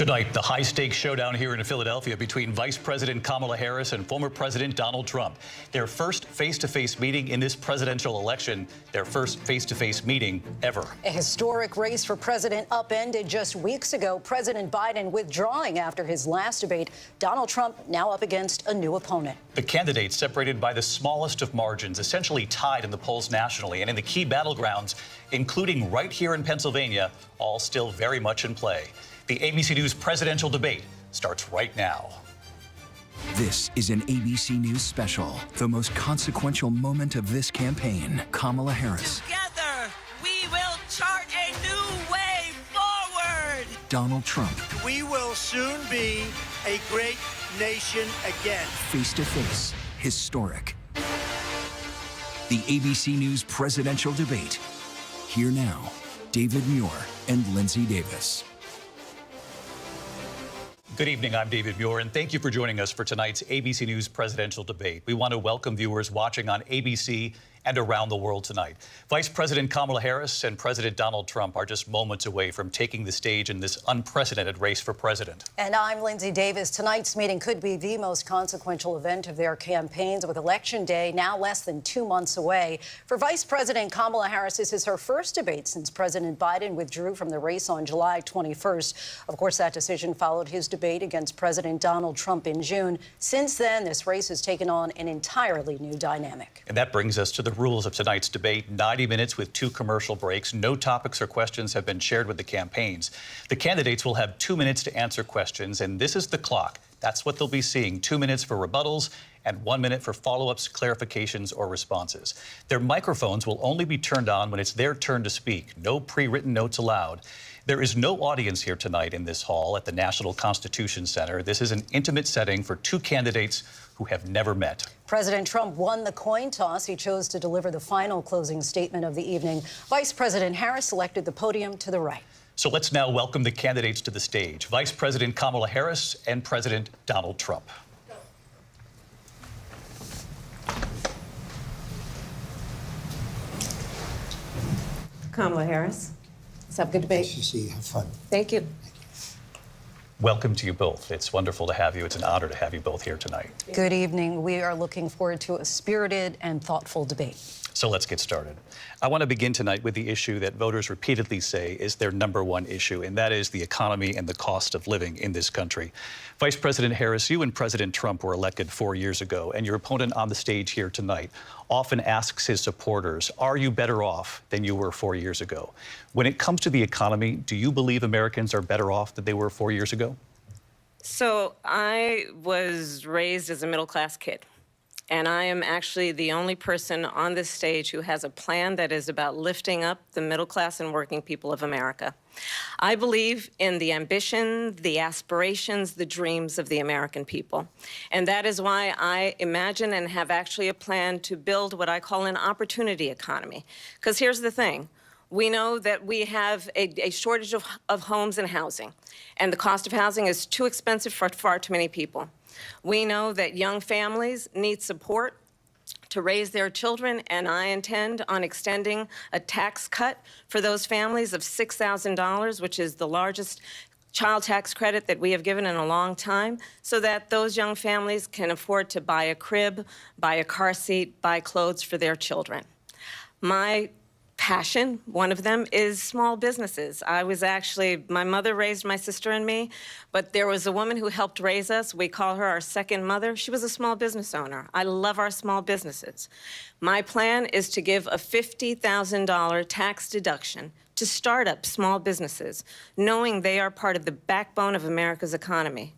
Tonight, the high-stakes showdown here in Philadelphia between Vice President Kamala Harris and former President Donald Trump. Their first face-to-face meeting in this presidential election, their first face-to-face meeting ever. A historic race for president upended just weeks ago. President Biden withdrawing after his last debate. Donald Trump now up against a new opponent. The candidates separated by the smallest of margins, essentially tied in the polls nationally and in the key battlegrounds, including right here in Pennsylvania, all still very much in play. The ABC News presidential debate starts right now. This is an ABC News special, the most consequential moment of this campaign. Kamala Harris. Together, we will chart a new way forward. Donald Trump. We will soon be a great nation again. Face to face, historic. The ABC News presidential debate. Here now, David Muir and Lindsay Davis. Good evening, I'm David Muir, and thank you for joining us for tonight's ABC News presidential debate. We want to welcome viewers watching on ABC and around the world tonight. Vice President Kamala Harris and President Donald Trump are just moments away from taking the stage in this unprecedented race for president. And I'm Lindsay Davis. Tonight's meeting could be the most consequential event of their campaigns, with Election Day now less than 2 months away. For Vice President Kamala Harris, this is her first debate since President Biden withdrew from the race on July 21st. Of course, that decision followed his debate against President Donald Trump in June. Since then, this race has taken on an entirely new dynamic. And that brings us to the rules of tonight's debate. 90 minutes with 2 commercial breaks. No topics or questions have been shared with the campaigns. The candidates will have 2 minutes to answer questions, and this is the clock. That's what they'll be seeing. 2 minutes for rebuttals and 1 minute for follow-ups, clarifications, or responses. Their microphones will only be turned on when it's their turn to speak. No pre-written notes allowed. There is no audience here tonight in this hall at the National Constitution Center. This is an intimate setting for 2 candidates who have never met. President Trump won the coin toss. He chose to deliver the final closing statement of the evening. Vice President Harris selected the podium to the right. So let's now welcome the candidates to the stage. Vice President Kamala Harris and President Donald Trump. Kamala Harris. Let's have a good debate. Nice to see you. Have fun. Thank you. Welcome to you both. It's wonderful to have you. It's an honor to have you both here tonight. Good evening. We are looking forward to a spirited and thoughtful debate. So let's get started. I want to begin tonight with the issue that voters repeatedly say is their #1 issue, and that is the economy and the cost of living in this country. Vice President Harris, you and President Trump were elected 4 years ago, and your opponent on the stage here tonight often asks his supporters, are you better off than you were 4 years ago? When it comes to the economy, do you believe Americans are better off than they were 4 years ago? So I was raised as a middle-class kid, and I am actually the only person on this stage who has a plan that is about lifting up the middle class and working people of America. I believe in the ambition, the aspirations, the dreams of the American people. And that is why I imagine and have actually a plan to build what I call an opportunity economy. Because here's the thing. We know that we have a shortage of homes and housing, and the cost of housing is too expensive for far too many people. We know that young families need support to raise their children, and I intend on extending a tax cut for those families of $6,000, which is the largest child tax credit that we have given in a long time, so that those young families can afford to buy a crib, buy a car seat, buy clothes for their children. My passion, one of them, is small businesses. My mother raised my sister and me, but there was a woman who helped raise us. We call her our second mother. She was a small business owner. I love our small businesses. My plan is to give a $50,000 tax deduction to start up small businesses, knowing they are part of the backbone of America's economy.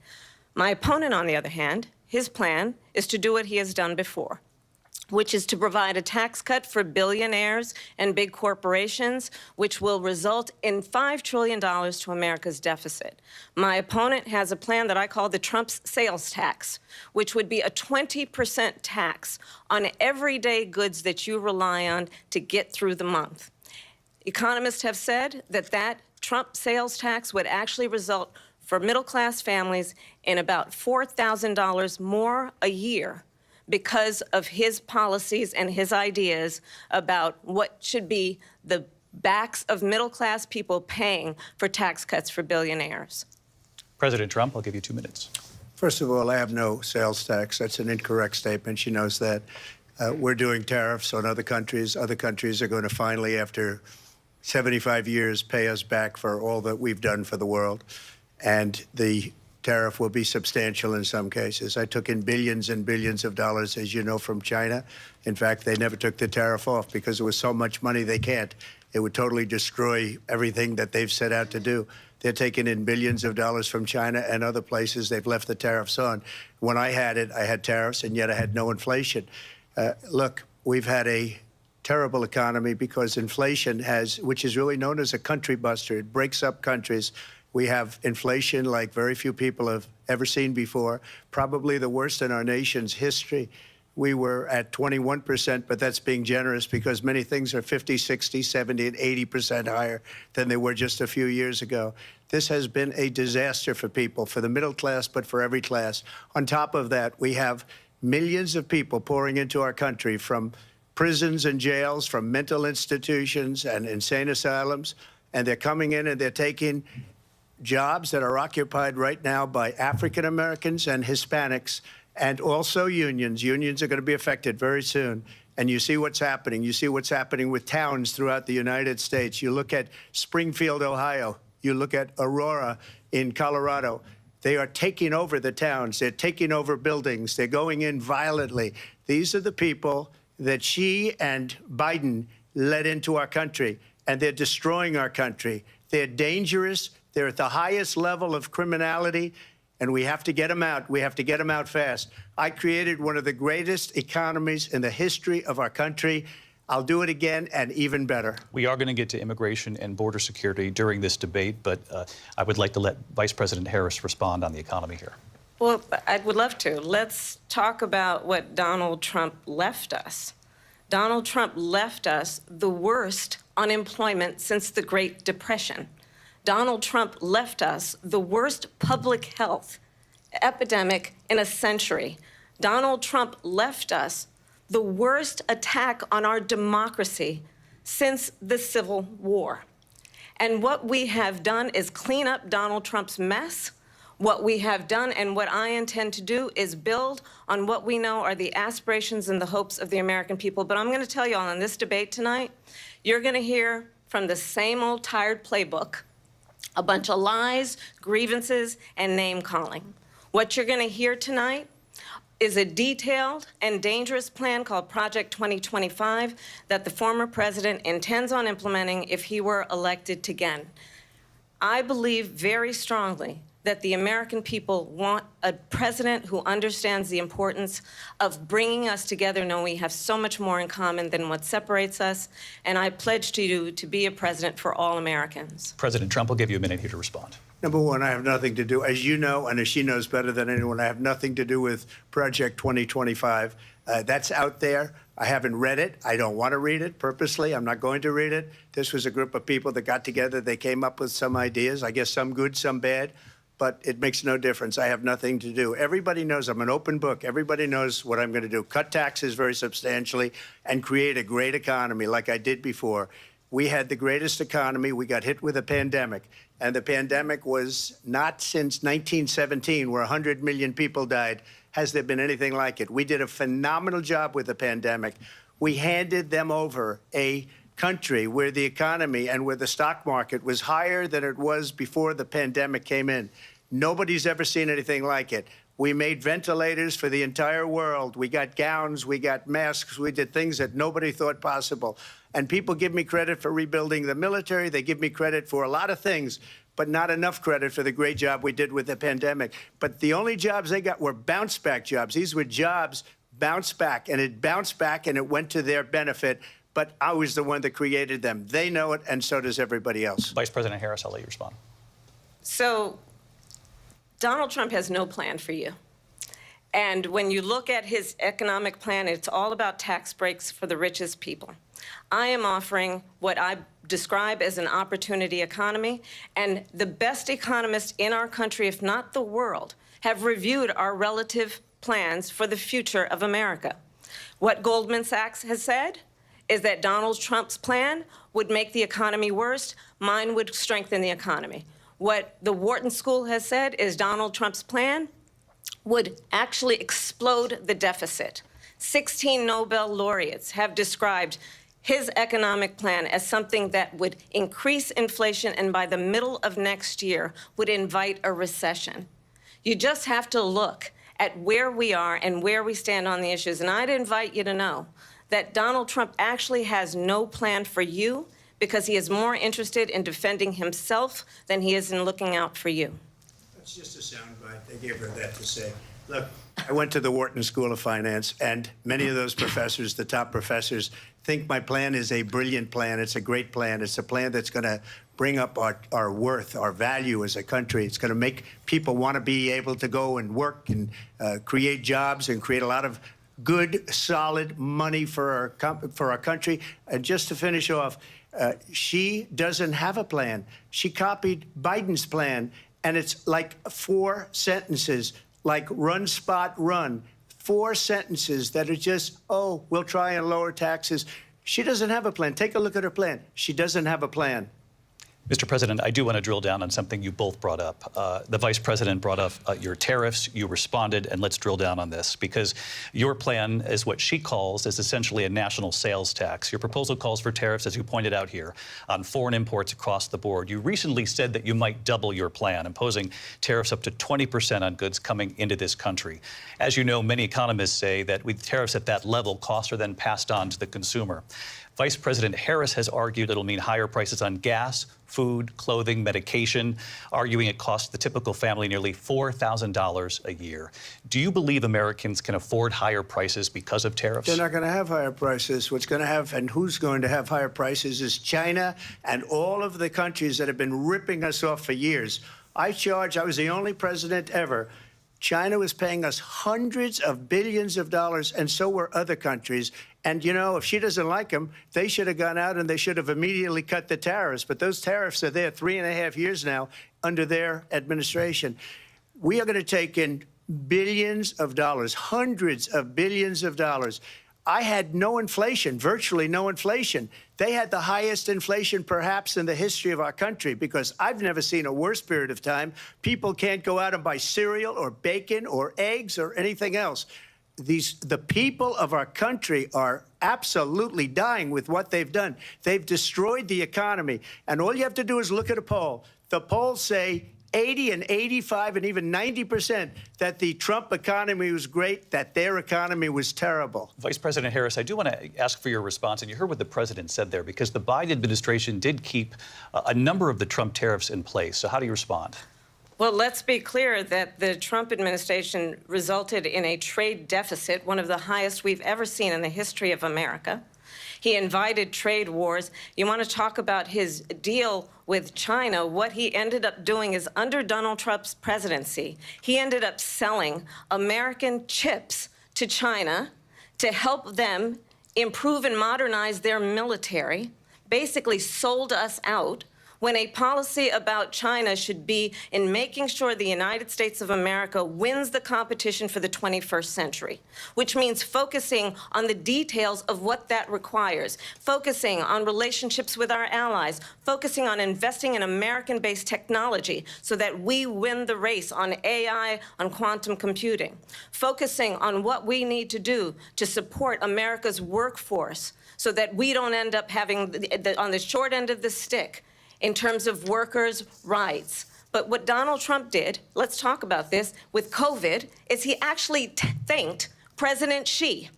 My opponent, on the other hand, his plan is to do what he has done before, which is to provide a tax cut for billionaires and big corporations, which will result in $5 trillion to America's deficit. My opponent has a plan that I call the Trump's sales tax, which would be a 20% tax on everyday goods that you rely on to get through the month. Economists have said that Trump sales tax would actually result for middle-class families in about $4,000 more a year because of his policies and his ideas about what should be the backs of middle-class people paying for tax cuts for billionaires. President Trump, I'll give you 2 minutes. First of all, I have no sales tax. That's an incorrect statement. She knows that. We're doing tariffs on other countries. Other countries are going to finally, after 75 years, pay us back for all that we've done for the world. And the tariff will be substantial in some cases. I took in billions and billions of dollars, as you know, from China. In fact, they never took the tariff off because it was so much money they can't. It would totally destroy everything that they've set out to do. They're taking in billions of dollars from China and other places. They've left the tariffs on. When I had it, I had tariffs, and yet I had no inflation. Look, we've had a terrible economy because inflation has, which is really known as a country buster. It breaks up countries. We have inflation like very few people have ever seen before, probably the worst in our nation's history. We were at 21%, but that's being generous because many things are 50, 60, 70, and 80% higher than they were just a few years ago. This has been a disaster for people, for the middle class, but for every class. On top of that, we have millions of people pouring into our country from prisons and jails, from mental institutions and insane asylums, and they're coming in and they're taking jobs that are occupied right now by African Americans and Hispanics, and also unions. Unions are going to be affected very soon. And you see what's happening. You see what's happening with towns throughout the United States. You look at Springfield, Ohio. You look at Aurora in Colorado. They are taking over the towns. They're taking over buildings. They're going in violently. These are the people that Xi and Biden led into our country, and they're destroying our country. They're dangerous. They're at the highest level of criminality, and we have to get them out. We have to get them out fast. I created one of the greatest economies in the history of our country. I'll do it again and even better. We are going to get to immigration and border security during this debate, but I would like to let Vice President Harris respond on the economy here. Well, I would love to. Let's talk about what Donald Trump left us. Donald Trump left us the worst unemployment since the Great Depression. Donald Trump left us the worst public health epidemic in a century. Donald Trump left us the worst attack on our democracy since the Civil War. And what we have done is clean up Donald Trump's mess. What we have done and what I intend to do is build on what we know are the aspirations and the hopes of the American people. But I'm going to tell you all in this debate tonight, you're going to hear from the same old tired playbook, a bunch of lies, grievances, and name-calling. What you're going to hear tonight is a detailed and dangerous plan called Project 2025 that the former president intends on implementing if he were elected again. I believe very strongly that the American people want a president who understands the importance of bringing us together, knowing we have so much more in common than what separates us. And I pledge to you to be a president for all Americans. President Trump, will give you a minute here to respond. Number one, I have nothing to do, as you know, and as she knows better than anyone, I have nothing to do with Project 2025. That's out there. I haven't read it. I don't want to read it purposely. I'm not going to read it. This was a group of people that got together. They came up with some ideas, I guess some good, some bad. But it makes no difference. I have nothing to do. Everybody knows I'm an open book. Everybody knows what I'm going to do. Cut taxes very substantially and create a great economy like I did before. We had the greatest economy. We got hit with a pandemic. And the pandemic was not since 1917, where 100 million people died, has there been anything like it. We did a phenomenal job with the pandemic. We handed them over a country where the economy and where the stock market was higher than it was before the pandemic came in. Nobody's ever seen anything like it. We made ventilators for the entire world. We got gowns, we got masks, we did things that nobody thought possible. And people give me credit for rebuilding the military. They give me credit for a lot of things, but not enough credit for the great job we did with the pandemic. But the only jobs they got were bounce back jobs. These were jobs bounced back, and it bounced back and it went to their benefit. But I was the one that created them. They know it, and so does everybody else. Vice President Harris, I'll let you respond. So Donald Trump has no plan for you. And when you look at his economic plan, it's all about tax breaks for the richest people. I am offering what I describe as an opportunity economy, and the best economists in our country, if not the world, have reviewed our relative plans for the future of America. What Goldman Sachs has said is that Donald Trump's plan would make the economy worse. Mine would strengthen the economy. What the Wharton School has said is Donald Trump's plan would actually explode the deficit. 16 Nobel laureates have described his economic plan as something that would increase inflation and by the middle of next year would invite a recession. You just have to look at where we are and where we stand on the issues. And I'd invite you to know that Donald Trump actually has no plan for you because he is more interested in defending himself than he is in looking out for you. That's just a soundbite. They gave her that to say. Look, I went to the Wharton School of Finance, and many of those professors, the top professors, think my plan is a brilliant plan. It's a great plan. It's a plan that's going to bring up our worth, our value as a country. It's going to make people want to be able to go and work and create jobs and create a lot of good, solid money for our country. And just to finish off, she doesn't have a plan. She copied Biden's plan, and it's like 4 sentences, like run, spot, run. 4 sentences that are just, oh, we'll try and lower taxes. She doesn't have a plan. Take a look at her plan. She doesn't have a plan. Mr. President, I do want to drill down on something you both brought up. The Vice President brought up your tariffs. You responded, and let's drill down on this, because your plan is what she calls is essentially a national sales tax. Your proposal calls for tariffs, as you pointed out here, on foreign imports across the board. You recently said that you might double your plan, imposing tariffs up to 20% on goods coming into this country. As you know, many economists say that with tariffs at that level, costs are then passed on to the consumer. Vice President Harris has argued it'll mean higher prices on gas, food, clothing, medication, arguing it costs the typical family nearly $4,000 a year. Do you believe Americans can afford higher prices because of tariffs? They're not going to have higher prices. What's going to have and who's going to have higher prices is China and all of the countries that have been ripping us off for years. I was the only president ever. China was paying us hundreds of billions of dollars, and so were other countries. And, you know, if she doesn't like them, they should have gone out and they should have immediately cut the tariffs. But those tariffs are there 3.5 years now under their administration. We are going to take in billions of dollars, hundreds of billions of dollars. I had no inflation, virtually no inflation. They had the highest inflation perhaps in the history of our country, because I've never seen a worse period of time. People can't go out and buy cereal or bacon or eggs or anything else. The people of our country are absolutely dying with what they've done. They've destroyed the economy. And all you have to do is look at a poll. The polls say 80 and 85 and even 90% that the Trump economy was great, that their economy was terrible. Vice President Harris, I do want to ask for your response, and you heard what the president said there, because the Biden administration did keep a number of the Trump tariffs in place. So how do you respond? Well, let's be clear that the Trump administration resulted in a trade deficit, one of the highest we've ever seen in the history of America. He invited trade wars. You want to talk about his deal with China? What he ended up doing is, under Donald Trump's presidency, he ended up selling American chips to China to help them improve and modernize their military, basically sold us out, when a policy about China should be in making sure the United States of America wins the competition for the 21st century, which means focusing on the details of what that requires, focusing on relationships with our allies, focusing on investing in American-based technology so that we win the race on AI, on quantum computing, focusing on what we need to do to support America's workforce so that we don't end up having, on the short end of the stick, in terms of workers' rights. But what Donald Trump did, let's talk about this, with COVID, is he actually thanked President Xi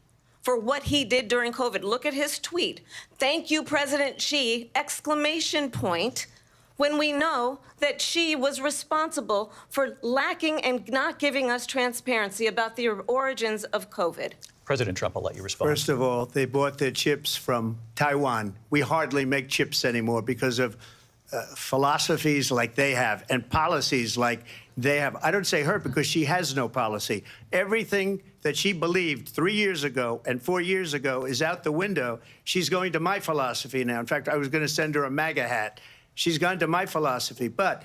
for what he did during COVID. Look at his tweet. Thank you, President Xi, exclamation point, when we know that Xi was responsible for lacking and not giving us transparency about the origins of COVID. President Trump, I'll let you respond. First of all, they bought their chips from Taiwan. We hardly make chips anymore because of philosophies like they have and policies like they have. I don't say her because she has no policy. Everything that she believed 3 years ago and 4 years ago is out the window. She's going to my philosophy now. In fact, I was going to send her a MAGA hat. She's gone to my philosophy. But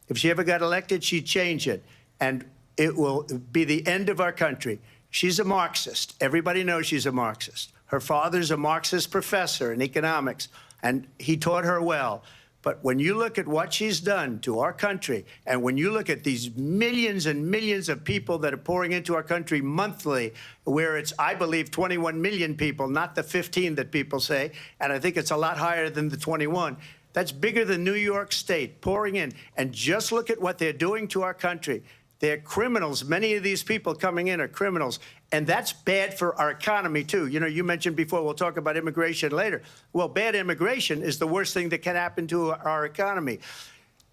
if she ever got elected, she'd change it. And it will be the end of our country. She's a Marxist. Everybody knows she's a Marxist. Her father's a Marxist professor in economics, and he taught her well. But when you look at what she's done to our country, and when you look at these millions and millions of people that are pouring into our country monthly, where it's, I believe, 21 million people, not the 15 that people say, and I think it's a lot higher than the 21. That's bigger than New York State pouring in. And just look at what they're doing to our country. They're criminals. Many of these people coming in are criminals. And that's bad for our economy, too. You know, you mentioned before, we'll talk about immigration later. Well, bad immigration is the worst thing that can happen to our economy.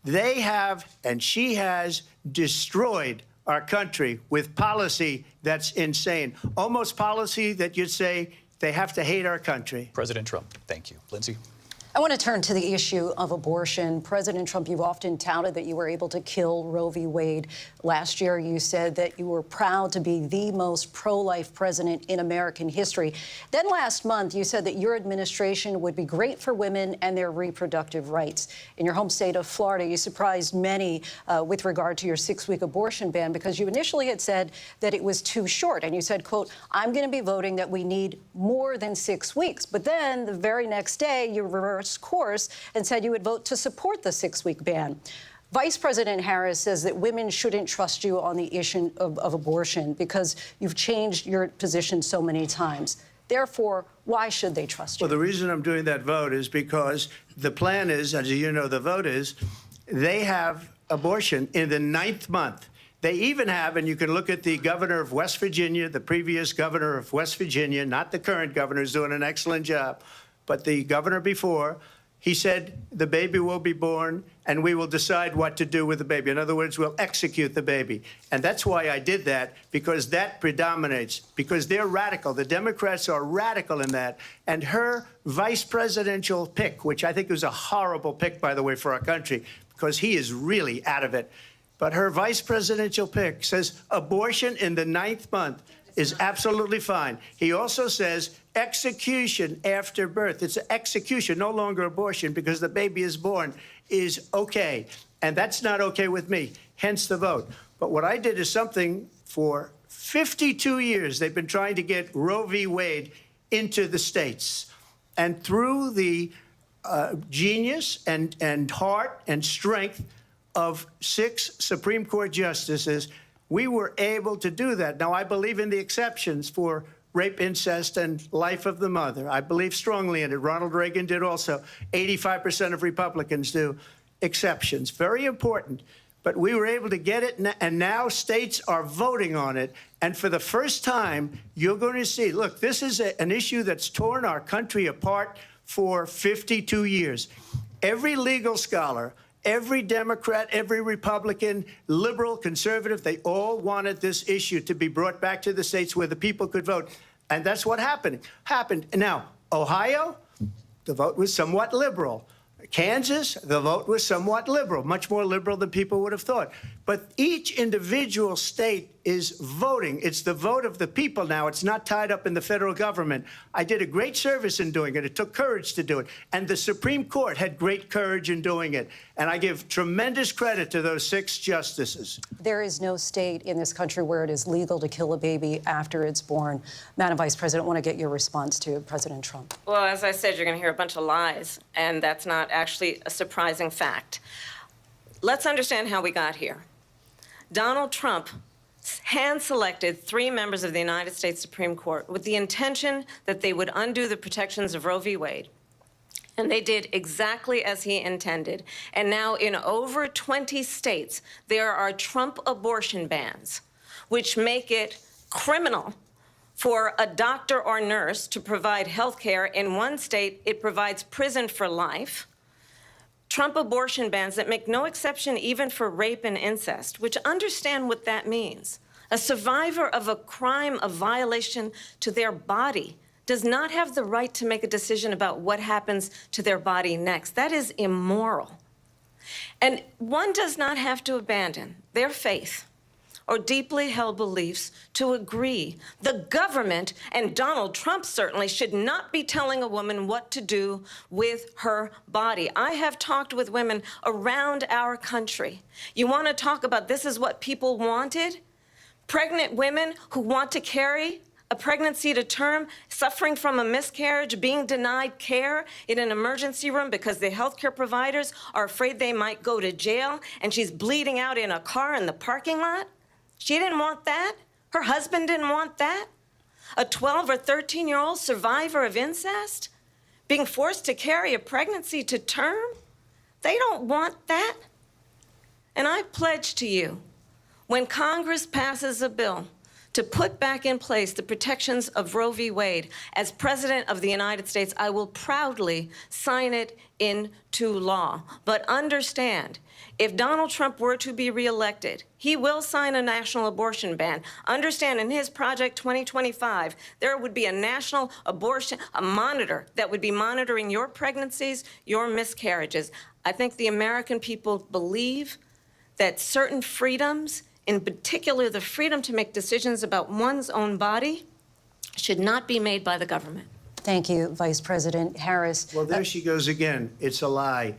They have, and she has, destroyed our country with policy that's insane. Almost policy that you'd say they have to hate our country. President Trump, thank you. Lindsay? I want to turn to the issue of abortion. President Trump, you've often touted that you were able to kill Roe v. Wade. Last year, you said that you were proud to be the most pro-life president in American history. Then last month, you said that your administration would be great for women and their reproductive rights. In your home state of Florida, you surprised many with regard to your 6-week abortion ban because you initially had said that it was too short. And you said, quote, I'm going to be voting that we need more than 6 weeks. But then the very next day, you reversed course and said you would vote to support the 6-week ban. Vice President Harris says that women shouldn't trust you on the issue of abortion because you've changed your position so many times. Therefore, why should they trust you? Well, the reason I'm doing that vote is because the plan is, as you know, the vote is, they have abortion in the 9th month. They even have, and you can look at the governor of West Virginia, the previous governor of West Virginia, not the current governor, who's doing an excellent job, but the governor before, he said the baby will be born and we will decide what to do with the baby. In other words, we'll execute the baby. And that's why I did that, because that predominates, because they're radical. The Democrats are radical in that. And her vice presidential pick, which I think was a horrible pick, by the way, for our country, because he is really out of it. But her vice presidential pick says abortion in the 9th month is absolutely fine. He also says execution after birth. It's execution, no longer abortion, because the baby is born, is okay. And that's not okay with me, hence the vote. But what I did is something for 52 years. They've been trying to get Roe v. Wade into the states. And through the genius and heart and strength of 6 Supreme Court justices, we were able to do that. Now, I believe in the exceptions for rape, incest, and life of the mother. I believe strongly in it. Ronald Reagan did also. 85% of Republicans do. Exceptions. Very important. But we were able to get it, and now states are voting on it. And for the first time, you're going to see, look, this is an issue that's torn our country apart for 52 years. Every legal scholar, every Democrat, every Republican, liberal, conservative, they all wanted this issue to be brought back to the states where the people could vote. And that's what happened. Now, Ohio, the vote was somewhat liberal. Kansas, the vote was somewhat liberal, much more liberal than people would have thought. But each individual state is voting. It's the vote of the people now. It's not tied up in the federal government. I did a great service in doing it. It took courage to do it. And the Supreme Court had great courage in doing it. And I give tremendous credit to those 6 justices. There is no state in this country where it is legal to kill a baby after it's born. Madam Vice President, I want to get your response to President Trump. Well, as I said, you're going to hear a bunch of lies, and that's not actually a surprising fact. Let's understand how we got here. Donald Trump hand-selected 3 members of the United States Supreme Court with the intention that they would undo the protections of Roe v. Wade. And they did exactly as he intended. And now in over 20 states, there are Trump abortion bans, which make it criminal for a doctor or nurse to provide health care. In one state, it provides prison for life. Trump abortion bans that make no exception even for rape and incest, which understand what that means. A survivor of a crime of violation to their body does not have the right to make a decision about what happens to their body next. That is immoral. And one does not have to abandon their faith or deeply held beliefs to agree. The government, and Donald Trump certainly, should not be telling a woman what to do with her body. I have talked with women around our country. You want to talk about this is what people wanted? Pregnant women who want to carry a pregnancy to term, suffering from a miscarriage, being denied care in an emergency room because the healthcare providers are afraid they might go to jail, and she's bleeding out in a car in the parking lot? She didn't want that. Her husband didn't want that. A 12 or 13-year-old survivor of incest being forced to carry a pregnancy to term? They don't want that. And I pledge to you, when Congress passes a bill to put back in place the protections of Roe v. Wade, as President of the United States, I will proudly sign it into law. But understand, if Donald Trump were to be reelected, he will sign a national abortion ban. Understand, in his Project 2025, there would be a national abortion, a monitor that would be monitoring your pregnancies, your miscarriages. I think the American people believe that certain freedoms, in particular the freedom to make decisions about one's own body, should not be made by the government. Thank you, Vice President Harris. Well, there she goes again. It's a lie.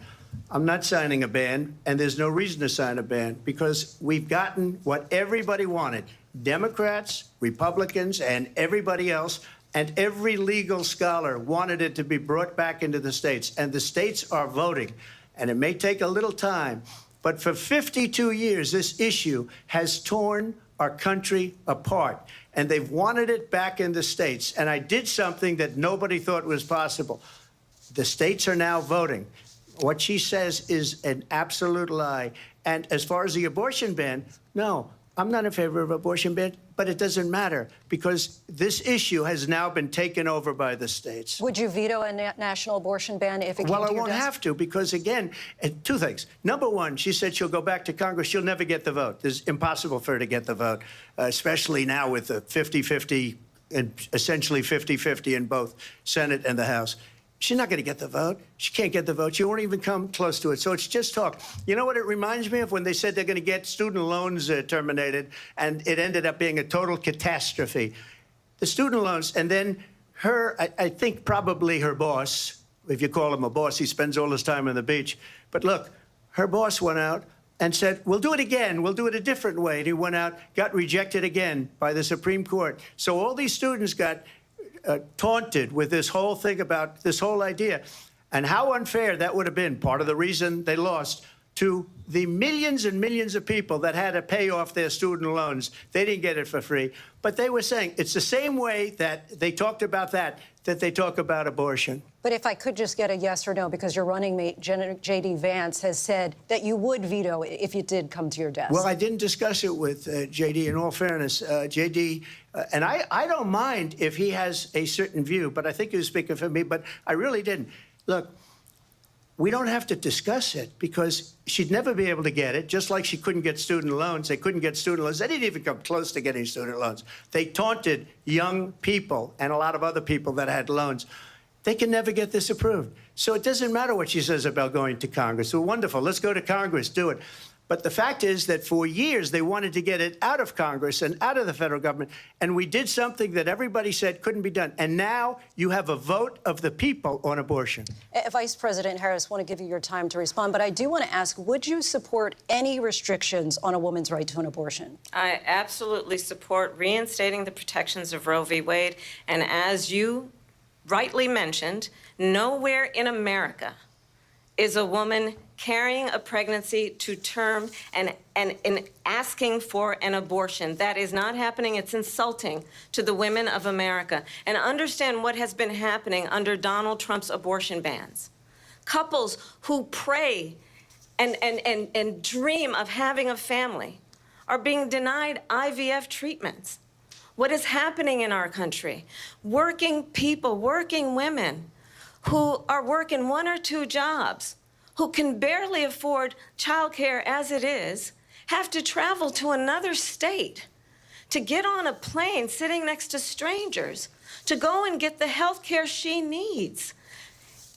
I'm not signing a ban, and there's no reason to sign a ban because we've gotten what everybody wanted. Democrats, Republicans, and everybody else, and every legal scholar wanted it to be brought back into the states, and the states are voting. And it may take a little time, but for 52 years, this issue has torn our country apart, and they've wanted it back in the states. And I did something that nobody thought was possible. The states are now voting. What she says is an absolute lie. And as far as the abortion ban, no, I'm not in favor of abortion ban, but it doesn't matter because this issue has now been taken over by the states. Would you veto a national abortion ban if it came Well, to I your won't desk? have to because, again, two things. Number one, she said she'll go back to Congress. She'll never get the vote. It's impossible for her to get the vote, especially now with the 50-50 and essentially 50-50 in both Senate and the House. She's not going to get the vote. She can't get the vote. She won't even come close to it. So it's just talk. You know what it reminds me of? When they said they're going to get student loans terminated, and it ended up being a total catastrophe. The student loans, and then her, I think probably her boss, if you call him a boss, he spends all his time on the beach. But look, her boss went out and said, we'll do it again. We'll do it a different way. And he went out, got rejected again by the Supreme Court. So all these students got taunted with this whole thing about this whole idea. And how unfair that would have been, part of the reason they lost, to the millions and millions of people that had to pay off their student loans. They didn't get it for free. But they were saying it's the same way that they talked about that they talk about abortion. But if I could just get a yes or no, because your running mate, J.D. Vance, has said that you would veto it if it did come to your desk. Well, I didn't discuss it with J.D. In all fairness, J.D., and I don't mind if he has a certain view, but I think he was speaking for me, but I really didn't. Look, we don't have to discuss it because she'd never be able to get it, just like she couldn't get student loans. They couldn't get student loans. They didn't even come close to getting student loans. They taunted young people and a lot of other people that had loans. They can never get this approved. So it doesn't matter what she says about going to Congress. Well, wonderful. Let's go to Congress. Do it. But the fact is that for years, they wanted to get it out of Congress and out of the federal government. And we did something that everybody said couldn't be done. And now you have a vote of the people on abortion. Vice President Harris, I want to give you your time to respond, but I do want to ask, would you support any restrictions on a woman's right to an abortion? I absolutely support reinstating the protections of Roe v. Wade. And as you rightly mentioned, nowhere in America is a woman carrying a pregnancy to term and asking for an abortion. That is not happening. It's insulting to the women of America. And understand what has been happening under Donald Trump's abortion bans. Couples who pray and dream of having a family are being denied IVF treatments. What is happening in our country? Working people, working women who are working 1 or 2 jobs, who can barely afford childcare as it is, have to travel to another state to get on a plane sitting next to strangers to go and get the health care she needs.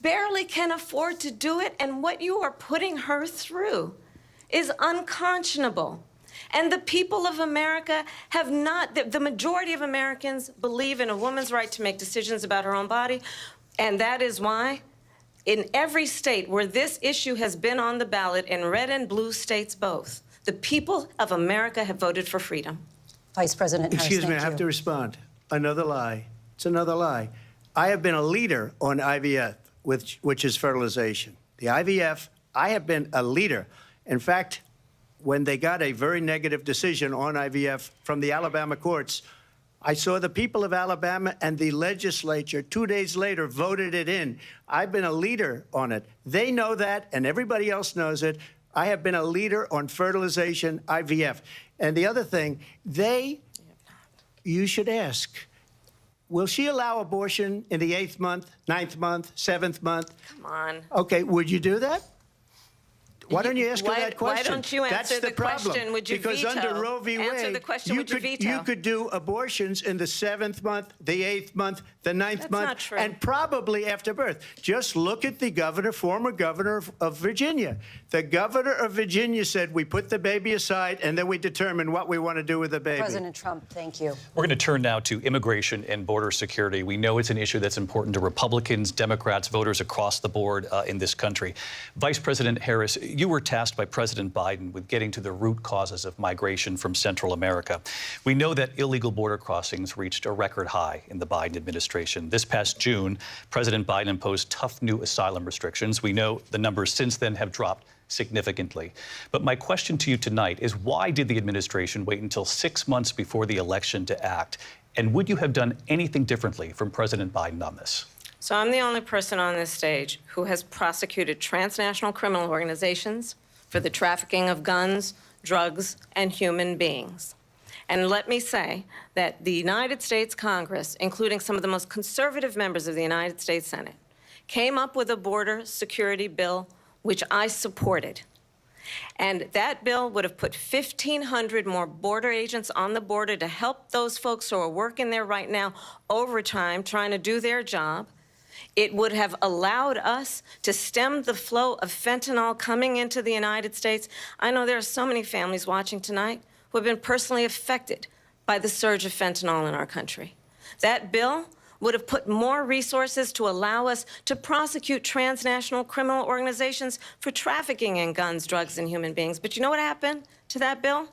Barely can afford to do it, and what you are putting her through is unconscionable. And the people of America have not, the majority of Americans believe in a woman's right to make decisions about her own body, and that is why in every state where this issue has been on the ballot, in red and blue states both, the people of America have voted for freedom. Vice President Harris, Excuse me, I thank have you. to respond. Another lie. It's another lie. I have been a leader on IVF, which is fertilization. The IVF, I have been a leader. In fact, when they got a very negative decision on IVF from the Alabama courts, I saw the people of Alabama and the legislature 2 days later voted it in. I've been a leader on it. They know that, and everybody else knows it. I have been a leader on fertilization, IVF. And the other thing, you should ask, will she allow abortion in the 8th month, 9th month, 7th month? Come on. Okay, would you do that? Why don't you ask her that question? Why don't you answer That's the problem. question? Would you because veto? under Roe v. Wade, Answer the question, would you veto? you could do abortions in the 7th month, the 8th month, the 9th That's month, not true. and probably after birth. Just look at the governor, former governor of Virginia. The governor of Virginia said, we put the baby aside, and then we determine what we want to do with the baby. President Trump, thank you. We're going to turn now to immigration and border security. We know it's an issue that's important to Republicans, Democrats, voters across the board in this country. Vice President Harris, you were tasked by President Biden with getting to the root causes of migration from Central America. We know that illegal border crossings reached a record high in the Biden administration. This past June, President Biden imposed tough new asylum restrictions. We know the numbers since then have dropped significantly. But my question to you tonight is, why did the administration wait until 6 months before the election to act? And would you have done anything differently from President Biden on this? So I'm the only person on this stage who has prosecuted transnational criminal organizations for the trafficking of guns, drugs, and human beings. And let me say that the United States Congress, including some of the most conservative members of the United States Senate, came up with a border security bill which I supported. And that bill would have put 1,500 more border agents on the border to help those folks who are working there right now overtime, trying to do their job. It would have allowed us to stem the flow of fentanyl coming into the United States. I know there are so many families watching tonight who have been personally affected by the surge of fentanyl in our country. That bill would have put more resources to allow us to prosecute transnational criminal organizations for trafficking in guns, drugs, and human beings. But you know what happened to that bill?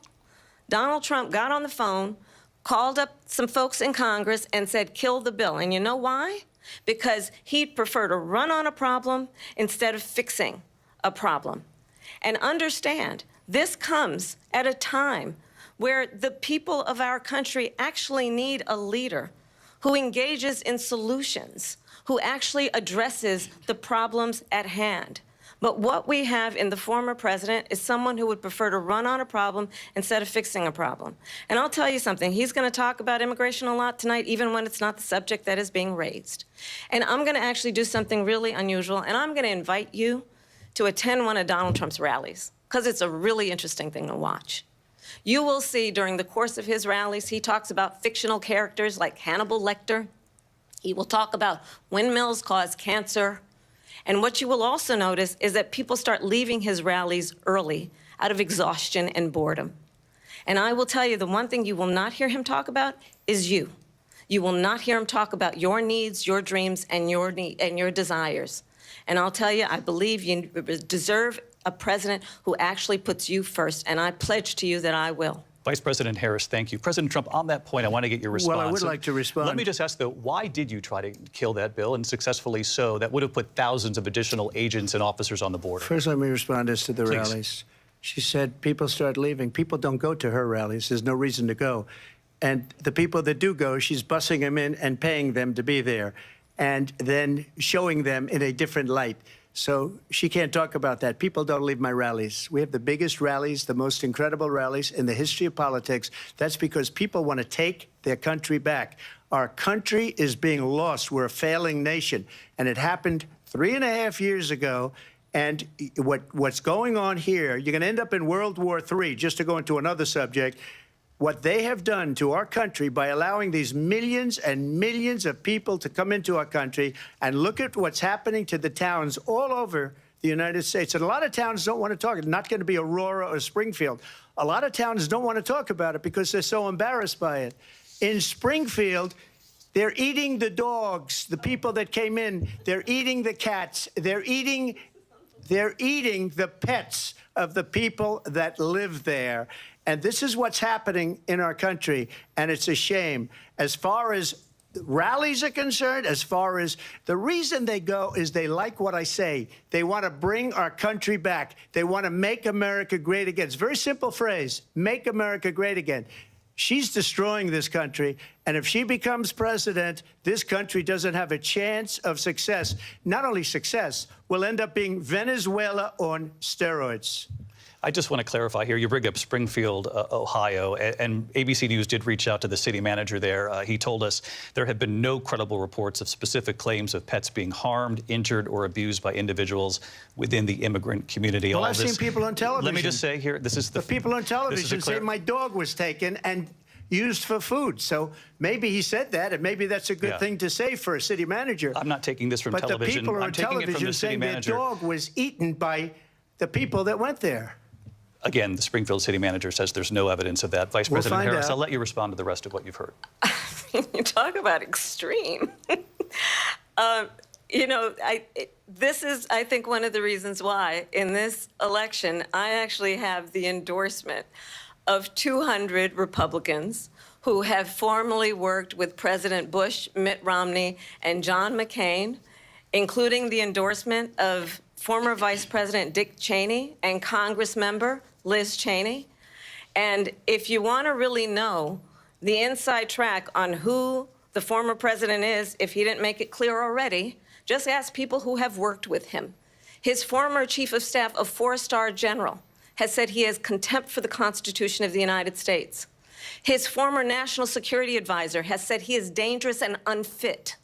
Donald Trump got on the phone, called up some folks in Congress, and said, kill the bill. And you know why? Because he'd prefer to run on a problem instead of fixing a problem. And understand, this comes at a time where the people of our country actually need a leader who engages in solutions, who actually addresses the problems at hand. But what we have in the former president is someone who would prefer to run on a problem instead of fixing a problem. And I'll tell you something, he's going to talk about immigration a lot tonight, even when it's not the subject that is being raised. And I'm going to actually do something really unusual, and I'm going to invite you to attend one of Donald Trump's rallies, because it's a really interesting thing to watch. You will see during the course of his rallies, he talks about fictional characters like Hannibal Lecter. He will talk about windmills cause cancer. And what you will also notice is that people start leaving his rallies early out of exhaustion and boredom. And I will tell you, the one thing you will not hear him talk about is you. You will not hear him talk about your needs, your dreams, and your desires. And I'll tell you, I believe you deserve a president who actually puts you first, and I pledge to you that I will. Vice President Harris, thank you. President Trump, on that point, I want to get your response. Well, I would like to respond. Let me just ask, though, why did you try to kill that bill, and successfully so? That would have put thousands of additional agents and officers on the border. First, let me respond as to the Please. rallies. She said people start leaving. People don't go to her rallies. There's no reason to go. And the people that do go, she's bussing them in and paying them to be there, and then showing them in a different light. So she can't talk about that. People don't leave my rallies. We have the biggest rallies, the most incredible rallies in the history of politics. That's because people want to take their country back. Our country is being lost. We're a failing nation. And it happened 3.5 years ago. And what's going on here, you're going to end up in World War III, just to go into another subject. What they have done to our country by allowing these millions and millions of people to come into our country, and look at what's happening to the towns all over the United States. And a lot of towns don't want to talk. It's not going to be Aurora or Springfield. A lot of towns don't want to talk about it because they're so embarrassed by it. In Springfield, they're eating the dogs, the people that came in. They're eating the cats. They're eating the pets of the people that live there. And this is what's happening in our country, and it's a shame. As far as rallies are concerned, as far as the reason they go is they like what I say. They want to bring our country back. They want to make America great again. It's a very simple phrase, make America great again. She's destroying this country, and if she becomes president, this country doesn't have a chance of success. Not only success, we'll end up being Venezuela on steroids. I just want to clarify here. You bring up Springfield, Ohio, and ABC News did reach out to the city manager there. He told us there have been no credible reports of specific claims of pets being harmed, injured, or abused by individuals within the immigrant community. Well, All I've this- seen people on television. Let me just say here, this is the people on television say my dog was taken and used for food. So maybe he said that, and maybe that's a good thing to say for a city manager. I'm not taking this from but television. the people I'm on taking it from television the city saying their manager. dog was eaten by the people that went there. Again, the Springfield city manager says there's no evidence of that. Vice We'll President find Harris, out. I'll let you respond to the rest of what you've heard. You talk about extreme. You know, this is, I think, one of the reasons why in this election I actually have the endorsement of 200 Republicans who have formerly worked with President Bush, Mitt Romney, and John McCain, including the endorsement of former Vice President Dick Cheney and Congress member Liz Cheney. And if you want to really know the inside track on who the former president is, if he didn't make it clear already, just ask people who have worked with him. His former chief of staff, a four-star general, has said he has contempt for the Constitution of the United States. His former national security advisor has said he is dangerous and unfit.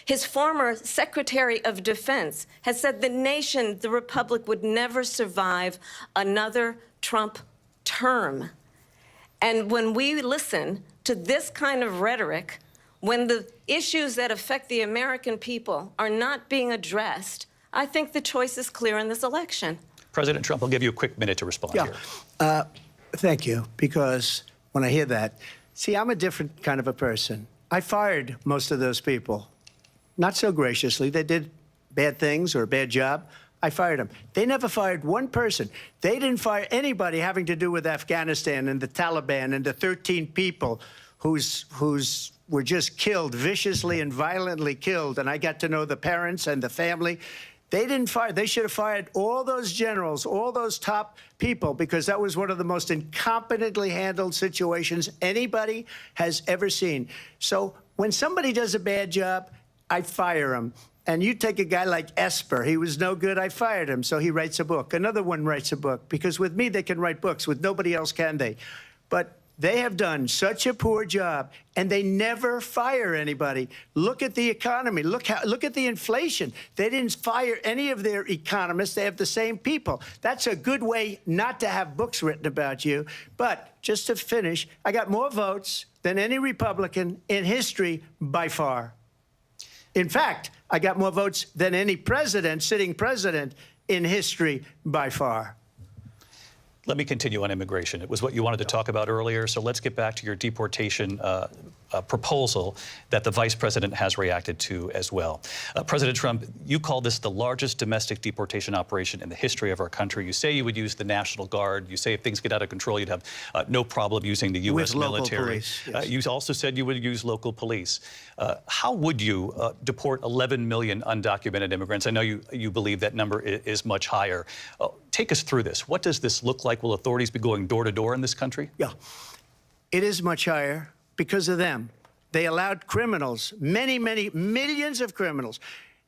His former Secretary of Defense has said the nation, the Republic, would never survive another Trump term. And when we listen to this kind of rhetoric, when the issues that affect the American people are not being addressed, I think the choice is clear in this election. President Trump, I'll give you a quick minute to respond here. Thank you, because when I hear that, see, I'm a different kind of a person. I fired most of those people. Not so graciously. They did bad things or a bad job. I fired them. They never fired one person. They didn't fire anybody having to do with Afghanistan and the Taliban and the 13 people whose were just killed, viciously and violently killed. And I got to know the parents and the family. They didn't fire. They should have fired all those generals, all those top people, because that was one of the most incompetently handled situations anybody has ever seen. So when somebody does a bad job, I fire him. And you take a guy like Esper. He was no good. I fired him. So he writes a book. Another one writes a book. Because with me, they can write books. With nobody else can they. But they have done such a poor job, and they never fire anybody. Look at the economy. Look at the inflation. They didn't fire any of their economists. They have the same people. That's a good way not to have books written about you. But just to finish, I got more votes than any Republican in history by far. In fact, I got more votes than any president, sitting president, in history by far. Let me continue on immigration. It was what you wanted to talk about earlier, so let's get back to your deportation proposal that the vice president has reacted to as well. President Trump, you call this the largest domestic deportation operation in the history of our country. You say you would use the National Guard. You say if things get out of control, you'd have no problem using the U.S. military. Police, yes. You also said you would use local police. How would you deport 11 million undocumented immigrants? I know you believe that number is much higher. Take us through this. What does this look like? Will authorities be going door to door in this country? Yeah, it is much higher because of them. They allowed criminals, many, many millions of criminals.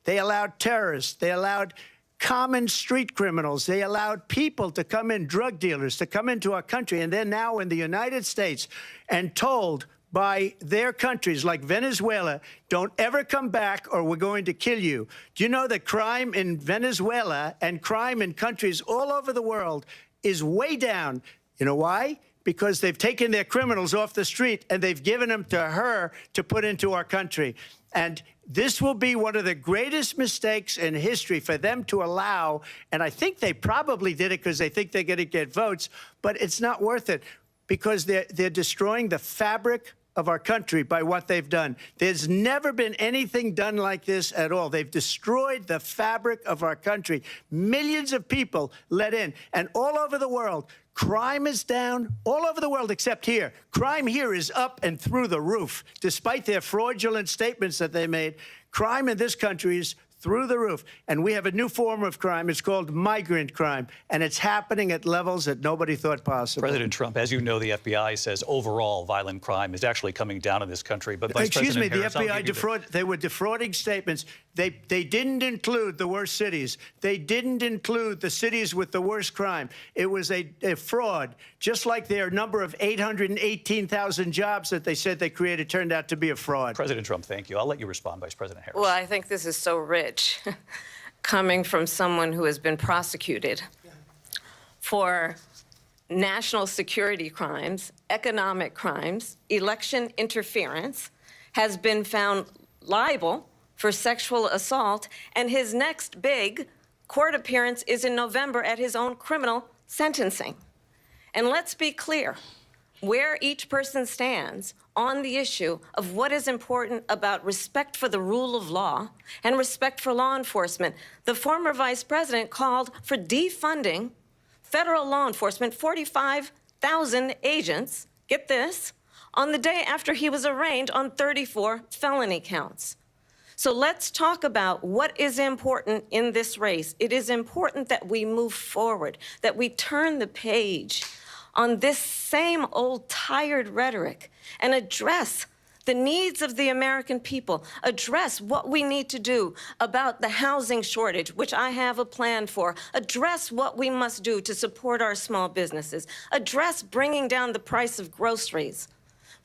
They allowed terrorists. They allowed common street criminals. They allowed people to come in, drug dealers, to come into our country. And they're now in the United States and told by their countries like Venezuela, don't ever come back or we're going to kill you. Do you know that crime in Venezuela and crime in countries all over the world is way down? You know why? Because they've taken their criminals off the street and they've given them to her to put into our country. And this will be one of the greatest mistakes in history for them to allow. And I think they probably did it because they think they're going to get votes, but it's not worth it because they're destroying the fabric of our country by what they've done. There's never been anything done like this at all. They've destroyed the fabric of our country. Millions of people let in. And all over the world, crime is down all over the world except here. Crime here is up and through the roof. Despite their fraudulent statements that they made, crime in this country is through the roof. And we have a new form of crime. It's called migrant crime. And it's happening at levels that nobody thought possible. President Trump, as you know, the FBI says overall violent crime is actually coming down in this country. But Vice Excuse me, President the Harris, FBI they were defrauding statements. They didn't include the worst cities. They didn't include the cities with the worst crime. It was a fraud, just like their number of 818,000 jobs that they said they created turned out to be a fraud. President Trump, thank you. I'll let you respond, Vice President Harris. Well, I think this is so rich coming from someone who has been prosecuted for national security crimes, economic crimes, election interference, has been found liable for sexual assault, and his next big court appearance is in November at his own criminal sentencing. And let's be clear, where each person stands on the issue of what is important about respect for the rule of law and respect for law enforcement. The former vice president called for defunding federal law enforcement, 45,000 agents, get this, on the day after he was arraigned on 34 felony counts. So let's talk about what is important in this race. It is important that we move forward, that we turn the page on this same old tired rhetoric and address the needs of the American people, address what we need to do about the housing shortage, which I have a plan for, address what we must do to support our small businesses, address bringing down the price of groceries.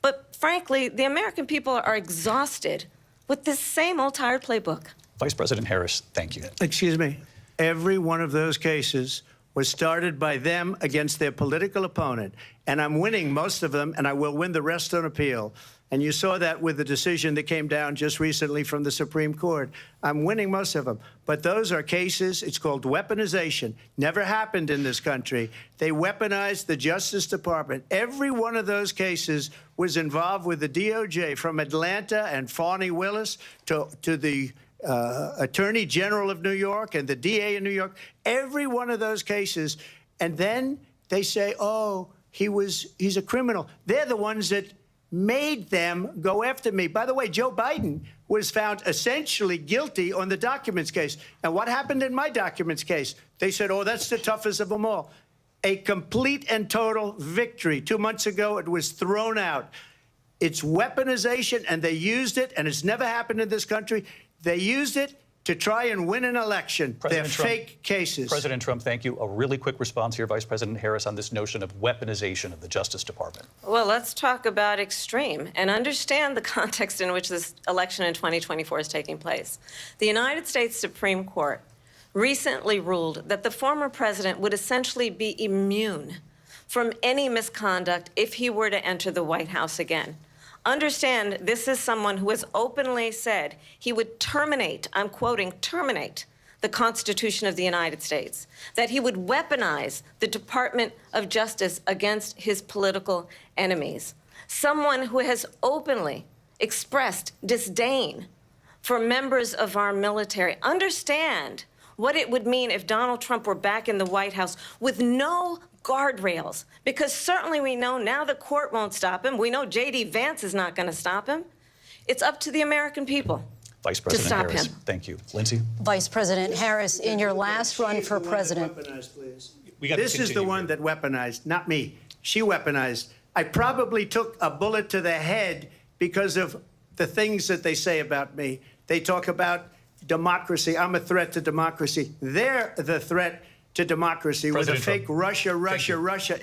But frankly, the American people are exhausted with this same old tired playbook. Vice President Harris, thank you. Excuse me. Every one of those cases was started by them against their political opponent. And I'm winning most of them, and I will win the rest on appeal. And you saw that with the decision that came down just recently from the Supreme Court. I'm winning most of them. But those are cases, it's called weaponization. Never happened in this country. They weaponized the Justice Department. Every one of those cases was involved with the DOJ, from Atlanta and Fani Willis to the Attorney General of New York and the DA in New York. Every one of those cases. And then they say, oh, he's a criminal. They're the ones that made them go after me. By the way, Joe Biden was found essentially guilty on the documents case. And what happened in my documents case? They said, oh, that's the toughest of them all. A complete and total victory. 2 months ago, it was thrown out. It's weaponization, and they used it, and it's never happened in this country. They used it to try and win an election. They're fake cases. President Trump, thank you. A really quick response here, Vice President Harris, on this notion of weaponization of the Justice Department. Well, let's talk about extreme and understand the context in which this election in 2024 is taking place. The United States Supreme Court recently ruled that the former president would essentially be immune from any misconduct if he were to enter the White House again. Understand, this is someone who has openly said he would terminate, I'm quoting, terminate the Constitution of the United States, that he would weaponize the Department of Justice against his political enemies. Someone who has openly expressed disdain for members of our military. Understand what it would mean if Donald Trump were back in the White House with no guardrails, because certainly we know now the court won't stop him. We know J.D. Vance is not going to stop him. It's up to the American people Vice President to stop Harris, him. thank you. Lindsay? Vice President Harris, in your last run for president. This is the one that weaponized, not me. She weaponized. I probably took a bullet to the head because of the things that they say about me. They talk about democracy. I'm a threat to democracy. They're the threat to democracy with a fake Russia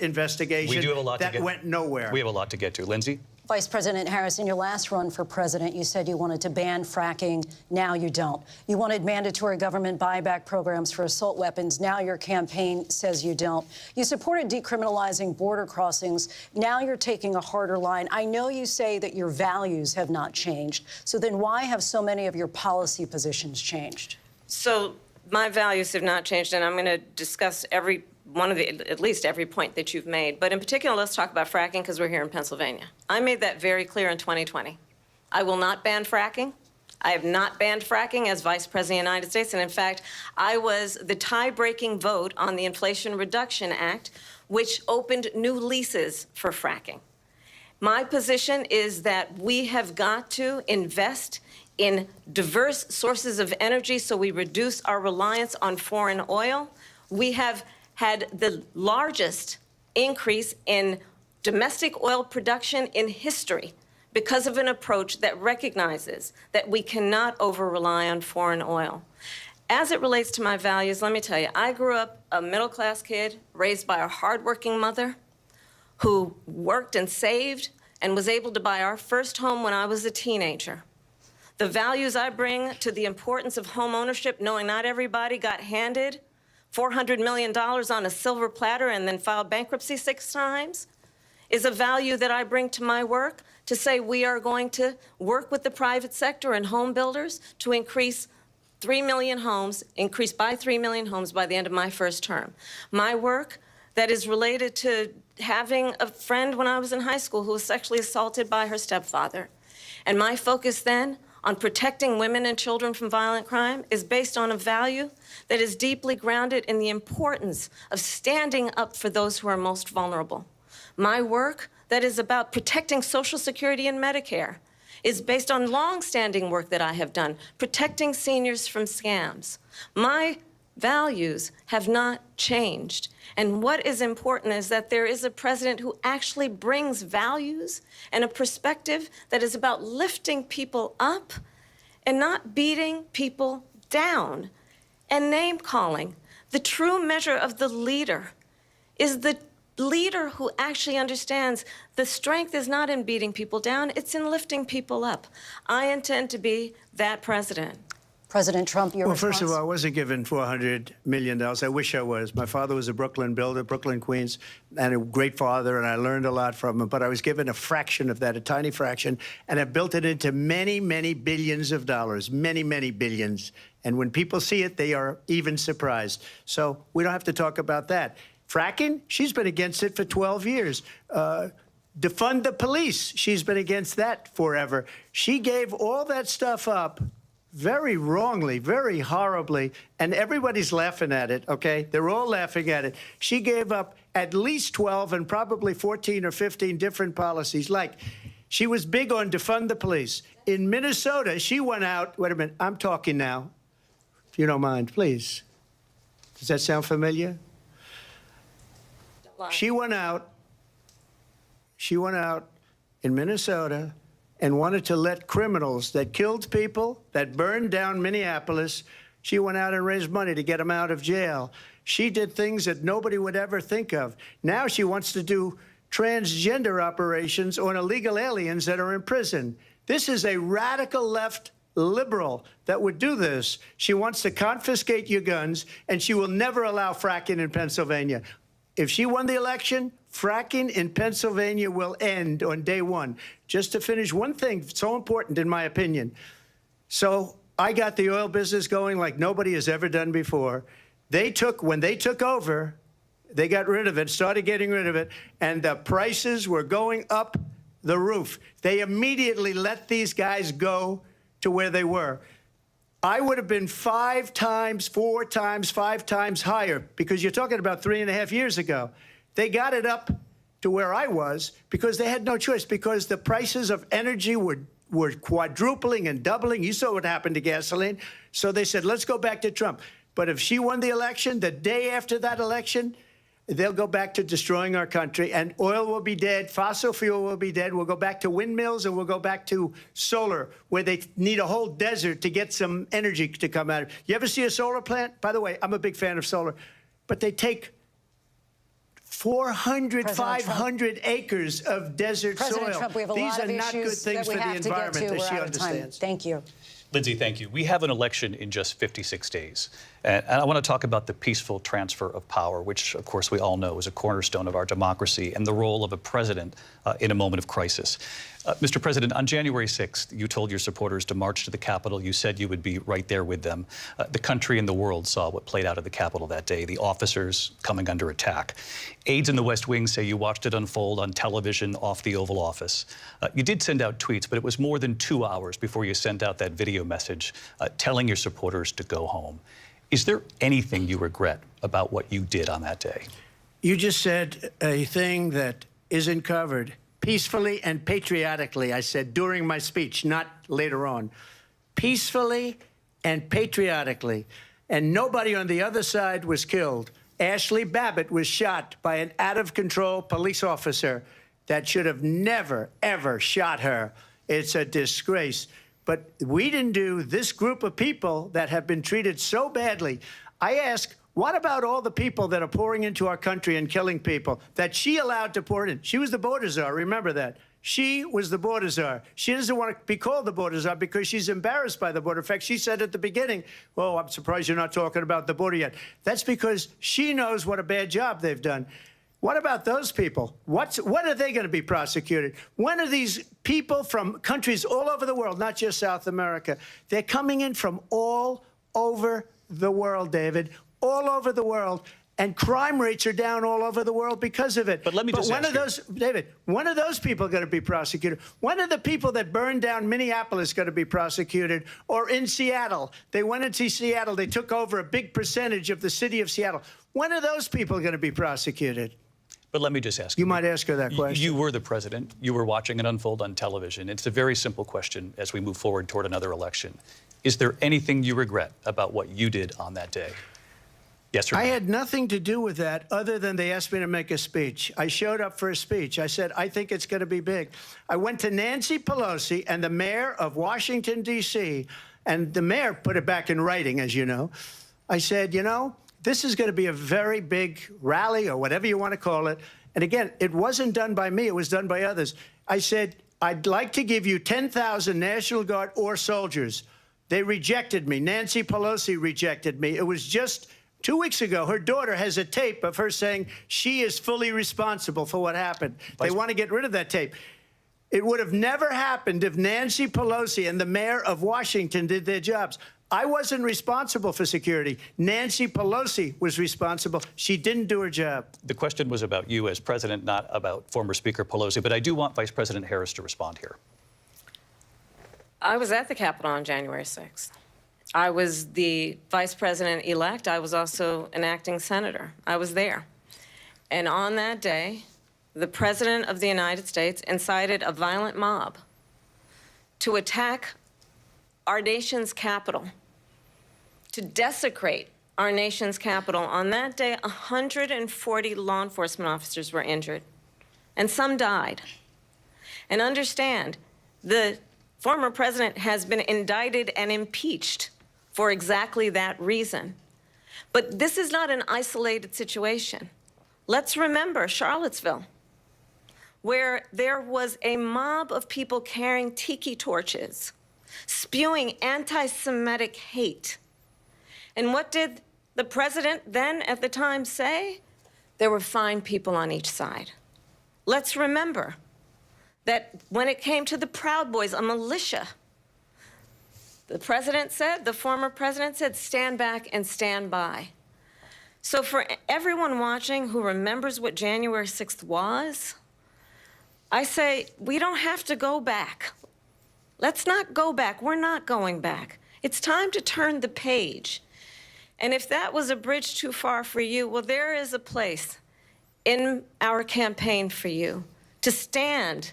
investigation We do have a lot that went nowhere. We have a lot to get to. Lindsay? Vice President Harris, in your last run for president, you said you wanted to ban fracking. Now you don't. You wanted mandatory government buyback programs for assault weapons. Now your campaign says you don't. You supported decriminalizing border crossings. Now you're taking a harder line. I know you say that your values have not changed. So then why have so many of your policy positions changed? So my values have not changed, and I'm going to discuss every at least every point that you've made. But in particular, let's talk about fracking because we're here in Pennsylvania. I made that very clear in 2020. I will not ban fracking. I have not banned fracking as Vice President of the United States. And in fact, I was the tie-breaking vote on the Inflation Reduction Act, which opened new leases for fracking. My position is that we have got to invest in diverse sources of energy so we reduce our reliance on foreign oil. We have had the largest increase in domestic oil production in history because of an approach that recognizes that we cannot over-rely on foreign oil. As it relates to my values, let me tell you, I grew up a middle-class kid raised by a hardworking mother who worked and saved and was able to buy our first home when I was a teenager. The values I bring to the importance of home ownership, knowing not everybody got handed $400 million on a silver platter and then filed bankruptcy 6 times, is a value that I bring to my work to say we are going to work with the private sector and home builders to increase 3 million homes, increase by 3 million homes by the end of my first term. My work that is related to having a friend when I was in high school who was sexually assaulted by her stepfather. And my focus then on protecting women and children from violent crime is based on a value that is deeply grounded in the importance of standing up for those who are most vulnerable. My work that is about protecting Social Security and Medicare is based on long-standing work that I have done, protecting seniors from scams. My values have not changed. And what is important is that there is a president who actually brings values and a perspective that is about lifting people up and not beating people down and name-calling. The true measure of the leader is the leader who actually understands the strength is not in beating people down, it's in lifting people up. I intend to be that president. President Trump, your response? First of all, I wasn't given $400 million. I wish I was. My father was a Brooklyn builder, Brooklyn, Queens, and a great father, and I learned a lot from him. But I was given a fraction of that, a tiny fraction, and I built it into many, many billions of dollars, many, many billions. And when people see it, they are even surprised. So we don't have to talk about that. Fracking, she's been against it for 12 years. Defund the police, she's been against that forever. She gave all that stuff up very wrongly, very horribly, and everybody's laughing at it, okay? They're all laughing at it. She gave up at least 12 and probably 14 or 15 different policies. Like, she was big on defund the police. In Minnesota, she went out, wait a minute, I'm talking now, if you don't mind, please. Does that sound familiar? She went out in Minnesota and wanted to let criminals that killed people, that burned down Minneapolis, she went out and raised money to get them out of jail. She did things that nobody would ever think of. Now she wants to do transgender operations on illegal aliens that are in prison. This is a radical left liberal that would do this. She wants to confiscate your guns, and she will never allow fracking in Pennsylvania. If she won the election, fracking in Pennsylvania will end on day one. Just to finish, one thing so important in my opinion. So I got the oil business going like nobody has ever done before. When they took over, they got rid of it, started getting rid of it, and the prices were going up the roof. They immediately let these guys go to where they were. I would have been 5 times, 4 times, 5 times higher, because you're talking about 3.5 years ago. They got it up to where I was because they had no choice, because the prices of energy were quadrupling and doubling. You saw what happened to gasoline. So they said, let's go back to Trump. But if she won the election, the day after that election, they'll go back to destroying our country, and oil will be dead, fossil fuel will be dead, we'll go back to windmills, and we'll go back to solar, where they need a whole desert to get some energy to come out of. You ever see a solar plant? By the way, I'm a big fan of solar, but they take 400, 500 acres of desert President soil. Trump, we have a These lot are of not good issues things that we for the have to get environment to. that We're she out of time. understands. Thank you. Lindsay, thank you. We have an election in just 56 days. And I want to talk about the peaceful transfer of power, which, of course, we all know is a cornerstone of our democracy, and the role of a president in a moment of crisis. Mr. President, on January 6th, you told your supporters to march to the Capitol. You said you would be right there with them. The country and the world saw what played out at the Capitol that day, the officers coming under attack. Aides in the West Wing say you watched it unfold on television off the Oval Office. You did send out tweets, but it was more than 2 hours before you sent out that video message telling your supporters to go home. Is there anything you regret about what you did on that day? You just said a thing that isn't covered. Peacefully and patriotically, I said during my speech, not later on. Peacefully and patriotically. And nobody on the other side was killed. Ashley Babbitt was shot by an out-of-control police officer that should have never, ever shot her. It's a disgrace. But we didn't do this group of people that have been treated so badly. I ask, what about all the people that are pouring into our country and killing people that she allowed to pour in? She was the border czar, remember that. She was the border czar. She doesn't want to be called the border czar because she's embarrassed by the border. In fact, she said at the beginning, oh, I'm surprised you're not talking about the border yet. That's because she knows what a bad job they've done. What about those people? When are they going to be prosecuted? When are these people from countries all over the world, not just South America? They're coming in from all over the world, David, all over the world. And crime rates are down all over the world because of it. But let me just when ask are those, David, when are those people going to be prosecuted? When are the people that burned down Minneapolis going to be prosecuted? Or in Seattle? They went into Seattle. They took over a big percentage of the city of Seattle. When are those people going to be prosecuted? But let me just ask You might ask her that question. You were the president. You were watching it unfold on television. It's a very simple question as we move forward toward another election. Is there anything you regret about what you did on that day? Yes or no? I had nothing to do with that other than they asked me to make a speech. I showed up for a speech. I said, I think it's going to be big. I went to Nancy Pelosi and the mayor of Washington, D.C., and the mayor put it back in writing, as you know. I said, you know, this is going to be a very big rally or whatever you want to call it. And again, it wasn't done by me. It was done by others. I said, I'd like to give you 10,000 National Guard or soldiers. They rejected me. Nancy Pelosi rejected me. It was just 2 weeks ago. Her daughter has a tape of her saying she is fully responsible for what happened. They want to get rid of that tape. It would have never happened if Nancy Pelosi and the mayor of Washington did their jobs. I wasn't responsible for security. Nancy Pelosi was responsible. She didn't do her job. The question was about you as president, not about former Speaker Pelosi, but I do want Vice President Harris to respond here. I was at the Capitol on January 6th. I was the vice president-elect. I was also an acting senator. I was there. And on that day, the President of the United States incited a violent mob to attack our nation's capital, to desecrate our nation's capital. On that day, 140 law enforcement officers were injured, and some died. And understand, the former president has been indicted and impeached for exactly that reason. But this is not an isolated situation. Let's remember Charlottesville, where there was a mob of people carrying tiki torches, spewing anti-Semitic hate. And what did the president then at the time say? There were fine people on each side. Let's remember that when it came to the Proud Boys, a militia, the president said, the former president said, stand back and stand by. So for everyone watching who remembers what January 6th was, I say, we don't have to go back. Let's not go back. We're not going back. It's time to turn the page. And if that was a bridge too far for you, well, there is a place in our campaign for you to stand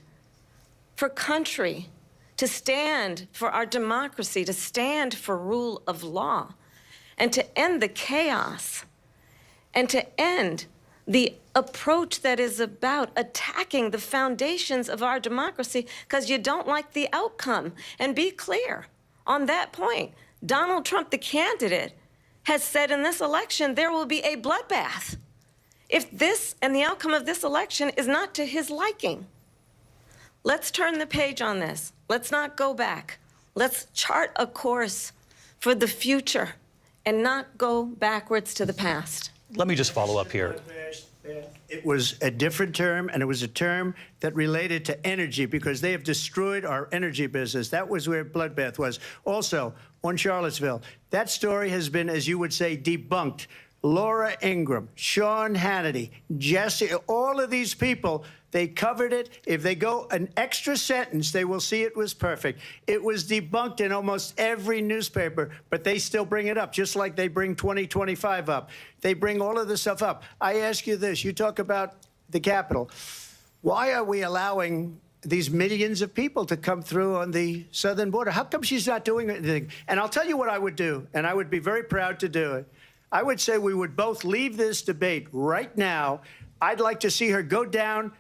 for country, to stand for our democracy, to stand for rule of law, and to end the chaos, and to end the approach that is about attacking the foundations of our democracy because you don't like the outcome. And be clear on that point. Donald Trump, the candidate, has said in this election there will be a bloodbath if this and the outcome of this election is not to his liking. Let's turn the page on this. Let's not go back. Let's chart a course for the future and not go backwards to the past. Let me just follow up here. It was a different term, and it was a term that related to energy because they have destroyed our energy business. That was where bloodbath was. Also, on Charlottesville, that story has been, as you would say, debunked. Laura Ingraham, Sean Hannity, Jesse, all of these people, they covered it. If they go an extra sentence, they will see it was perfect. It was debunked in almost every newspaper, but they still bring it up, just like they bring 2025 up. They bring all of this stuff up. I ask you this. You talk about the Capitol. Why are we allowing these millions of people to come through on the southern border? How come she's not doing anything? And I'll tell you what I would do, and I would be very proud to do it. I would say we would both leave this debate right now. I'd like to see her go down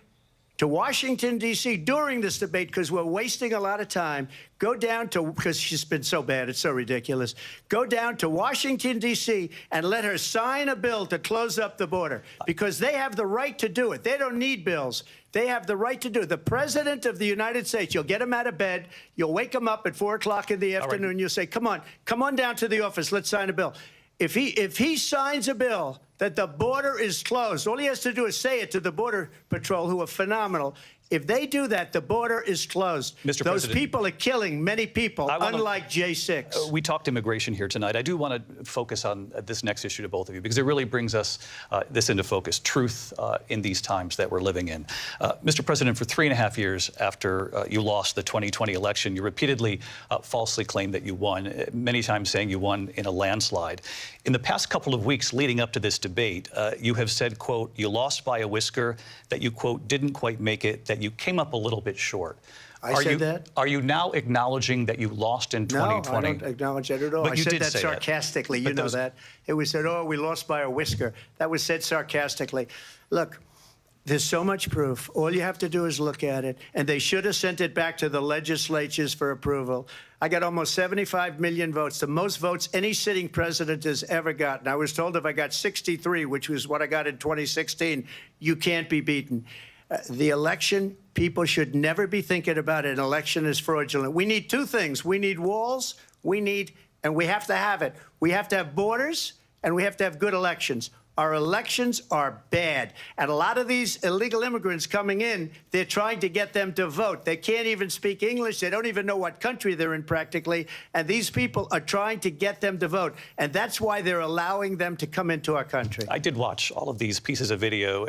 to Washington, D.C. during this debate because we're wasting a lot of time. Go down to, because she's been so bad, it's so ridiculous. Go down to Washington, D.C. and let her sign a bill to close up the border because they have the right to do it. They don't need bills. They have the right to do it. The President of the United States, you'll get him out of bed, you'll wake him up at 4 o'clock in the afternoon, you'll say, come on down to the office, let's sign a bill. If he signs a bill that the border is closed, all he has to do is say it to the Border Patrol, who are phenomenal. If they do that, the border is closed. Mr. Those President, people are killing many people, unlike J6. We talked immigration here tonight. I do want to focus on this next issue to both of you because it really brings us this into focus, truth in these times that we're living in. Mr. President, for 3.5 years after you lost the 2020 election, you repeatedly falsely claimed that you won, many times saying you won in a landslide. In the past couple of weeks leading up to this debate, you have said, quote, you lost by a whisker, that you, quote, didn't quite make it, that you came up a little bit short. I said that? Are you now acknowledging that you lost in 2020? No, I don't acknowledge that at all. But I you said did that say sarcastically. that. You know that. It was said, oh, we lost by a whisker. That was said sarcastically. Look, there's so much proof. All you have to do is look at it. And they should have sent it back to the legislatures for approval. I got almost 75 million votes, the most votes any sitting president has ever gotten. I was told if I got 63, which was what I got in 2016, you can't be beaten. The election, people should never be thinking about an election as fraudulent. We need two things. We need walls, and we have to have it. We have to have borders, and we have to have good elections. Our elections are bad. And a lot of these illegal immigrants coming in, they're trying to get them to vote. They can't even speak English. They don't even know what country they're in practically. And these people are trying to get them to vote. And that's why they're allowing them to come into our country. I did watch all of these pieces of video.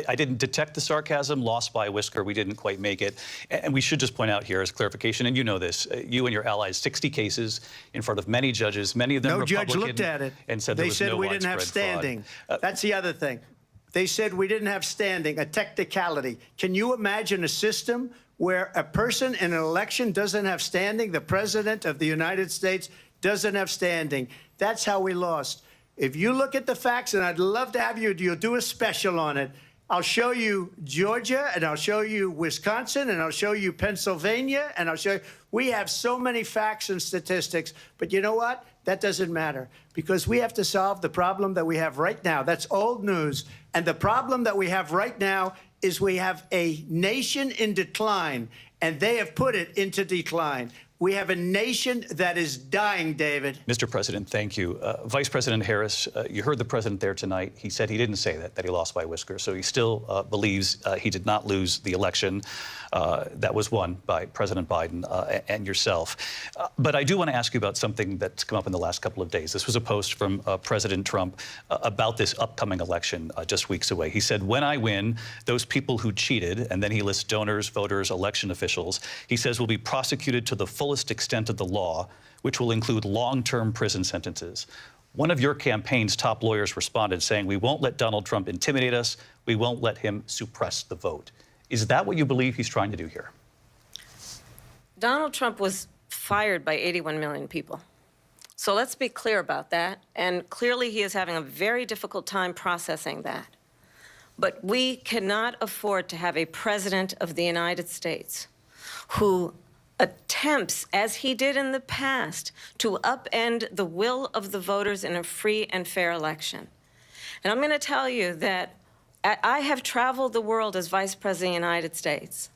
I didn't detect the sarcasm, lost by a whisker. We didn't quite make it. And we should just point out here as clarification, and you know this, you and your allies, 60 cases in front of many judges, many of them Republican. No judge looked at it. And said there was no we didn't have standing. Fraud. That's the other thing. They said we didn't have standing, a technicality. Can you imagine a system where a person in an election doesn't have standing? The President of the United States doesn't have standing. That's how we lost. If you look at the facts, and I'd love to have you'll do a special on it. I'll show you Georgia, and I'll show you Wisconsin, and I'll show you Pennsylvania, and I'll show you. We have so many facts and statistics, but you know what? That doesn't matter because we have to solve the problem that we have right now. That's old news. And the problem that we have right now is we have a nation in decline, and they have put it into decline. We have a nation that is dying, David. Mr. President, thank you. Vice President Harris, you heard the president there tonight. He said he didn't say that he lost by a whisker. So he still believes he did not lose the election that was won by President Biden and yourself. But I do want to ask you about something that's come up in the last couple of days. This was a post from President Trump about this upcoming election just weeks away. He said, when I win, those people who cheated, and then he lists donors, voters, election officials, he says will be prosecuted to the fullest extent of the law, which will include long-term prison sentences. One of your campaign's top lawyers responded saying, we won't let Donald Trump intimidate us. We won't let him suppress the vote. Is that what you believe he's trying to do here? Donald Trump was fired by 81 million people. So let's be clear about that. And clearly he is having a very difficult time processing that. But we cannot afford to have a president of the United States who attempts, as he did in the past, to upend the will of the voters in a free and fair election. And I'm going to tell you that I have traveled the world as Vice President of the United States,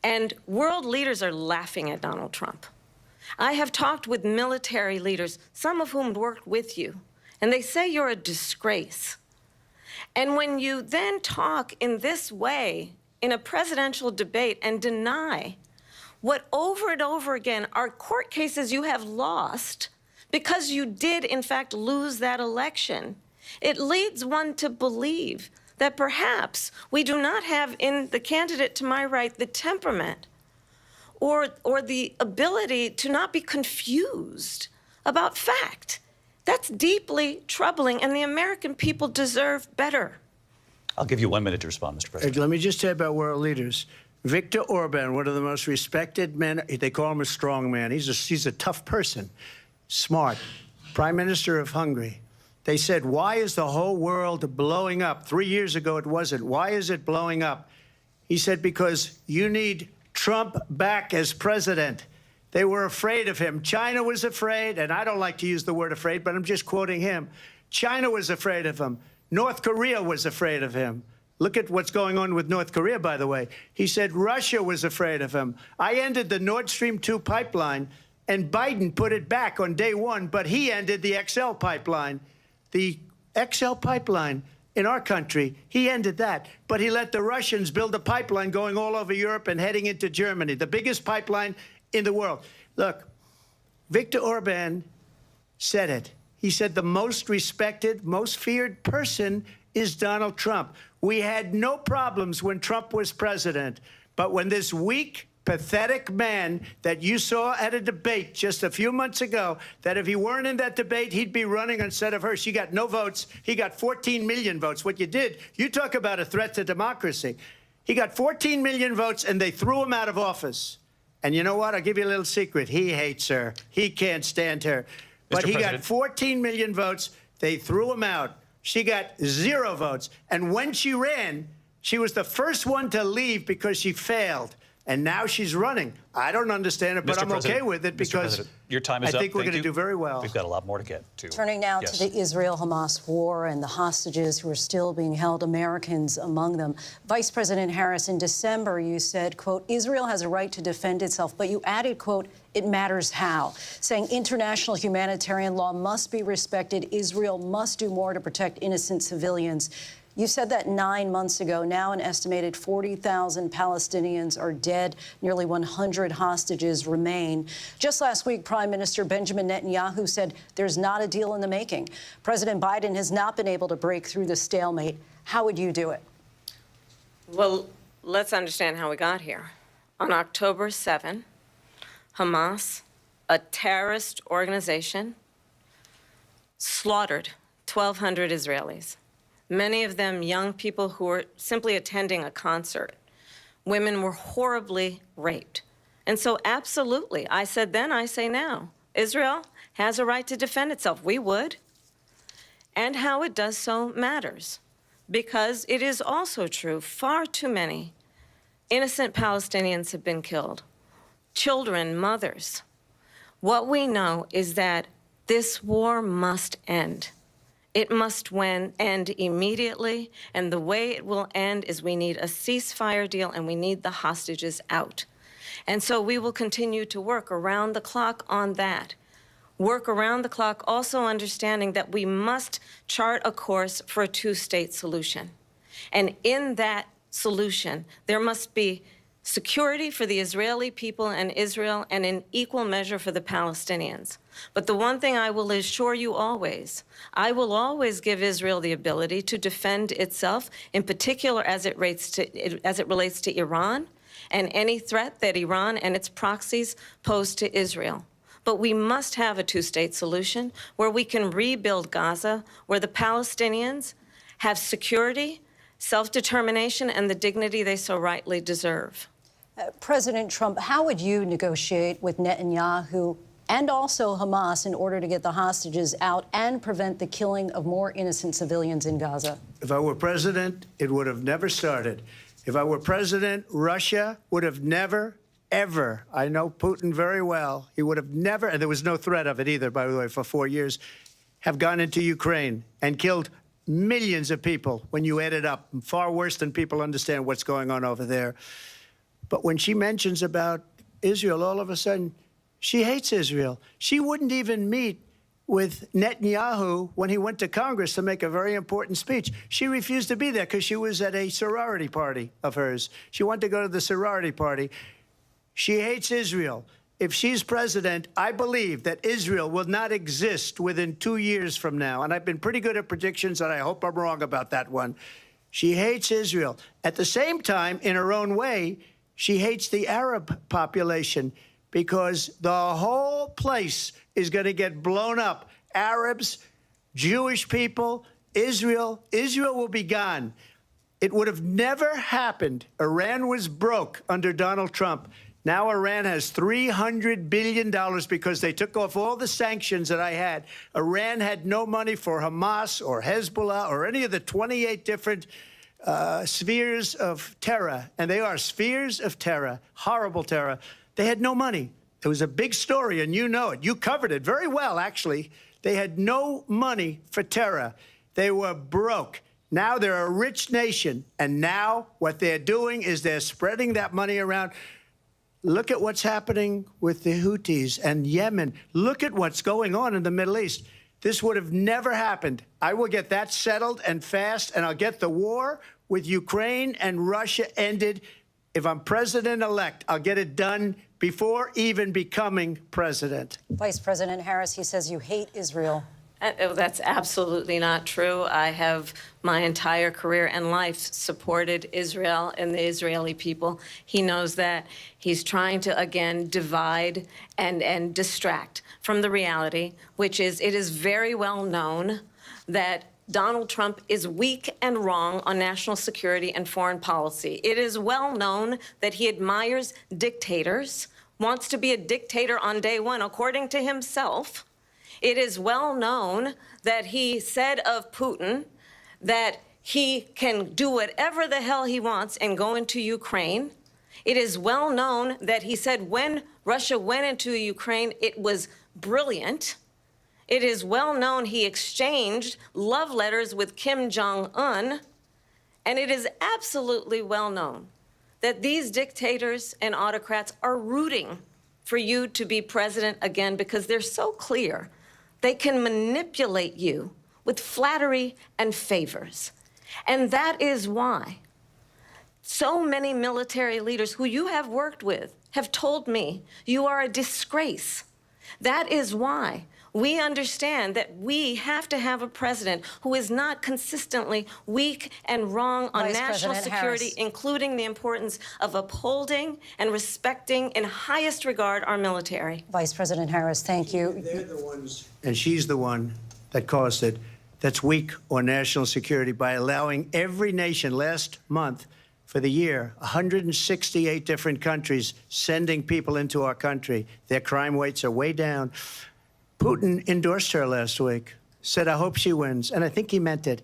and world leaders are laughing at Donald Trump. I have talked with military leaders, some of whom worked with you, and they say you're a disgrace. And when you then talk in this way in a presidential debate and deny what over and over again are court cases you have lost because you did, in fact, lose that election, it leads one to believe that perhaps we do not have in the candidate to my right the temperament or the ability to not be confused about fact. That's deeply troubling, and the American people deserve better. I'll give you 1 minute to respond, Mr. President. Let me just tell you about world leaders. Viktor Orban, one of the most respected men, they call him a strong man. He's a tough person, smart, Prime Minister of Hungary. They said, why is the whole world blowing up? 3 years ago, it wasn't. Why is it blowing up? He said, because you need Trump back as president. They were afraid of him. China was afraid, and I don't like to use the word afraid, but I'm just quoting him. China was afraid of him. North Korea was afraid of him. Look at what's going on with North Korea, by the way. He said Russia was afraid of him. I ended the Nord Stream 2 pipeline, and Biden put it back on day one, but he ended the XL pipeline. The XL pipeline in our country, he ended that. But he let the Russians build a pipeline going all over Europe and heading into Germany, the biggest pipeline in the world. Look, Viktor Orban said it. He said the most respected, most feared person is Donald Trump. We had no problems when Trump was president. But when this weak, pathetic man that you saw at a debate just a few months ago, that if he weren't in that debate, he'd be running instead of her. She got no votes. He got 14 million votes. What you did, you talk about a threat to democracy. He got 14 million votes, and they threw him out of office. And you know what? I'll give you a little secret. He hates her. He can't stand her. But he got 14 million votes. They threw him out. She got 0 votes. And when she ran, she was the first one to leave because she failed. And now she's running. I don't understand it, but I'm okay with it because your time is I up. think we're Thank going to you. do very well. We've got a lot more to get to. Turning now Yes. to the Israel-Hamas war and the hostages who are still being held, Americans among them. Vice President Harris, in December, you said, quote, Israel has a right to defend itself, but you added, quote, it matters how, saying international humanitarian law must be respected. Israel must do more to protect innocent civilians. You said that 9 months ago. Now an estimated 40,000 Palestinians are dead. Nearly 100 hostages remain. Just last week, Prime Minister Benjamin Netanyahu said there's not a deal in the making. President Biden has not been able to break through the stalemate. How would you do it? Well, let's understand how we got here. On October 7, Hamas, a terrorist organization, slaughtered 1,200 Israelis. Many of them young people who were simply attending a concert. Women were horribly raped. And so absolutely, I said then, I say now, Israel has a right to defend itself. We would. And how it does so matters. Because it is also true, far too many innocent Palestinians have been killed. Children, mothers. What we know is that this war must end. It must end immediately, and the way it will end is we need a ceasefire deal and we need the hostages out. And so we will continue to work around the clock on that. Work around the clock, also understanding that we must chart a course for a two-state solution. And in that solution, there must be security for the Israeli people and Israel, and in equal measure for the Palestinians. But the one thing I will assure you always, I will always give Israel the ability to defend itself, in particular as it relates to Iran and any threat that Iran and its proxies pose to Israel. But we must have a two-state solution where we can rebuild Gaza, where the Palestinians have security, self-determination, and the dignity they so rightly deserve. President Trump, how would you negotiate with Netanyahu and also Hamas in order to get the hostages out and prevent the killing of more innocent civilians in Gaza? If I were president, it would have never started. If I were president, Russia would have never, ever, I know Putin very well, he would have never, and there was no threat of it either, by the way, for 4 years, have gone into Ukraine and killed millions of people when you add it up, far worse than people understand what's going on over there. But when she mentions about Israel, all of a sudden, She hates Israel. She wouldn't even meet with Netanyahu when he went to Congress to make a very important speech. She refused to be there because she was at a sorority party of hers. She wanted to go to the sorority party. She hates Israel. If she's president, I believe that Israel will not exist within 2 years from now. And I've been pretty good at predictions, and I hope I'm wrong about that one. She hates Israel. At the same time, in her own way, she hates the Arab population because the whole place is going to get blown up. Arabs, Jewish people, Israel. Israel will be gone. It would have never happened. Iran was broke under Donald Trump. Now Iran has $300 billion because they took off all the sanctions that I had. Iran had no money for Hamas or Hezbollah or any of the 28 different spheres of terror. And they are spheres of terror, horrible terror. They had no money. It was a big story, and you know it. You covered it very well, actually. They had no money for terror. They were broke. Now they're a rich nation, and now what they're doing is they're spreading that money around. Look at what's happening with the Houthis and Yemen. Look at what's going on in the Middle East. This would have never happened. I will get that settled and fast, and I'll get the war with Ukraine and Russia ended. If I'm president-elect, I'll get it done before even becoming president. Vice President Harris, he says you hate Israel. That's absolutely not true. I have my entire career and life supported Israel and the Israeli people. He knows that. He's trying to, again, divide and distract from the reality, which is it is very well known that Donald Trump is weak and wrong on national security and foreign policy. It is well known that he admires dictators, wants to be a dictator on day one, according to himself. It is well known that he said of Putin that he can do whatever the hell he wants and go into Ukraine. It is well known that he said when Russia went into Ukraine, it was brilliant. It is well known he exchanged love letters with Kim Jong-un. And it is absolutely well known that these dictators and autocrats are rooting for you to be president again because they're so clear. They can manipulate you with flattery and favors. And that is why so many military leaders who you have worked with have told me you are a disgrace. That is why we understand that we have to have a president who is not consistently weak and wrong on Vice national President security, Harris. including the importance of upholding and respecting in highest regard our military. Vice President Harris, thank you. They're the ones, and she's the one that caused it, that's weak on national security by allowing every nation last month for the year, 168 different countries sending people into our country. Their crime rates are way down. Putin endorsed her last week, said, I hope she wins. And I think he meant it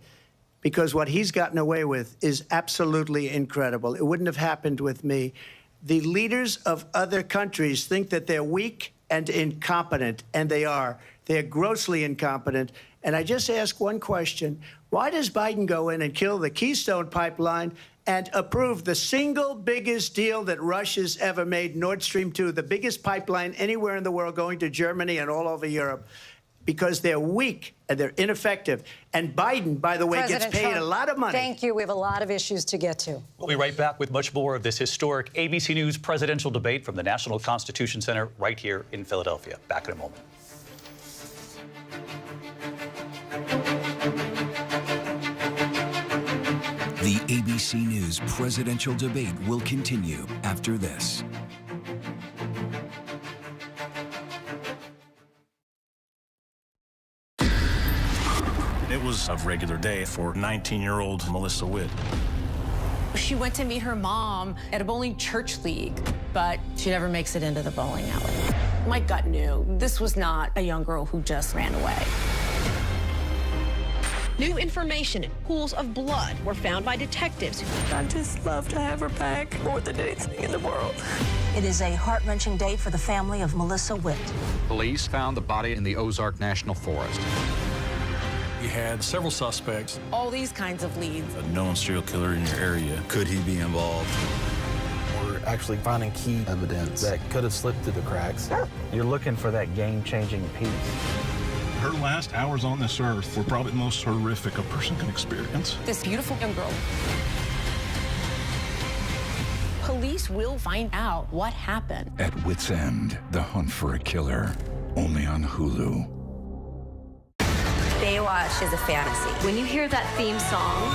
because what he's gotten away with is absolutely incredible. It wouldn't have happened with me. The leaders of other countries think that they're weak and incompetent, and they are. They're grossly incompetent. And I just ask one question. Why does Biden go in and kill the Keystone Pipeline and approve the single biggest deal that Russia's ever made, Nord Stream 2, the biggest pipeline anywhere in the world going to Germany and all over Europe? Because they're weak and they're ineffective. And Biden, by the way, President gets paid Trump, a lot of money. Thank you. We have a lot of issues to get to. We'll be right back with much more of this historic ABC News presidential debate from the National Constitution Center right here in Philadelphia. Back in a moment. The ABC News presidential debate will continue after this. It was a regular day for 19-year-old Melissa Witt. She went to meet her mom at a bowling church league, but she never makes it into the bowling alley. My gut knew this was not a young girl who just ran away. New information, pools of blood were found by detectives. I'd just love to have her back more than anything in the world. It is a heart-wrenching day for the family of Melissa Witt. Police found the body in the Ozark National Forest. You had several suspects. All these kinds of leads. A known serial killer in your area. Could he be involved? Were actually finding key evidence that could have slipped through the cracks. You're looking for that game-changing piece. Her last hours on this earth were probably the most horrific a person can experience. This beautiful young girl. Police will find out what happened. At Wit's End, the hunt for a killer, only on Hulu. Baywatch is a fantasy. When you hear that theme song,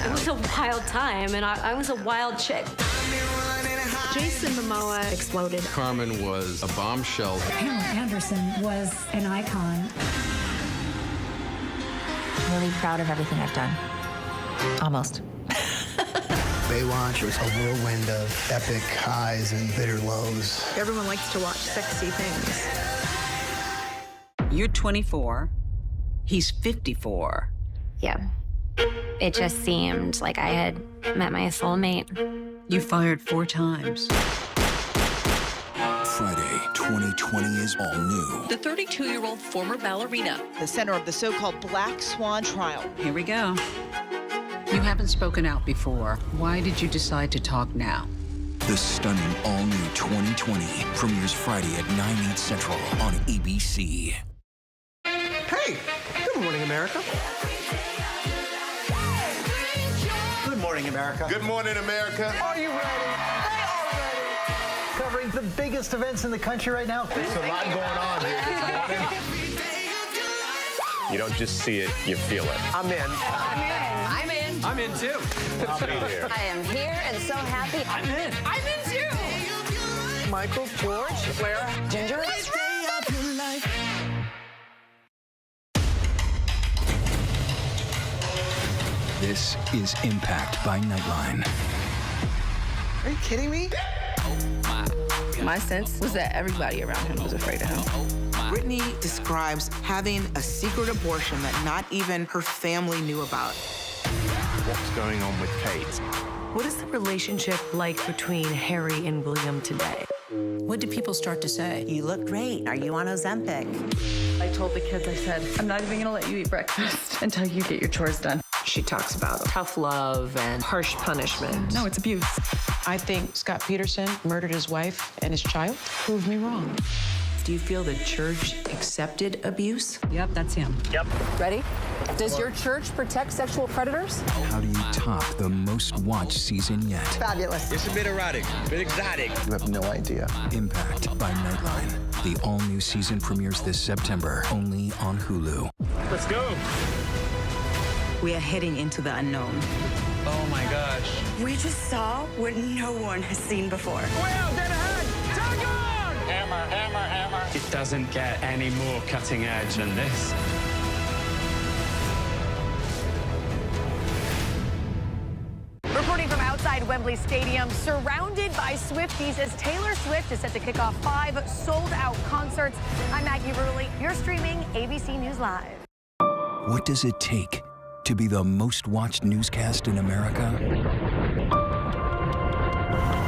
it was a wild time, and I was a wild chick. Jason Momoa exploded. Carmen was a bombshell. Pamela Anderson was an icon. I'm really proud of everything I've done. Almost. Baywatch was a whirlwind of epic highs and bitter lows. Everyone likes to watch sexy things. You're 24. He's 54. Yeah. It just seemed like I had met my soulmate. You fired 4 times. Friday, 2020 is all new. The 32-year-old former ballerina. The center of the so-called Black Swan trial. Here we go. You haven't spoken out before. Why did you decide to talk now? The stunning all-new 2020 premieres Friday at 9, 8 Central on ABC. Hey, good morning, America. Good morning, America. Good morning, America. Are you ready? They are ready. Covering the biggest events in the country right now. There's a lot going on here this morning. You don't just see it, you feel it. I'm in. I'm in. I'm in too. I'll be here. I am here and so happy. I'm in. I'm in too. Michael, George, Clara, Ginger. This is Impact by Nightline. Are you kidding me? My sense was that everybody around him was afraid of him. Brittany describes having a secret abortion that not even her family knew about. What's going on with Kate? What is the relationship like between Harry and William today? What did people start to say? You look great. Are you on Ozempic? I told the kids, I said, I'm not even gonna let you eat breakfast until you get your chores done. She talks about tough love and harsh punishment. No, it's abuse. I think Scott Peterson murdered his wife and his child. Prove me wrong. Do you feel the church accepted abuse? Yep, that's him. Ready? Does your church protect sexual predators? How do you top the most watched season yet? Fabulous. It's a bit erotic, a bit exotic. You have no idea. Impact by Nightline. The all-new season premieres this September, only on Hulu. Let's go. We are heading into the unknown. Oh my gosh. We just saw what no one has seen before. Hammer, hammer, hammer. It doesn't get any more cutting edge than this. Reporting from outside Wembley Stadium, surrounded by Swifties as Taylor Swift is set to kick off 5 sold-out concerts. I'm Maggie Rulli. You're streaming ABC News Live. What does it take to be the most watched newscast in America?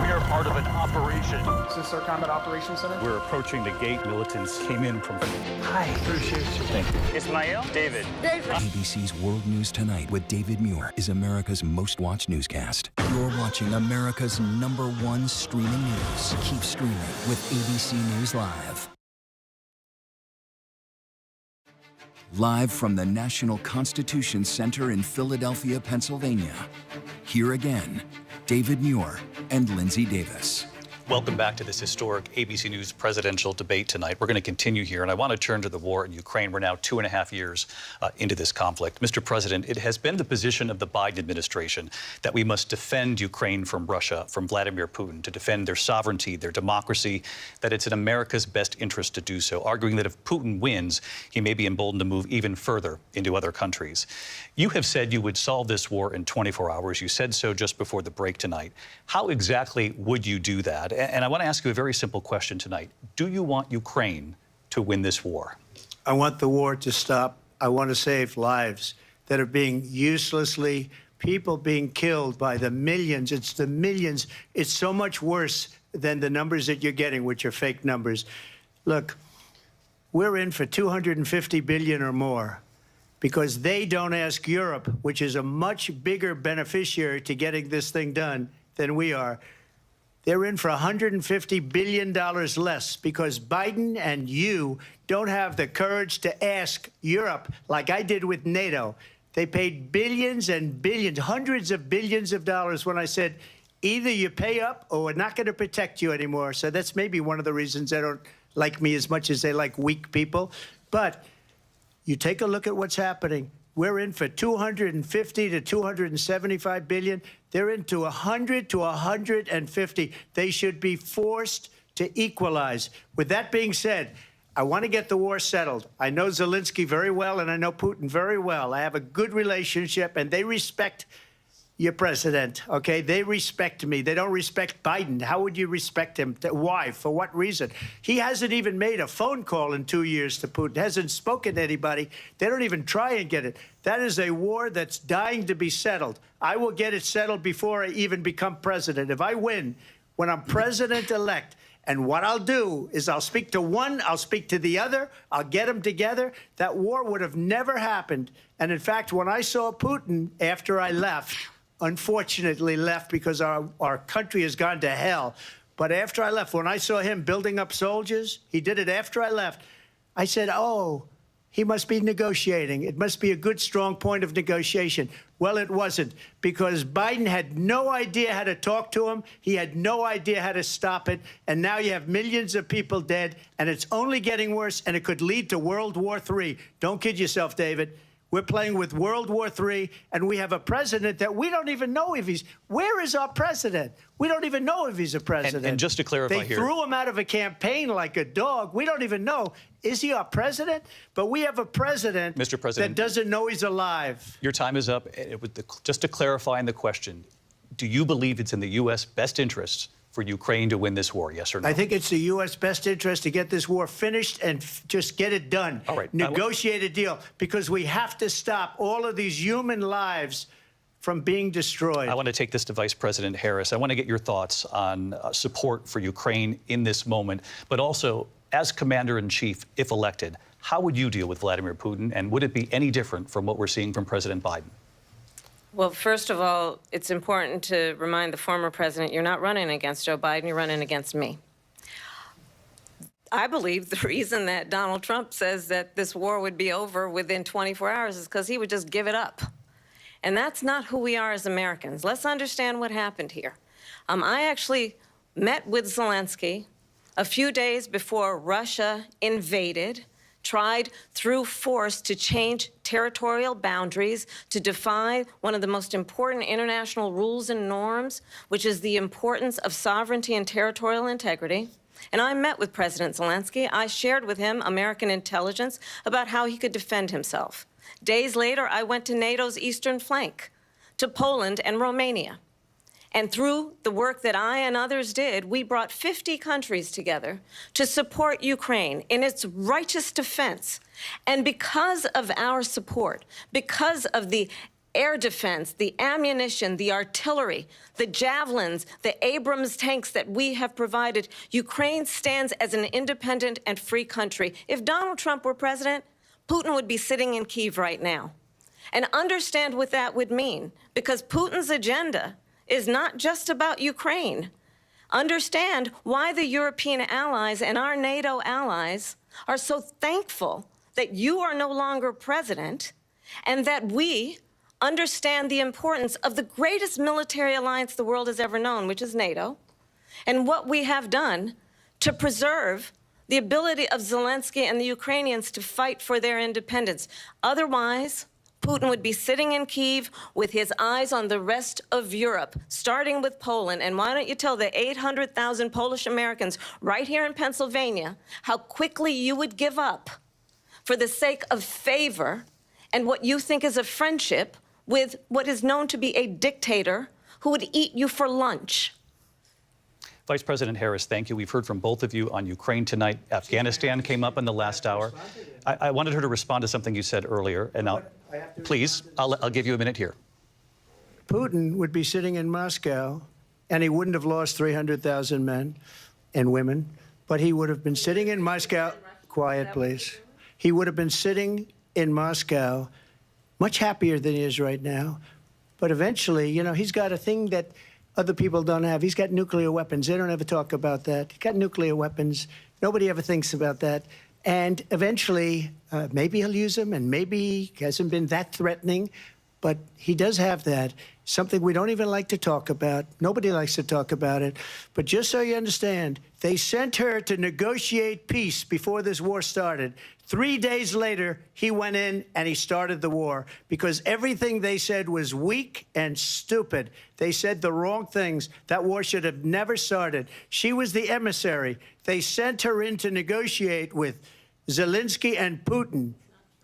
We are part of an operation. Is this our combat operations center? We're approaching the gate. Militants came in from... Hi. Appreciate you. Thank you. Ismail, David. ABC's World News Tonight with David Muir is America's most watched newscast. You're watching America's #1 streaming news. Keep streaming with ABC News Live. Live from the National Constitution Center in Philadelphia, Pennsylvania. Here again, David Muir and Lindsay Davis. Welcome back to this historic ABC News presidential debate tonight. We're going to continue here, and I want to turn to the war in Ukraine. We're now 2.5 years into this conflict. Mr. President, it has been the position of the Biden administration that we must defend Ukraine from Russia, from Vladimir Putin, to defend their sovereignty, their democracy, that it's in America's best interest to do so, arguing that if Putin wins, he may be emboldened to move even further into other countries. You have said you would solve this war in 24 hours. You said so just before the break tonight. How exactly would you do that? And I want to ask you a very simple question tonight. Do you want Ukraine to win this war? I want the war to stop. I want to save lives that are being uselessly, people being killed by the millions. It's the millions. It's so much worse than the numbers that you're getting, which are fake numbers. Look, we're in for $250 billion or more because they don't ask Europe, which is a much bigger beneficiary to getting this thing done. than we are. They're in for $150 billion less because Biden and you don't have the courage to ask Europe, like I did with NATO. They paid billions and billions, hundreds of billions of dollars when I said, either you pay up or we're not going to protect you anymore. So that's maybe one of the reasons they don't like me as much as they like weak people. But you take a look at what's happening. We're in for 250 to 275 billion. They're into 100 to 150. They should be forced to equalize. With that being said, I want to get the war settled. I know Zelensky very well, and I know Putin very well. I have a good relationship, and they respect your president, okay? They respect me. They don't respect Biden. How would you respect him? Why? For what reason? He hasn't even made a phone call in 2 years to Putin, hasn't spoken to anybody. They don't even try and get it. That is a war that's dying to be settled. I will get it settled before I even become president. If I win, when I'm president-elect, and what I'll do is I'll speak to one, I'll speak to the other, I'll get them together. That war would have never happened. And in fact, when I saw Putin after I left, unfortunately left because our country has gone to hell. But after I left, when I saw him building up soldiers, he did it after I left, I said, oh, he must be negotiating. It must be a good, strong point of negotiation. Well, it wasn't, because Biden had no idea how to talk to him. He had no idea how to stop it. And now you have millions of people dead, and it's only getting worse, and it could lead to World War III. Don't kid yourself, David. We're playing with World War III, and we have a president that we don't even know if he's... Where is our president? We don't even know if he's a president. And just to clarify they here... They threw him out of a campaign like a dog. We don't even know. Is he our president? But we have a president, Mr. President, that doesn't know he's alive. Your time is up. Just to clarify in the question, do you believe it's in the U.S. best interests for Ukraine to win this war, yes or no? I think it's the U.S. best interest to get this war finished and just get it done. All right. Negotiate a deal, because we have to stop all of these human lives from being destroyed. I want to take this to Vice President Harris. I want to get your thoughts on support for Ukraine in this moment, but also, as Commander-in-Chief, if elected, how would you deal with Vladimir Putin, and would it be any different from what we're seeing from President Biden? Well, first of all, it's important to remind the former president you're not running against Joe Biden, you're running against me. I believe the reason that Donald Trump says that this war would be over within 24 hours is because he would just give it up. And that's not who we are as Americans. Let's understand what happened here. I actually met with Zelensky a few days before Russia invaded, tried through force to change territorial boundaries, to defy one of the most important international rules and norms, which is the importance of sovereignty and territorial integrity. And I met with President Zelensky. I shared with him American intelligence about how he could defend himself. Days later, I went to NATO's eastern flank, to Poland and Romania. And through the work that I and others did, we brought 50 countries together to support Ukraine in its righteous defense. And because of our support, because of the air defense, the ammunition, the artillery, the javelins, the Abrams tanks that we have provided, Ukraine stands as an independent and free country. If Donald Trump were president, Putin would be sitting in Kyiv right now. And understand what that would mean, because Putin's agenda is not just about Ukraine. Understand why the European allies and our NATO allies are so thankful that you are no longer president, and that we understand the importance of the greatest military alliance the world has ever known, which is NATO, and what we have done to preserve the ability of Zelensky and the Ukrainians to fight for their independence. Otherwise, Putin would be sitting in Kyiv with his eyes on the rest of Europe, starting with Poland. And why don't you tell the 800,000 Polish Americans right here in Pennsylvania how quickly you would give up for the sake of favor and what you think is a friendship with what is known to be a dictator who would eat you for lunch. Vice President Harris, thank you. We've heard from both of you on Ukraine tonight. Afghanistan came up in the last hour. I wanted her to respond to something you said earlier, and please, I'll give you a minute here. Putin would be sitting in Moscow, and he wouldn't have lost 300,000 men and women, but he would have been sitting in Moscow. Quiet, please. He would have been sitting in Moscow, much happier than he is right now. But eventually, you know, he's got a thing that other people don't have. He's got nuclear weapons. They don't ever talk about that. He's got nuclear weapons. Nobody ever thinks about that. And eventually, maybe he'll use them, and maybe he hasn't been that threatening, but he does have that. Something we don't even like to talk about. Nobody likes to talk about it. But just so you understand, they sent her to negotiate peace before this war started. 3 days later, he went in and he started the war because everything they said was weak and stupid. They said the wrong things. That war should have never started. She was the emissary. They sent her in to negotiate with Zelensky and Putin,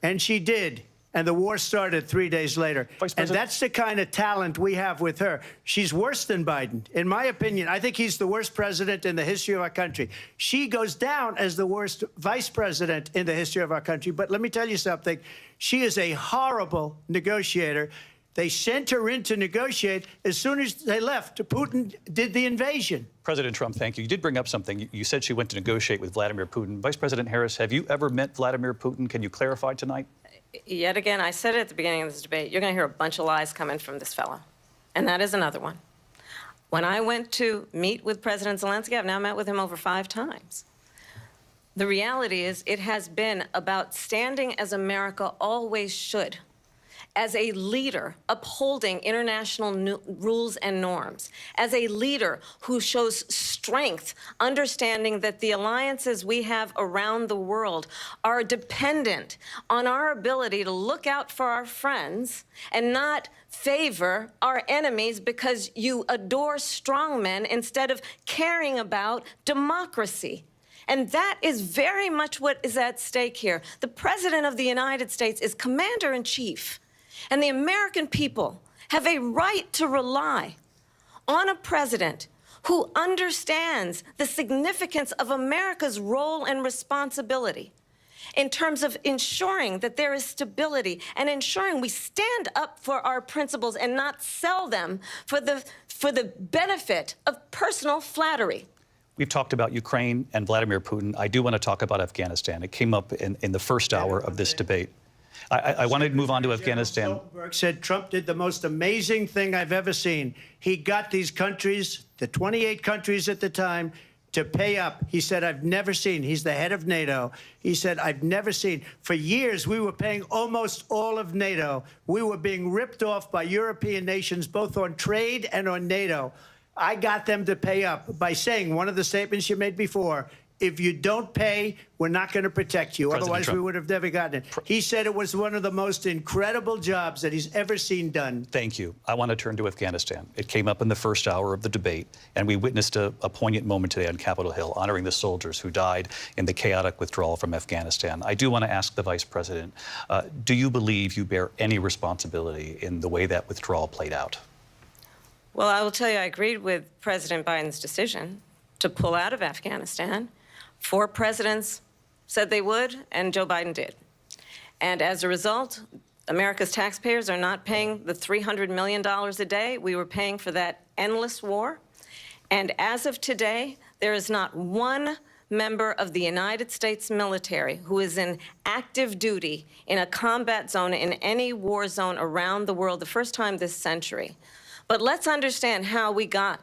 and she did. And the war started 3 days later. And that's the kind of talent we have with her. She's worse than Biden. In my opinion, I think he's the worst president in the history of our country. She goes down as the worst vice president in the history of our country. But let me tell you something. She is a horrible negotiator. They sent her in to negotiate. As soon as they left, Putin did the invasion. President Trump, thank you. You did bring up something. You said she went to negotiate with Vladimir Putin. Vice President Harris, have you ever met Vladimir Putin? Can you clarify tonight? Yet again, I said it at the beginning of this debate, you're going to hear a bunch of lies coming from this fellow. And that is another one. When I went to meet with President Zelensky, I've now met with him over 5 times. The reality is it has been about standing as America always should, as a leader upholding international rules and norms, as a leader who shows strength, understanding that the alliances we have around the world are dependent on our ability to look out for our friends and not favor our enemies because you adore strongmen instead of caring about democracy. And that is very much what is at stake here. The President of the United States is commander-in-chief. And the American people have a right to rely on a president who understands the significance of America's role and responsibility in terms of ensuring that there is stability and ensuring we stand up for our principles and not sell them for the benefit of personal flattery. We've talked about Ukraine and Vladimir Putin. I do want to talk about Afghanistan. It came up in the first hour of this debate. I want to move on to Afghanistan. Stoltenberg said Trump did the most amazing thing I've ever seen. He got these countries, the 28 countries at the time, to pay up. He said, I've never seen. He's the head of NATO. He said, I've never seen. For years, we were paying almost all of NATO. We were being ripped off by European nations, both on trade and on NATO. I got them to pay up by saying one of the statements you made before, if you don't pay, we're not going to protect you. Otherwise, we would have never gotten it. He said it was one of the most incredible jobs that he's ever seen done. Thank you. I want to turn to Afghanistan. It came up in the first hour of the debate, and we witnessed a poignant moment today on Capitol Hill, honoring the soldiers who died in the chaotic withdrawal from Afghanistan. I do want to ask the Vice President, do you believe you bear any responsibility in the way that withdrawal played out? Well, I will tell you, I agreed with President Biden's decision to pull out of Afghanistan. 4 presidents said they would, and Joe Biden did. And as a result, America's taxpayers are not paying the $300 million a day we were paying for that endless war. And as of today, there is not one member of the United States military who is in active duty in a combat zone in any war zone around the world, the first time this century. But let's understand how we got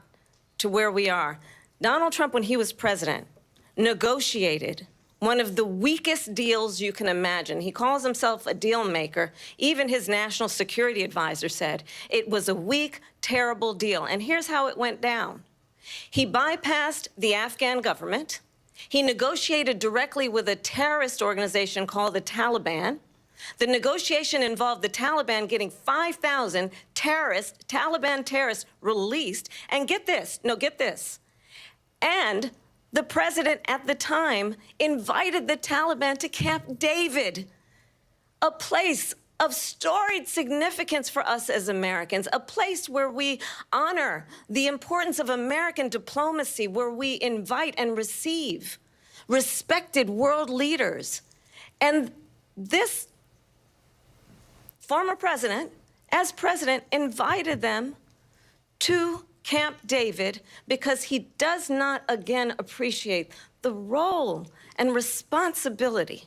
to where we are. Donald Trump, when he was president, negotiated one of the weakest deals you can imagine. He calls himself a deal maker. Even his national security advisor said it was a weak, terrible deal. And here's how it went down. He bypassed the Afghan government. He negotiated directly with a terrorist organization called the Taliban. The negotiation involved the Taliban getting 5,000 Taliban terrorists released. And get this, and the president at the time invited the Taliban to Camp David, a place of storied significance for us as Americans, a place where we honor the importance of American diplomacy, where we invite and receive respected world leaders. And this former president, as president, invited them to Camp David because he does not, again, appreciate the role and responsibility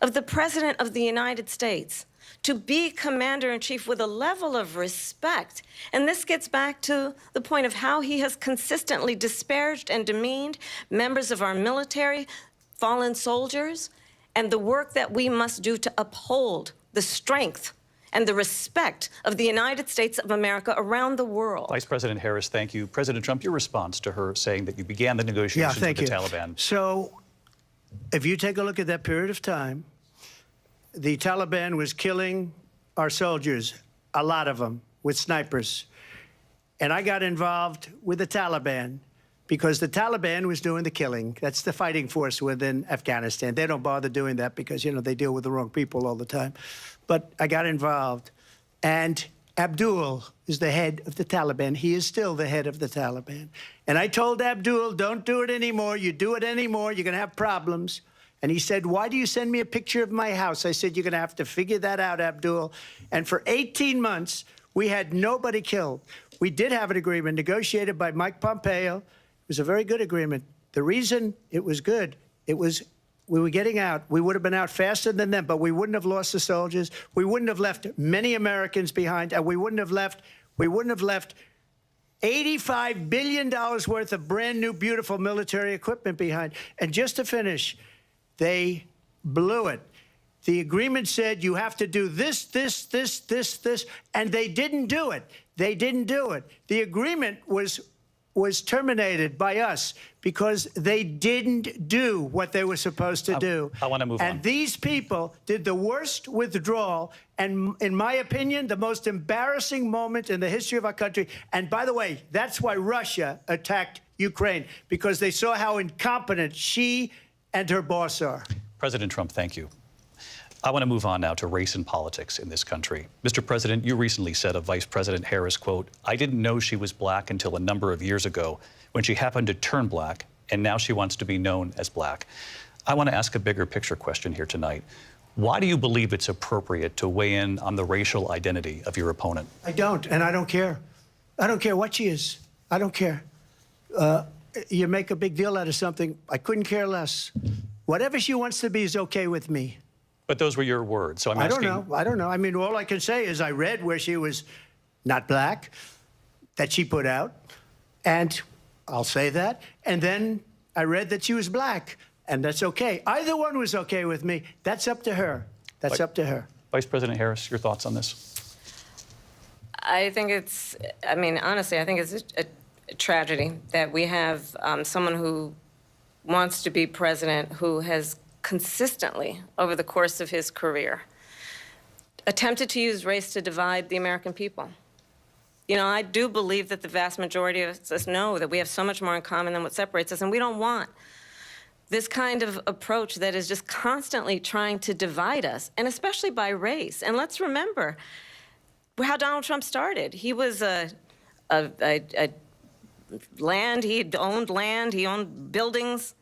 of the President of the United States to be commander-in-chief with a level of respect. And this gets back to the point of how he has consistently disparaged and demeaned members of our military, fallen soldiers, and the work that we must do to uphold the strength and the respect of the United States of America around the world. Vice President Harris, thank you. President Trump, your response to her saying that you began the negotiations with the Taliban. So if you take a look at that period of time, the Taliban was killing our soldiers, a lot of them, with snipers. And I got involved with the Taliban because the Taliban was doing the killing. That's the fighting force within Afghanistan. They don't bother doing that because, you know, they deal with the wrong people all the time. But I got involved. And Abdul is the head of the Taliban. He is still the head of the Taliban. And I told Abdul, don't do it anymore. You do it anymore, you're going to have problems. And he said, why do you send me a picture of my house? I said, you're going to have to figure that out, Abdul. And for 18 months, we had nobody killed. We did have an agreement negotiated by Mike Pompeo. It was a very good agreement. The reason it was good, it was we were getting out. We would have been out faster than them, but we wouldn't have lost the soldiers. We wouldn't have left many Americans behind, and we wouldn't have left $85 billion worth of brand new, beautiful military equipment behind. And just to finish, they blew it. The agreement said you have to do this, this, this, this, this, and they didn't do it. They didn't do it. The agreement was terminated by us because they didn't do what they were supposed to do. I want to move on. And these people did the worst withdrawal, and in my opinion, the most embarrassing moment in the history of our country. And by the way, that's why Russia attacked Ukraine, because they saw how incompetent she and her boss are. President Trump, thank you. I want to move on now to race and politics in this country. Mr. President, you recently said of Vice President Harris, quote, I didn't know she was black until a number of years ago when she happened to turn black, and now she wants to be known as black. I want to ask a bigger picture question here tonight. Why do you believe it's appropriate to weigh in on the racial identity of your opponent? I don't, and I don't care. I don't care what she is. I don't care. You make a big deal out of something. I couldn't care less. Whatever she wants to be is okay with me. But those were your words, so I'm asking... I don't know. I mean, all I can say is I read where she was not black, that she put out, and I'll say that. And then I read that she was black, and that's okay. Either one was okay with me. That's up to her. That's up to her. Vice President Harris, your thoughts on this? I think it's, I mean, honestly, I think it's a tragedy that we have someone who wants to be president who has consistently, over the course of his career, attempted to use race to divide the American people. You know, I do believe that the vast majority of us know that we have so much more in common than what separates us, and we don't want this kind of approach that is just constantly trying to divide us, and especially by race. And let's remember how Donald Trump started. He was land, he owned buildings,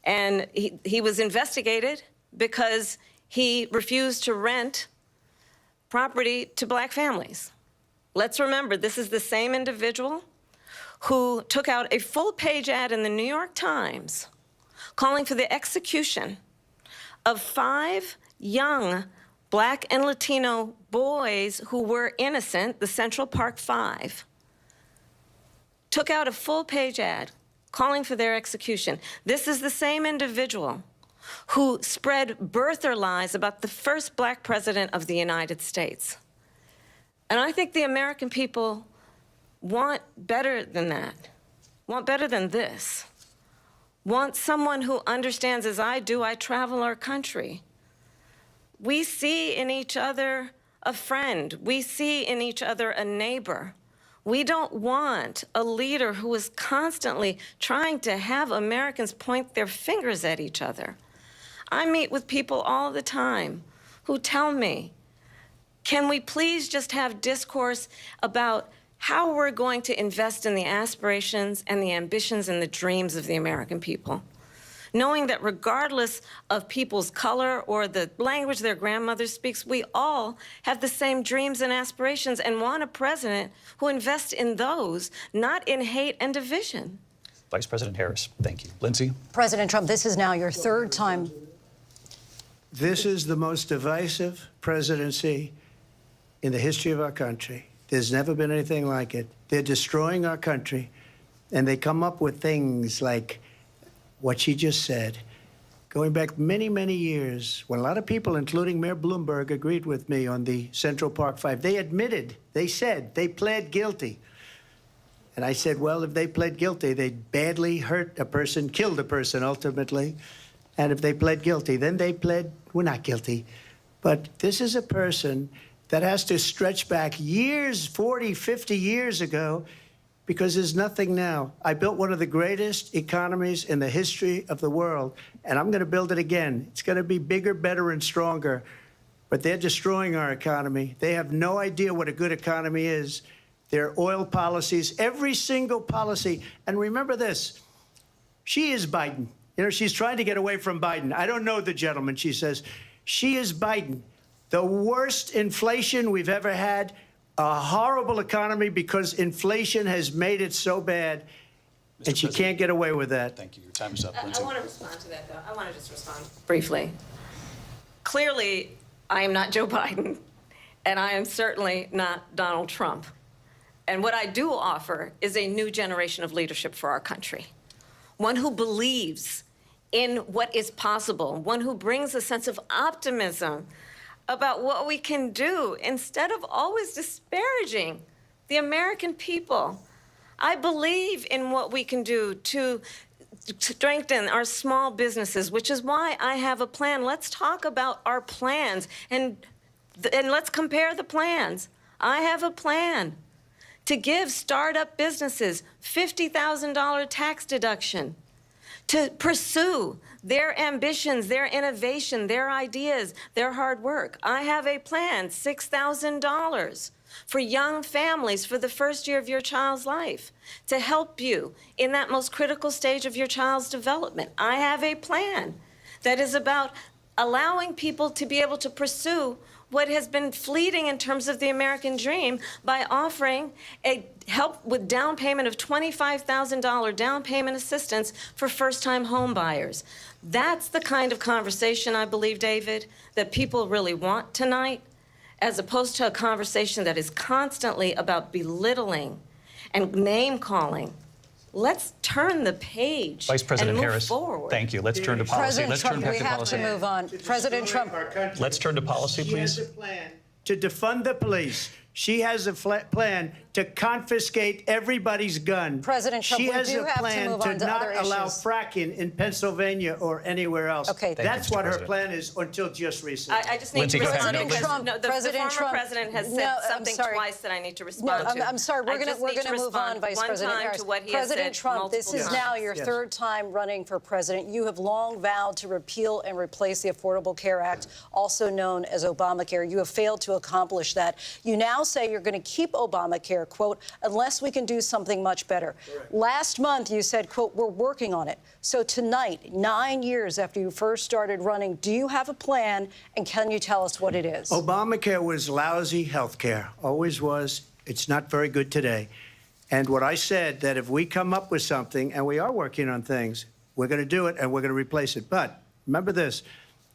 and he was investigated because he refused to rent property to black families. Let's remember, this is the same individual who took out a full-page ad in the New York Times calling for the execution of 5 young black and Latino boys who were innocent, the Central Park 5. Took out a full-page ad calling for their execution. This is the same individual who spread birther lies about the first black president of the United States. And I think the American people want better than that, want better than this, want someone who understands, as I do, I travel our country. We see in each other a friend. We see in each other a neighbor. We don't want a leader who is constantly trying to have Americans point their fingers at each other. I meet with people all the time who tell me, can we please just have discourse about how we're going to invest in the aspirations and the ambitions and the dreams of the American people? Knowing that regardless of people's color or the language their grandmother speaks, we all have the same dreams and aspirations and want a president who invests in those, not in hate and division. Vice President Harris, thank you. Lindsay? President Trump, this is now your third time. This is the most divisive presidency in the history of our country. There's never been anything like it. They're destroying our country, and they come up with things like what she just said. Going back many, many years, when a lot of people, including Mayor Bloomberg, agreed with me on the Central Park Five, they admitted, they said, they pled guilty. And I said, well, if they pled guilty, they badly hurt a person, killed a person ultimately. And if they pled guilty, then they pled, we're not guilty. But this is a person that has to stretch back years, 40, 50 years ago, because there's nothing now. I built one of the greatest economies in the history of the world, and I'm going to build it again. It's going to be bigger, better, and stronger. But they're destroying our economy. They have no idea what a good economy is. Their oil policies, every single policy. And remember this, she is Biden. You know, she's trying to get away from Biden. I don't know the gentleman, she says. She is Biden. The worst inflation we've ever had, a horrible economy because inflation has made it so bad, and she can't get away with that. Thank you. Your time is up, I Lindsay. want to respond to that, though. I want to just respond briefly. Clearly, I am not Joe Biden, and I am certainly not Donald Trump. And what I do offer is a new generation of leadership for our country, one who believes in what is possible, one who brings a sense of optimism about what we can do instead of always disparaging the American people. I believe in what we can do to strengthen our small businesses, which is why I have a plan. Let's talk about our plans and let's compare the plans. I have a plan to give startup businesses $50,000 tax deduction, to pursue their ambitions, their innovation, their ideas, their hard work. I have a plan, $6,000 for young families for the first year of your child's life, to help you in that most critical stage of your child's development. I have a plan that is about allowing people to be able to pursue what has been fleeting in terms of the American dream by offering a help with down payment of $25,000 down payment assistance for first-time home buyers. That's the kind of conversation, I believe, David, that people really want tonight, as opposed to a conversation that is constantly about belittling and name-calling. Let's turn the page Vice President and move Harris, forward. thank you. Let's turn to policy. President Let's Trump, turn we to have policy. to move on. President Trump. Let's turn to policy, She please. has a plan to defund the police. She has a plan to confiscate everybody's gun. President Trump, she we has do a have to plan move to on to not other allow issues. fracking in Pennsylvania or anywhere else. Okay. That's Thank you, what Mr. her President. plan is until just recently. I just need Lindsay, to go ahead. respond No, because Trump, the President former Trump. president has No, said I'm something sorry. twice that I need to No, respond to. I'm sorry. We're I just need going to move on, respond Vice one President time Harris. to what he President has said Trump, this is multiple now times. your Yes. third time running for president. You have long vowed to repeal and replace the Affordable Care Act, also known as Obamacare. You have failed to accomplish that. You now say you're going to keep Obamacare, quote, unless we can do something much better. Last month, you said, quote, we're working on it. So tonight, 9 years after you first started running, do you have a plan, and can you tell us what it is? Obamacare was lousy health care, always was. It's not very good today. And what I said, that if we come up with something, and we are working on things, we're going to do it and we're going to replace it. But remember this,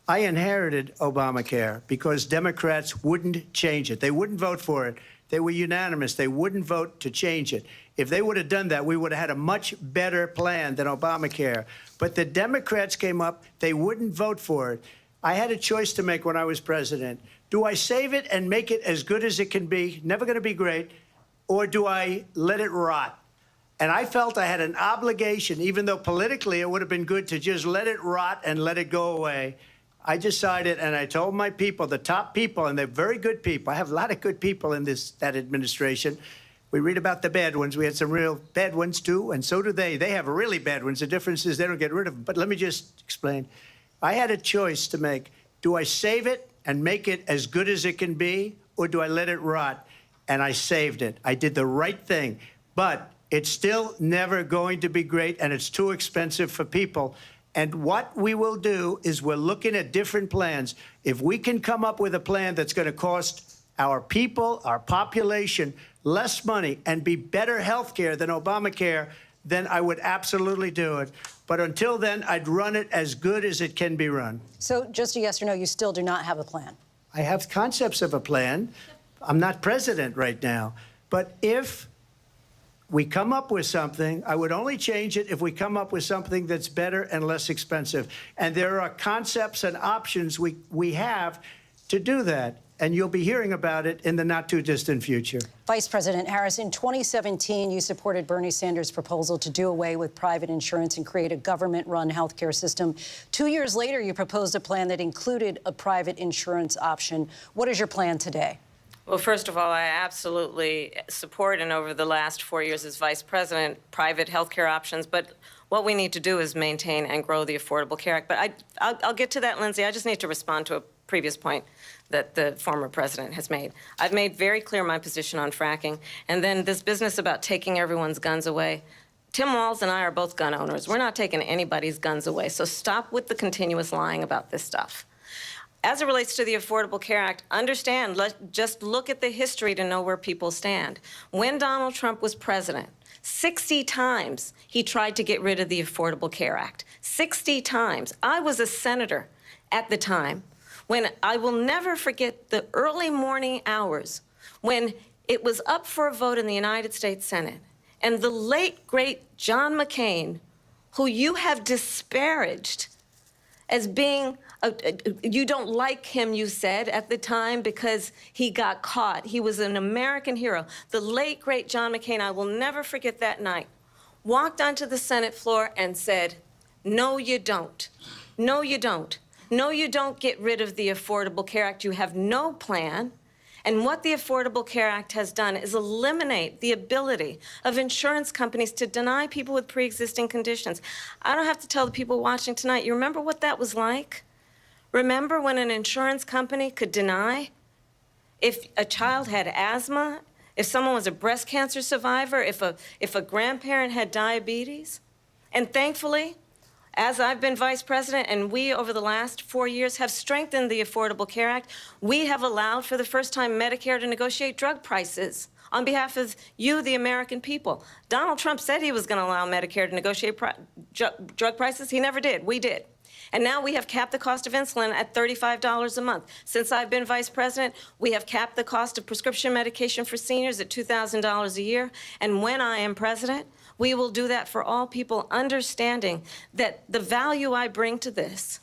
I inherited Obamacare because Democrats wouldn't change it. They wouldn't vote for it. They were unanimous. They wouldn't vote to change it. If they would have done that, we would have had a much better plan than Obamacare. But the Democrats came up. They wouldn't vote for it. I had a choice to make when I was president. Do I save it and make it as good as it can be, never going to be great, or do I let it rot? And I felt I had an obligation, even though politically it would have been good to just let it rot and let it go away. I decided, and I told my people, the top people, and they're very good people. I have a lot of good people in that administration. We read about the bad ones. We had some real bad ones, too, and so do they. They have really bad ones. The difference is they don't get rid of them. But let me just explain. I had a choice to make. Do I save it and make it as good as it can be, or do I let it rot? And I saved it. I did the right thing. But it's still never going to be great, and it's too expensive for people. And what we will do is we're looking at different plans. If we can come up with a plan that's going to cost our people, our population, less money and be better health care than Obamacare, then I would absolutely do it. But until then, I'd run it as good as it can be run. So just a yes or no, you still do not have a plan? I have concepts of a plan. I'm not president right now. But if we come up with something, I would only change it if we come up with something that's better and less expensive. And there are concepts and options we have to do that. And you'll be hearing about it in the not-too-distant future. Vice President Harris, in 2017, you supported Bernie Sanders' proposal to do away with private insurance and create a government-run healthcare system. 2 years later, you proposed a plan that included a private insurance option. What is your plan today? Well, first of all, I absolutely support, and over the last 4 years as vice president, private health care options. But what we need to do is maintain and grow the Affordable Care Act. But I'll get to that, Lindsay. I just need to respond to a previous point that the former president has made. I've made very clear my position on fracking. And then this business about taking everyone's guns away. Tim Walz and I are both gun owners. We're not taking anybody's guns away. So stop with the continuous lying about this stuff. As it relates to the Affordable Care Act, understand, just look at the history to know where people stand. When Donald Trump was president, 60 times he tried to get rid of the Affordable Care Act. 60 times. I was a senator at the time when I will never forget the early morning hours when it was up for a vote in the United States Senate. And the late, great John McCain, who you have disparaged as being you don't like him, you said, at the time because he got caught. He was an American hero. The late, great John McCain, I will never forget that night, walked onto the Senate floor and said, no, you don't. No, you don't. No, you don't get rid of the Affordable Care Act. You have no plan. And what the Affordable Care Act has done is eliminate the ability of insurance companies to deny people with pre-existing conditions. I don't have to tell the people watching tonight, you remember what that was like? Remember when an insurance company could deny if a child had asthma, if someone was a breast cancer survivor, if a grandparent had diabetes? And thankfully, as I've been vice president and we, over the last 4 years, have strengthened the Affordable Care Act, we have allowed for the first time Medicare to negotiate drug prices on behalf of you, the American people. Donald Trump said he was going to allow Medicare to negotiate drug prices. He never did. We did. And now we have capped the cost of insulin at $35 a month. Since I've been vice president, we have capped the cost of prescription medication for seniors at $2,000 a year. And when I am president, we will do that for all people, understanding that the value I bring to this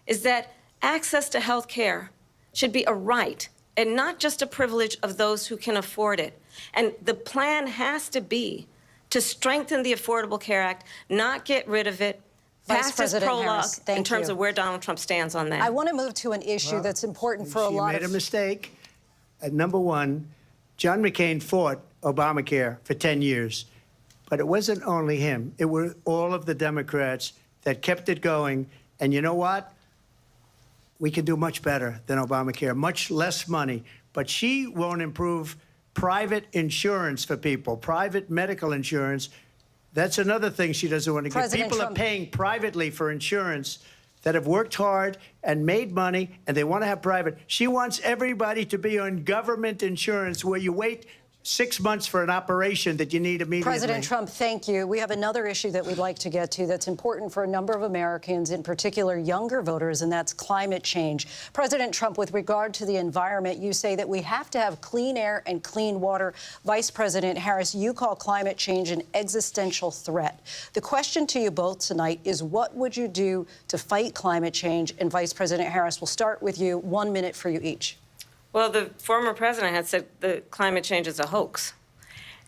is that access to health care should be a right and not just a privilege of those who can afford it. And the plan has to be to strengthen the Affordable Care Act, not get rid of it. Vice President prologue Harris, thank in terms you. of where Donald Trump stands on that. I want to move to an issue that's important for a lot She made a mistake. Number one, John McCain fought Obamacare for 10 years. But it wasn't only him. It were all of the Democrats that kept it going. And you know what? We can do much better than Obamacare, much less money. But she won't improve private insurance for people, private medical insurance. That's another thing she doesn't want to get. People are paying privately for insurance that have worked hard and made money, and they want to have private. She wants everybody to be on government insurance where you wait 6 months for an operation that you need immediately. President Trump, thank you. We have another issue that we'd like to get to that's important for a number of Americans, in particular younger voters, and that's climate change. President Trump, with regard to the environment, you say that we have to have clean air and clean water. Vice President Harris, you call climate change an existential threat. The question to you both tonight is, what would you do to fight climate change? And Vice President Harris, we'll start with you. 1 minute for you each. Well, the former president had said that climate change is a hoax.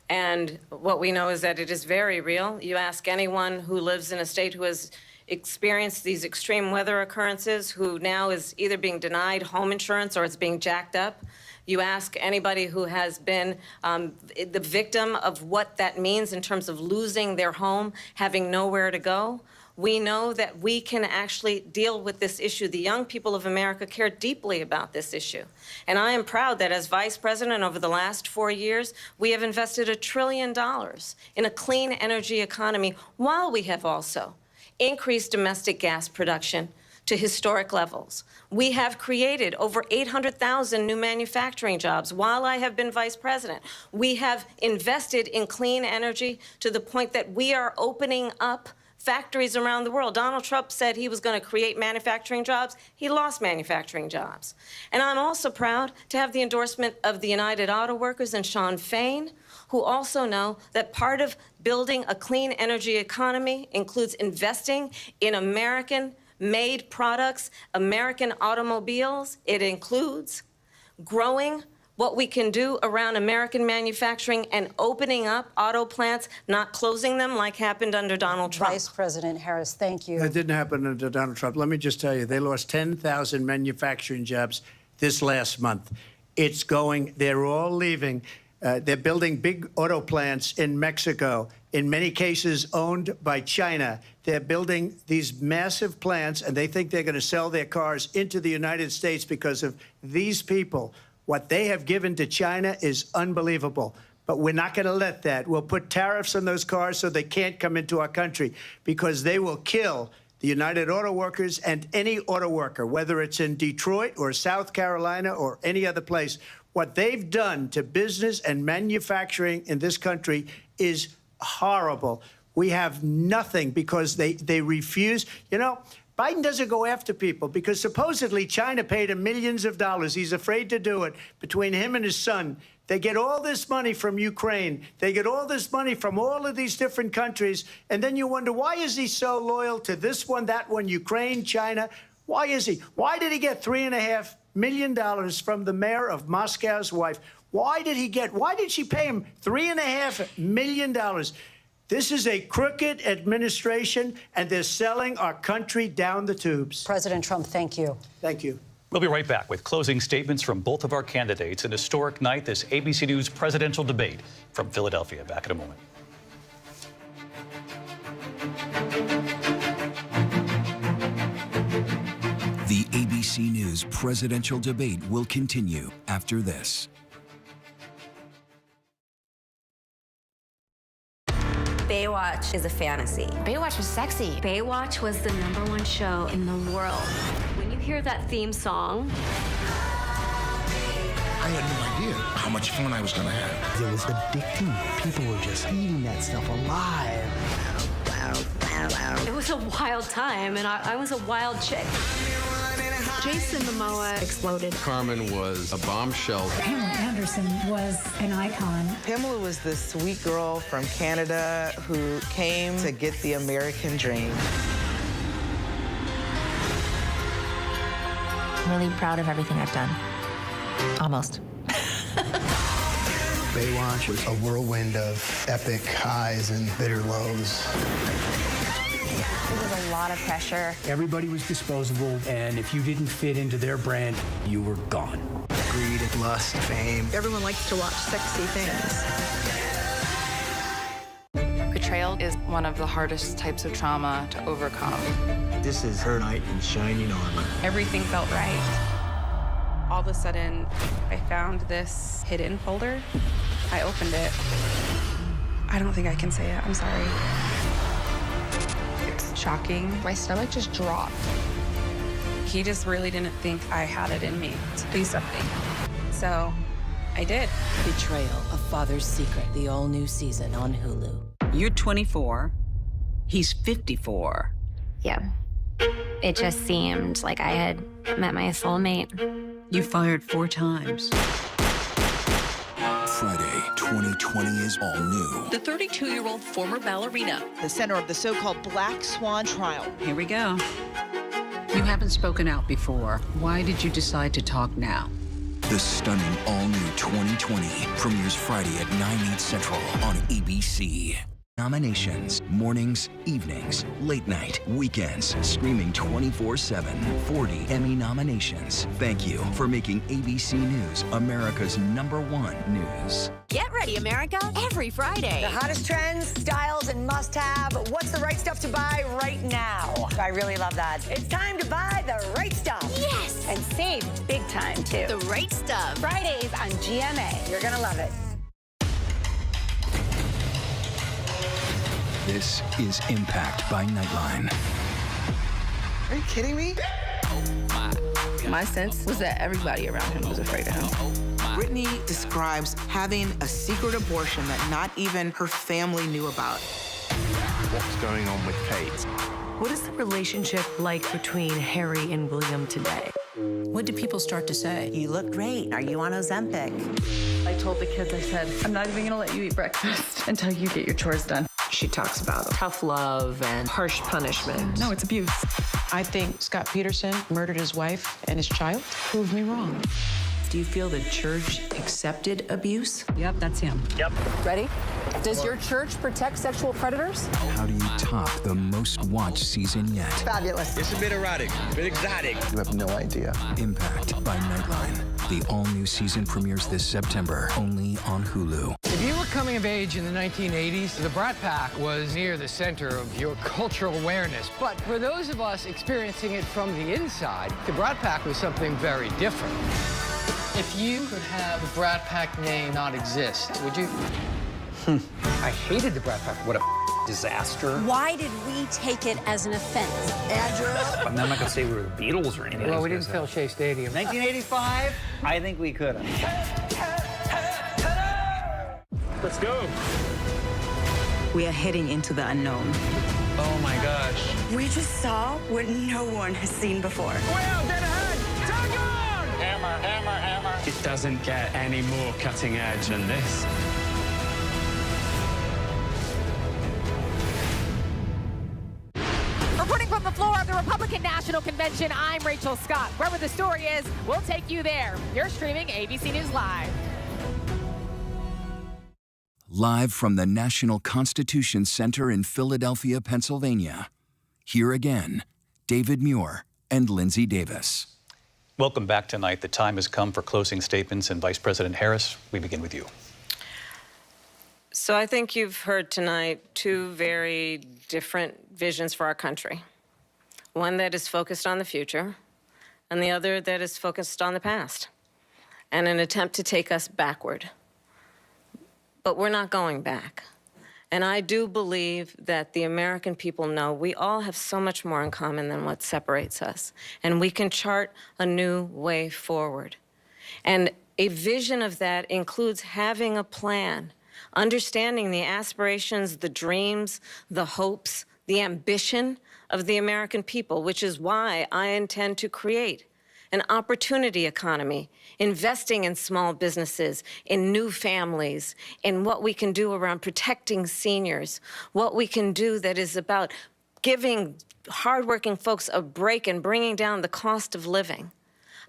And what we know is that it is very real. You ask anyone who lives in a state who has experienced these extreme weather occurrences, who now is either being denied home insurance or it's being jacked up. You ask anybody who has been the victim of what that means in terms of losing their home, having nowhere to go. We know that we can actually deal with this issue. The young people of America care deeply about this issue. And I am proud that as vice president over the last 4 years, we have invested $1 trillion in a clean energy economy, while we have also increased domestic gas production to historic levels. We have created over 800,000 new manufacturing jobs while I have been vice president. We have invested in clean energy to the point that we are opening up factories around the world. Donald Trump said he was going to create manufacturing jobs. He lost manufacturing jobs. And I'm also proud to have the endorsement of the United Auto Workers and Sean Fain, who also know that part of building a clean energy economy includes investing in American-made products, American automobiles. It includes growing what we can do around American manufacturing and opening up auto plants, not closing them like happened under Donald Trump. Vice President Harris, thank you. That didn't happen under Donald Trump. Let me just tell you, they lost 10,000 manufacturing jobs this last month. It's going, they're all leaving. They're building big auto plants in Mexico, in many cases owned by China. They're building these massive plants, and they think they're going to sell their cars into the United States because of these people. What they have given to China is unbelievable. But we're not going to let that. We'll put tariffs on those cars so they can't come into our country, because they will kill the United Auto Workers and any auto worker, whether it's in Detroit or South Carolina or any other place. What they've done to business and manufacturing in this country is horrible. We have nothing because they refuse. You know, Biden doesn't go after people because supposedly China paid him millions of dollars. He's afraid to do it. Between him and his son, they get all this money from Ukraine. They get all this money from all of these different countries. And then you wonder, why is he so loyal to this one, that one, Ukraine, China? Why is he? Why did he get $3.5 million from the mayor of Moscow's wife? Why did she pay him $3.5 million? This is a crooked administration, and they're selling our country down the tubes. President Trump, thank you. Thank you. We'll be right back with closing statements from both of our candidates. An historic night, this ABC News presidential debate from Philadelphia. Back in a moment. The ABC News presidential debate will continue after this. Baywatch is a fantasy. Baywatch was sexy. Baywatch was the #1 show in the world. When you hear that theme song, I had no idea how much fun I was going to have. It was addicting. People were just eating that stuff alive. it was a wild time, and I was a wild chick. Jason Momoa exploded. Carmen was a bombshell. Pamela Anderson was an icon. Pamela was this sweet girl from Canada who came to get the American dream. I'm really proud of everything I've done. Almost. Baywatch was a whirlwind of epic highs and bitter lows. It was a lot of pressure. Everybody was disposable, and if you didn't fit into their brand, you were gone. Greed, lust, fame. Everyone likes to watch sexy things. Betrayal is one of the hardest types of trauma to overcome. This is her knight in shining armor. Everything felt right. All of a sudden, I found this hidden folder. I opened it. I don't think I can say it. I'm sorry. It's shocking. My stomach just dropped. He just really didn't think I had it in me to do something. So I did. Betrayal, A Father's Secret, the all-new season on Hulu. You're 24. He's 54. Yeah. It just seemed like I had met my soulmate. You fired 4 times. Friday, 2020 is all new. The 32-year-old former ballerina, the center of the so-called Black Swan trial. Here we go. You haven't spoken out before. Why did you decide to talk now? The stunning all-new 2020 premieres Friday at 9/8 Central on ABC. Nominations, mornings, evenings, late night, weekends, streaming 24/7, 40 Emmy nominations. Thank you for making ABC News America's #1 news. Get ready, America, every Friday. The hottest trends, styles, and must-have. What's the right stuff to buy right now? I really love that. It's time to buy the right stuff. Yes! And save big time, too. The right stuff. Fridays on GMA. You're gonna love it. This is Impact by Nightline. Are you kidding me? My sense was that everybody around him was afraid of him. Britney describes having a secret abortion that not even her family knew about. What's going on with Kate? What is the relationship like between Harry and William today? What did people start to say? You look great. Are you on Ozempic? I told the kids, I said, I'm not even gonna let you eat breakfast until you get your chores done. She talks about tough love and harsh punishment. No, it's abuse. I think Scott Peterson murdered his wife and his child. Prove me wrong. Do you feel the church accepted abuse? Yep, that's him. Yep. Ready? Does your church protect sexual predators? How do you top the most watched season yet? Fabulous. It's a bit erratic, a bit exotic. You have no idea. Impact by Nightline. The all-new season premieres this September, only on Hulu. If you were coming of age in the 1980s, the Brat Pack was near the center of your cultural awareness. But for those of us experiencing it from the inside, the Brat Pack was something very different. If you could have the Brat Pack name not exist, would you? I hated the Brat Pack. What a disaster. Why did we take it as an offense? Andrew? I'm not going to say we were the Beatles or anything. Well, we didn't fill Shea Stadium. 1985? I think we could have. Let's go. We are heading into the unknown. Oh my gosh. We just saw what no one has seen before. Well, dead ahead. Tag on! Hammer, hammer, hammer. It doesn't get any more cutting edge than this. Reporting from the floor of the Republican National Convention, I'm Rachel Scott. Wherever the story is, we'll take you there. You're streaming ABC News Live. Live from the National Constitution Center in Philadelphia, Pennsylvania. Here again, David Muir and Lindsay Davis. Welcome back tonight. The time has come for closing statements, and Vice President Harris, we begin with you. So I think you've heard tonight two very different visions for our country. One that is focused on the future, and the other that is focused on the past, and an attempt to take us backward. But we're not going back. And I do believe that the American people know we all have so much more in common than what separates us, and we can chart a new way forward. And a vision of that includes having a plan, understanding the aspirations, the dreams, the hopes, the ambition of the American people, which is why I intend to create an opportunity economy, investing in small businesses, in new families, in what we can do around protecting seniors, what we can do that is about giving hardworking folks a break and bringing down the cost of living.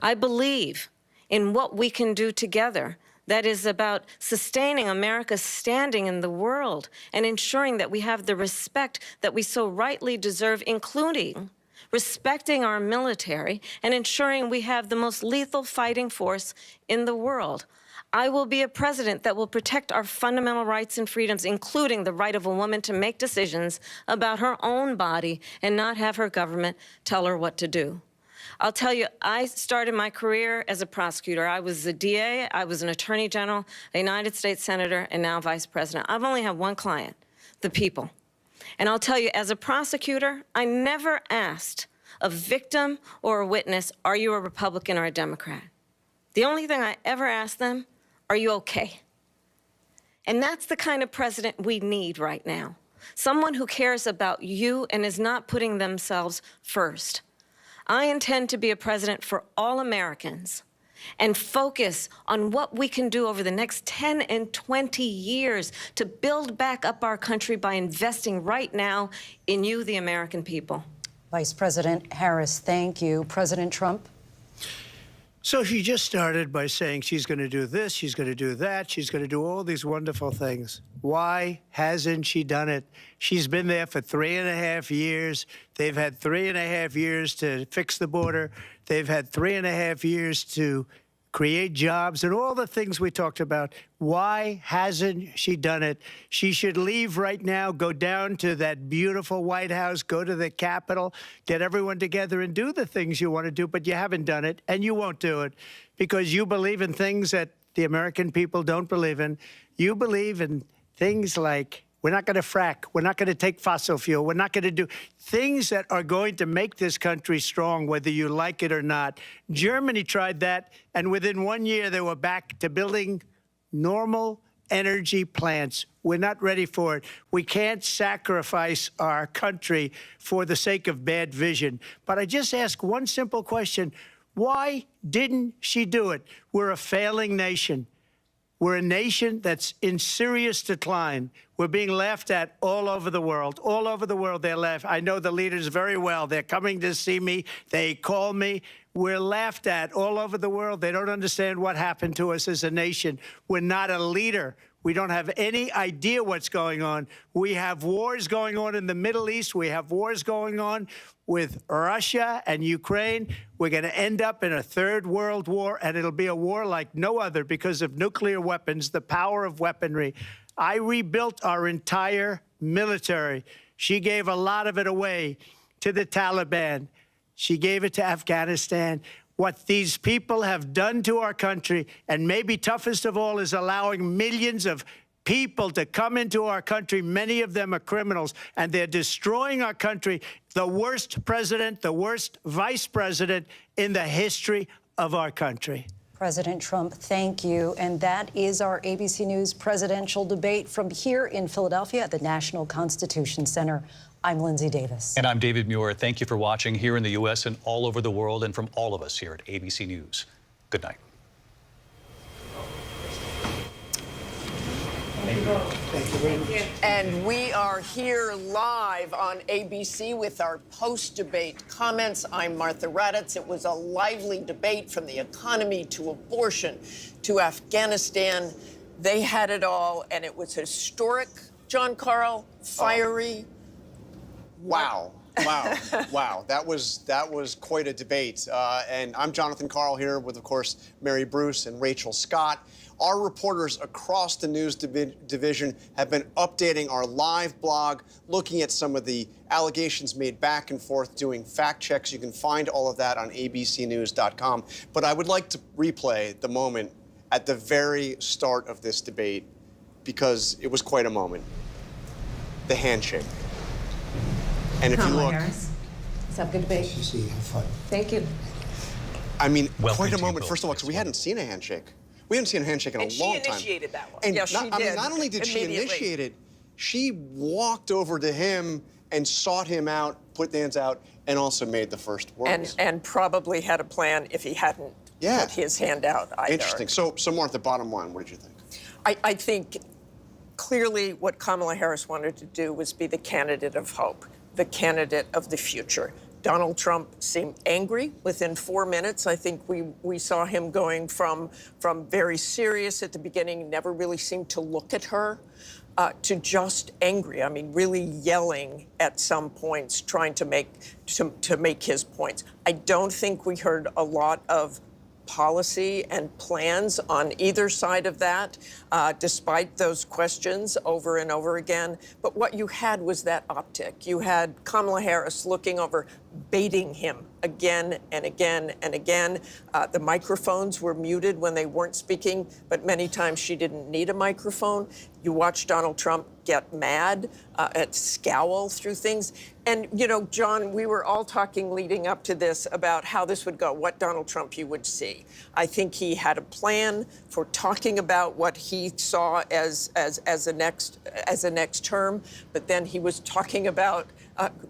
I believe in what we can do together that is about sustaining America's standing in the world and ensuring that we have the respect that we so rightly deserve, including respecting our military and ensuring we have the most lethal fighting force in the world. I will be a president that will protect our fundamental rights and freedoms, including the right of a woman to make decisions about her own body and not have her government tell her what to do. I'll tell you, I started my career as a prosecutor. I was a DA, I was an attorney general, a United States senator, and now vice president. I've only had one client, the people. And I'll tell you, as a prosecutor, I never asked a victim or a witness, are you a Republican or a Democrat? The only thing I ever asked them, are you okay? And that's the kind of president we need right now. Someone who cares about you and is not putting themselves first. I intend to be a president for all Americans and focus on what we can do over the next 10 and 20 years to build back up our country by investing right now in you, the American people. Vice President Harris, thank you. President Trump? So she just started by saying she's going to do this, she's going to do that, she's going to do all these wonderful things. Why hasn't she done it? She's been there for 3.5 years. They've had 3.5 years to fix the border. They've had 3.5 years to create jobs and all the things we talked about. Why hasn't she done it? She should leave right now, go down to that beautiful White House, go to the Capitol, get everyone together and do the things you want to do, but you haven't done it, and you won't do it because you believe in things that the American people don't believe in. You believe in things like We're not going to frack. We're not going to take fossil fuel. We're not going to do things that are going to make this country strong, whether you like it or not. Germany tried that, and within 1 year, they were back to building normal energy plants. We're not ready for it. We can't sacrifice our country for the sake of bad vision. But I just ask one simple question. Why didn't she do it? We're a failing nation. We're a nation that's in serious decline. We're being laughed at all over the world. All over the world, they're laughing. I know the leaders very well. They're coming to see me. They call me. We're laughed at all over the world. They don't understand what happened to us as a nation. We're not a leader. We don't have any idea what's going on. We have wars going on in the Middle East. We have wars going on with Russia and Ukraine. We're going to end up in a third world war, and it'll be a war like no other because of nuclear weapons, the power of weaponry. I rebuilt our entire military. She gave a lot of it away to the Taliban. She gave it to Afghanistan. What these people have done to our country, and maybe toughest of all, is allowing millions of people to come into our country. Many of them are criminals, and they're destroying our country. The worst president, the worst vice president in the history of our country. President Trump, thank you. And that is our ABC News presidential debate from here in Philadelphia at the National Constitution Center. I'm Lindsay Davis. And I'm David Muir. Thank you for watching here in the U.S. and all over the world, and from all of us here at ABC News. Good night. Thank you. And we are here live on ABC with our post-debate comments. I'm Martha Raddatz. It was a lively debate from the economy to abortion to Afghanistan. They had it all, and it was historic, John Carl, fiery. Wow. Wow. Wow. That was quite a debate. And I'm Jonathan Karl here with, of course, Mary Bruce and Rachel Scott. Our reporters across the news division have been updating our live blog, looking at some of the allegations made back and forth, doing fact checks. You can find all of that on abcnews.com. But I would like to replay the moment at the very start of this debate, because it was quite a moment. The handshake. And if you look, Harris. Let's have a good debate. Have fun. Thank you. I mean, Welcome quite a to moment. both. First of all, because we hadn't seen a handshake. We hadn't seen a handshake in a long time. And she initiated that one. And Yes, she I mean, did. not only did she Immediately. initiate it, she walked over to him and sought him out, put the hands out, and also made the first words. And probably had a plan if he hadn't put his hand out either. Interesting. So Martha, bottom line, what did you think? I think clearly what Kamala Harris wanted to do was be the candidate of hope, the candidate of the future. Donald Trump seemed angry within 4 minutes. I think we saw him going from very serious at the beginning, never really seemed to look at her, to just angry. I mean, really yelling at some points, trying to make his points. I don't think we heard a lot of policy and plans on either side of that, despite those questions over and over again. But what you had was that optic. You had Kamala Harris looking over, baiting him again and again and again. The microphones were muted when they weren't speaking, but many times she didn't need a microphone. You watch Donald Trump get mad, and scowl through things. And, you know, John, we were all talking leading up to this about how this would go, what Donald Trump you would see. I think he had a plan for talking about what he saw as a next term, but then he was talking about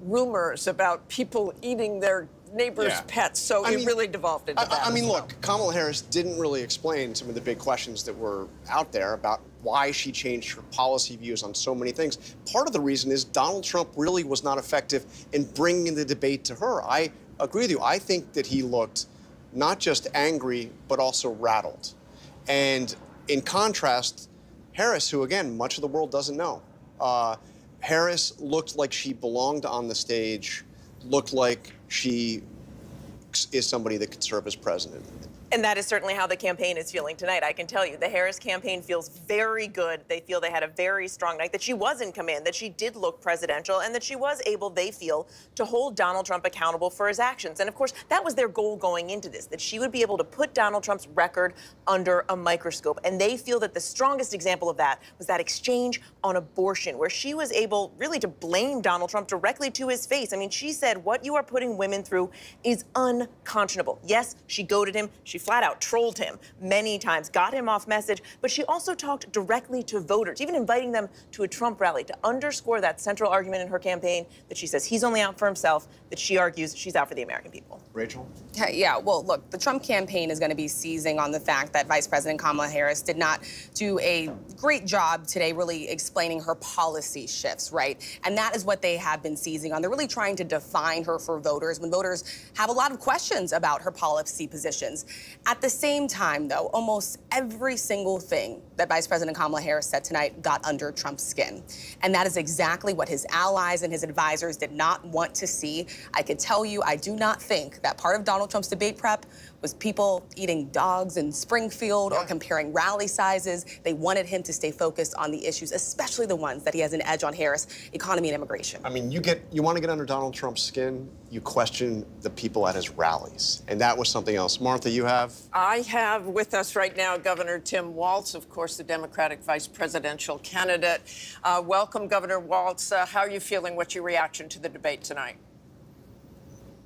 rumors about people eating their neighbors' pets. So it really devolved into that. I mean, look, Kamala Harris didn't really explain some of the big questions that were out there about why she changed her policy views on so many things. Part of the reason is Donald Trump really was not effective in bringing the debate to her. I agree with you. I think that he looked not just angry, but also rattled. And in contrast, Harris, who, again, much of the world doesn't know, Harris looked like she belonged on the stage, looked like she is somebody that could serve as president. And that is certainly how the campaign is feeling tonight. I can tell you, the Harris campaign feels very good. They feel they had a very strong night, that she was in command, that she did look presidential, and that she was able, they feel, to hold Donald Trump accountable for his actions. And of course, that was their goal going into this, that she would be able to put Donald Trump's record under a microscope. And they feel that the strongest example of that was that exchange on abortion, where she was able really to blame Donald Trump directly to his face. I mean, she said, what you are putting women through is unconscionable. Yes, she goaded him. She flat out trolled him many times, got him off message, but she also talked directly to voters, even inviting them to a Trump rally to underscore that central argument in her campaign that she says he's only out for himself, that she argues she's out for the American people. Rachel? Yeah, well, look, the Trump campaign is going to be seizing on the fact that Vice President Kamala Harris did not do a great job today really explaining her policy shifts, right? And that is what they have been seizing on. They're really trying to define her for voters when voters have a lot of questions about her policy positions. At the same time, though, almost every single thing that Vice President Kamala Harris said tonight got under Trump's skin. And that is exactly what his allies and his advisors did not want to see. I can tell you, I do not think that part of Donald Trump's debate prep was people eating dogs in Springfield or comparing rally sizes. They wanted him to stay focused on the issues, especially the ones that he has an edge on Harris, economy and immigration. I mean, you want to get under Donald Trump's skin, you question the people at his rallies. And that was something else. Martha, you have? I have with us right now Governor Tim Walz, of course, the Democratic vice presidential candidate. Welcome, Governor Walz. How are you feeling? What's your reaction to the debate tonight?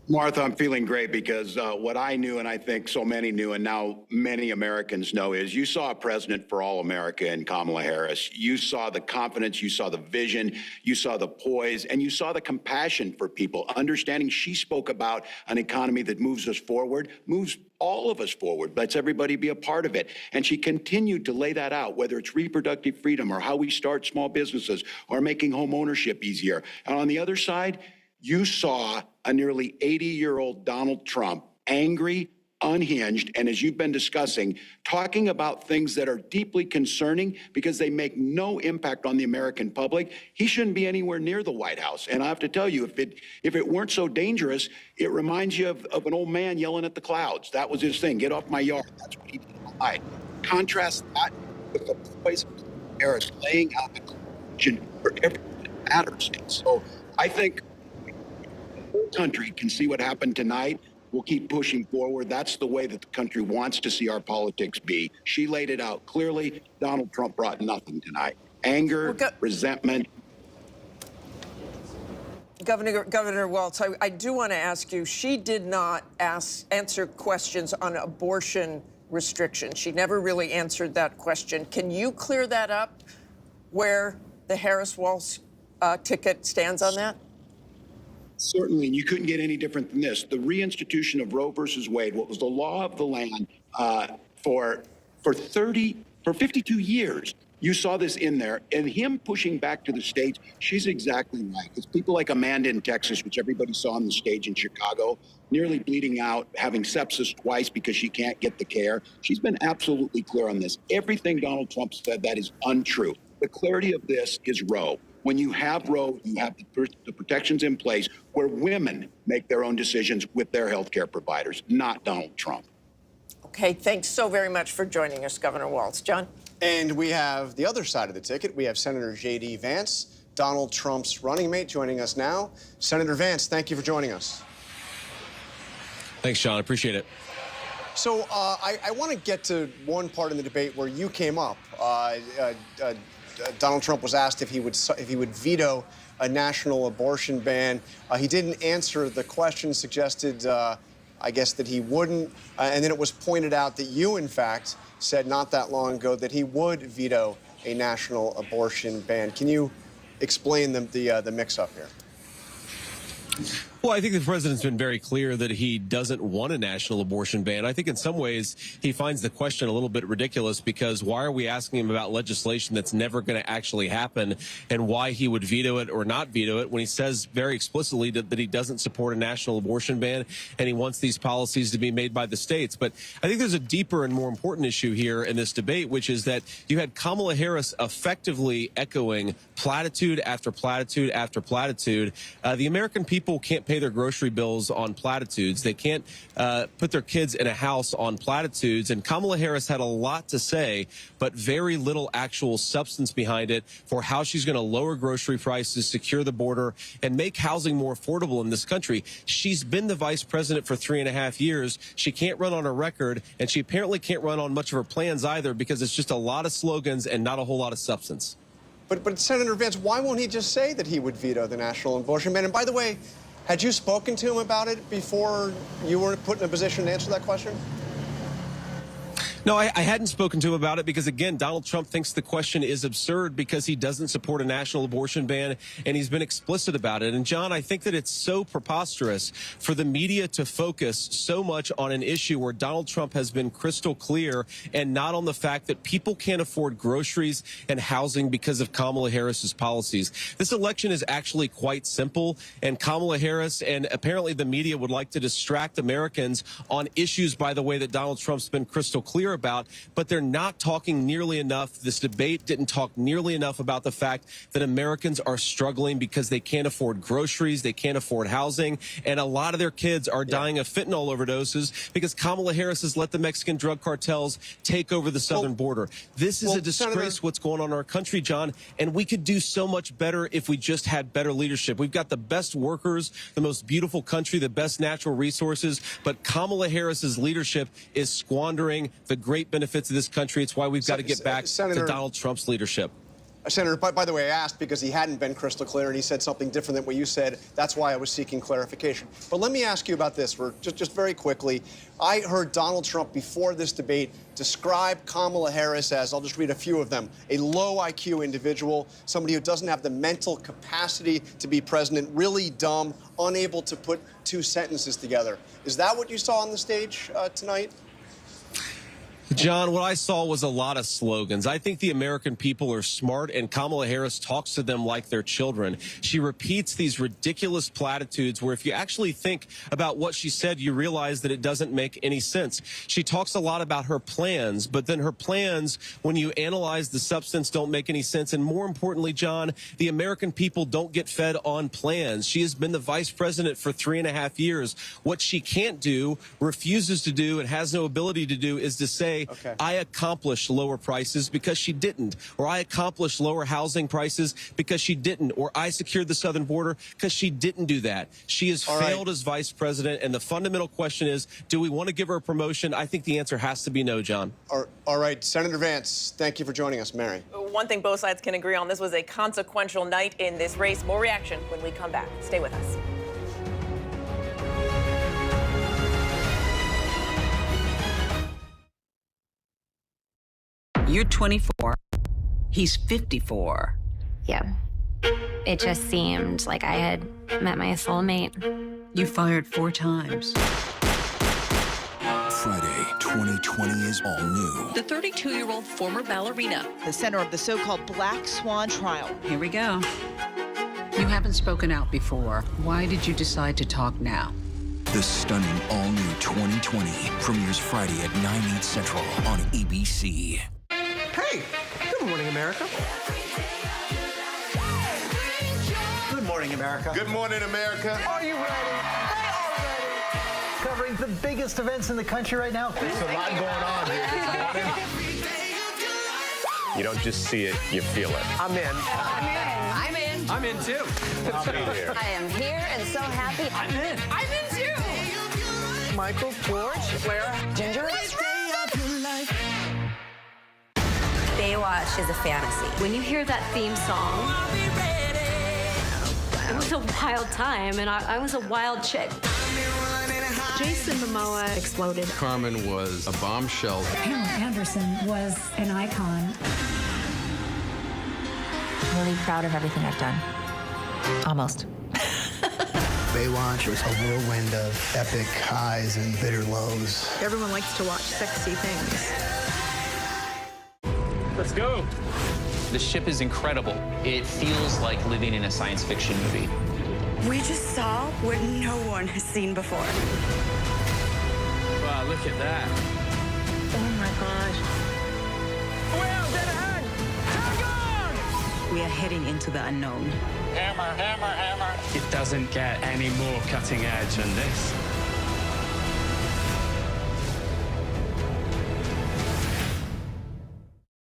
Martha, I'm feeling great because what I knew, and I think so many knew, and now many Americans know, is you saw a president for all America in Kamala Harris. You saw the confidence, you saw the vision, you saw the poise, and you saw the compassion for people, understanding she spoke about an economy that moves us forward, moves all of us forward, lets everybody be a part of it. And she continued to lay that out, whether it's reproductive freedom or how we start small businesses or making home ownership easier. And on the other side, you saw a nearly 80-year-old Donald Trump, angry, unhinged, and as you've been discussing, talking about things that are deeply concerning because they make no impact on the American public. He shouldn't be anywhere near the White House. And I have to tell you, if it weren't so dangerous, it reminds you of an old man yelling at the clouds. That was his thing. Get off my yard. That's what he did all night. Contrast that with the voice of Harris laying out the question for everything that matters. So I think the whole country can see what happened tonight. We'll keep pushing forward. That's the way that the country wants to see our politics be. She laid it out clearly. Donald Trump brought nothing tonight. Anger, resentment. Governor Walz, I do want to ask you, she did not answer questions on abortion restriction. She never really answered that question. Can you clear that up, where the Harris-Walz ticket stands on that? Certainly, and you couldn't get any different than this. The reinstitution of Roe versus Wade, what was the law of the land for 52 years. You saw this in there, and him pushing back to the states, she's exactly right. It's people like Amanda in Texas, which everybody saw on the stage in Chicago, nearly bleeding out, having sepsis twice because she can't get the care. She's been absolutely clear on this. Everything Donald Trump said, that is untrue. The clarity of this is Roe. When you have Roe, you have the protections in place where women make their own decisions with their health care providers, not Donald Trump. Okay, thanks so very much for joining us, Governor Walz. John? And we have the other side of the ticket. We have Senator J.D. Vance, Donald Trump's running mate, joining us now. Senator Vance, thank you for joining us. Thanks, Sean. Appreciate it. So I want to get to one part in the debate where you came up. Donald Trump was asked if he would veto a national abortion ban. He didn't answer the question, suggested, I guess, that he wouldn't. And then it was pointed out that you, in fact, said not that long ago that he would veto a national abortion ban. Can you explain the mix-up here? Well, I think the president's been very clear that he doesn't want a national abortion ban. I think in some ways he finds the question a little bit ridiculous because why are we asking him about legislation that's never going to actually happen and why he would veto it or not veto it when he says very explicitly that he doesn't support a national abortion ban and he wants these policies to be made by the states. But I think there's a deeper and more important issue here in this debate, which is that you had Kamala Harris effectively echoing platitude after platitude after platitude. The American people can't pay their grocery bills on platitudes. They can't put their kids in a house on platitudes. And Kamala Harris had a lot to say, but very little actual substance behind it for how she's going to lower grocery prices, secure the border, and make housing more affordable in this country. She's been the vice president for 3.5 years. She can't run on a record, and she apparently can't run on much of her plans either, because it's just a lot of slogans and not a whole lot of substance. But Senator Vance, why won't he just say that he would veto the national abortion ban? And by the way, had you spoken to him about it before you were put in a position to answer that question? No, I hadn't spoken to him about it because, again, Donald Trump thinks the question is absurd because he doesn't support a national abortion ban, and he's been explicit about it. And, John, I think that it's so preposterous for the media to focus so much on an issue where Donald Trump has been crystal clear and not on the fact that people can't afford groceries and housing because of Kamala Harris's policies. This election is actually quite simple, and Kamala Harris and apparently the media would like to distract Americans on issues, by the way, that Donald Trump's been crystal clear about, but they're not talking nearly enough. This debate didn't talk nearly enough about the fact that Americans are struggling because they can't afford groceries, they can't afford housing, and a lot of their kids are dying of fentanyl overdoses because Kamala Harris has let the Mexican drug cartels take over the southern border. This is a disgrace, Senator, what's going on in our country, John, and we could do so much better if we just had better leadership. We've got the best workers, the most beautiful country, the best natural resources, but Kamala Harris's leadership is squandering the great benefits of this country. It's why we've got to get back to Donald Trump's leadership. Senator, by the way, I asked because he hadn't been crystal clear and he said something different than what you said. That's why I was seeking clarification. But let me ask you about this for just very quickly. I heard Donald Trump before this debate describe Kamala Harris as, I'll just read a few of them, a low IQ individual, somebody who doesn't have the mental capacity to be president, really dumb, unable to put two sentences together. Is that what you saw on the stage tonight? John, what I saw was a lot of slogans. I think the American people are smart, and Kamala Harris talks to them like they're children. She repeats these ridiculous platitudes where if you actually think about what she said, you realize that it doesn't make any sense. She talks a lot about her plans, but then her plans, when you analyze the substance, don't make any sense. And more importantly, John, the American people don't get fed on plans. She has been the vice president for 3.5 years. What she can't do, refuses to do, and has no ability to do is to say, I accomplished lower prices because she didn't, or I accomplished lower housing prices because she didn't, or I secured the southern border because she didn't do that. She has failed as vice president, and the fundamental question is, do we want to give her a promotion? I think the answer has to be no, John. All right, Senator Vance, thank you for joining us. Mary. One thing both sides can agree on, this was a consequential night in this race. More reaction when we come back. Stay with us. You're 24. He's 54. Yeah. It just seemed like I had met my soulmate. You fired 4 times. Friday, 2020 is all new. The 32-year-old former ballerina, the center of the so-called Black Swan trial. Here we go. You haven't spoken out before. Why did you decide to talk now? The stunning all-new 2020 premieres Friday at 9/8 Central on ABC. Hey, good morning, America. Good morning, America. Good morning, America. Are you ready? They are ready. Covering the biggest events in the country right now. There's a lot going on here this morning. You don't just see it, you feel it. I'm in. I'm in. I'm in. I'm in too. I'll be here. I am here and so happy. I'm in. I'm in too. Michael, George, Clara, Ginger. Baywatch is a fantasy. When you hear that theme song, it was a wild time, and I was a wild chick. Jason Momoa exploded. Carmen was a bombshell. Pamela Anderson was an icon. I'm really proud of everything I've done. Almost. Baywatch was a whirlwind of epic highs and bitter lows. Everyone likes to watch sexy things. Let's go. The ship is incredible. It feels like living in a science fiction movie. We just saw what no one has seen before. Wow, look at that. Oh my gosh. Well, dead ahead. We are heading into the unknown. Hammer, hammer, hammer. It doesn't get any more cutting edge than this.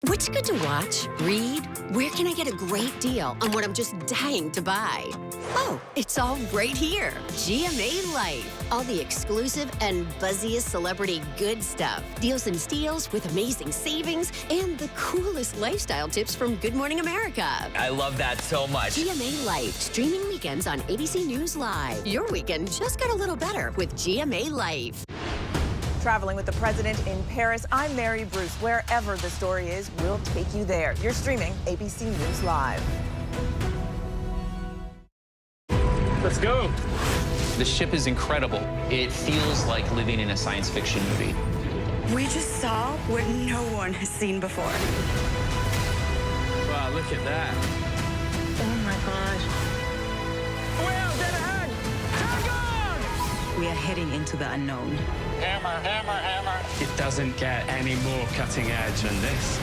What's good to watch, read? Where can I get a great deal on what I'm just dying to buy? Oh, it's all right here. GMA Life. All the exclusive and buzziest celebrity good stuff. Deals and steals with amazing savings and the coolest lifestyle tips from Good Morning America. I love that so much. GMA Life. Streaming weekends on ABC News Live. Your weekend just got a little better with GMA Life. Traveling with the president in Paris, I'm Mary Bruce. Wherever the story is, we'll take you there. You're streaming ABC News Live. Let's go. The ship is incredible. It feels like living in a science fiction movie. We just saw what no one has seen before. Wow, look at that. Oh my gosh. Well, dead ahead. Target! We are heading into the unknown. Hammer, hammer, hammer. It doesn't get any more cutting edge than this.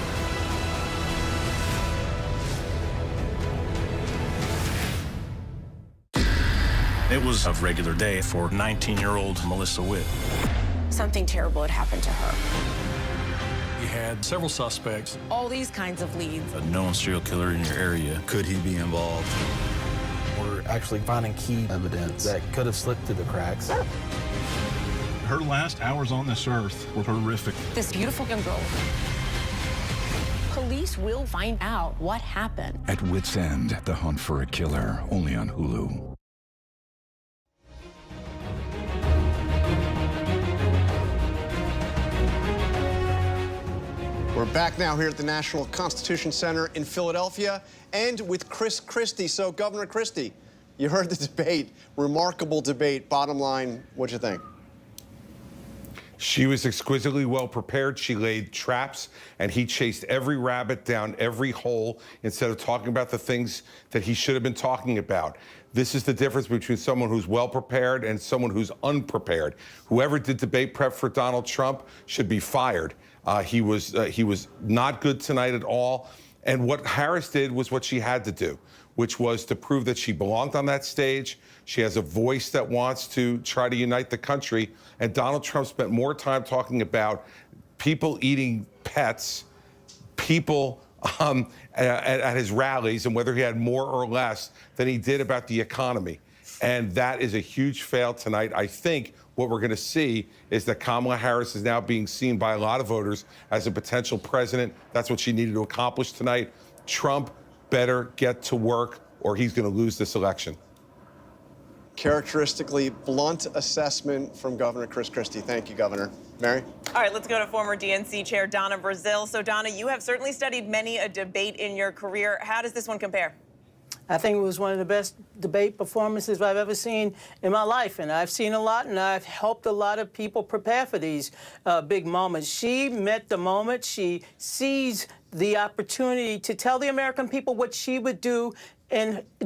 It was a regular day for 19-year-old Melissa Witt. Something terrible had happened to her. We had several suspects. All these kinds of leads. A known serial killer in your area. Could he be involved? We're actually finding key evidence that could have slipped through the cracks. Her last hours on this earth were horrific. This beautiful young girl. Police will find out what happened. At Wit's End, The Hunt for a Killer, only on Hulu. We're back now here at the National Constitution Center in Philadelphia and with Chris Christie. So, Governor Christie, you heard the debate, remarkable debate. Bottom line, what'd you think? She was exquisitely well prepared. She laid traps, and he chased every rabbit down every hole instead of talking about the things that he should have been talking about. This is the difference between someone who's well prepared and someone who's unprepared. Whoever did debate prep for Donald Trump should be fired. He was not good tonight at all. And what Harris did was what she had to do, which was to prove that she belonged on that stage. She has a voice that wants to try to unite the country. And Donald Trump spent more time talking about people eating pets, people at his rallies, and whether he had more or less than he did about the economy. And that is a huge fail tonight. I think what we're going to see is that Kamala Harris is now being seen by a lot of voters as a potential president. That's what she needed to accomplish tonight. Trump better get to work or he's going to lose this election. Characteristically blunt assessment from Governor Chris Christie. Thank you, Governor. Mary? All right, let's go to former DNC Chair Donna Brazile. So, Donna, you have certainly studied many a debate in your career. How does this one compare? I think it was one of the best debate performances I've ever seen in my life. And I've seen a lot, and I've helped a lot of people prepare for these big moments. She met the moment. She seized the opportunity to tell the American people what she would do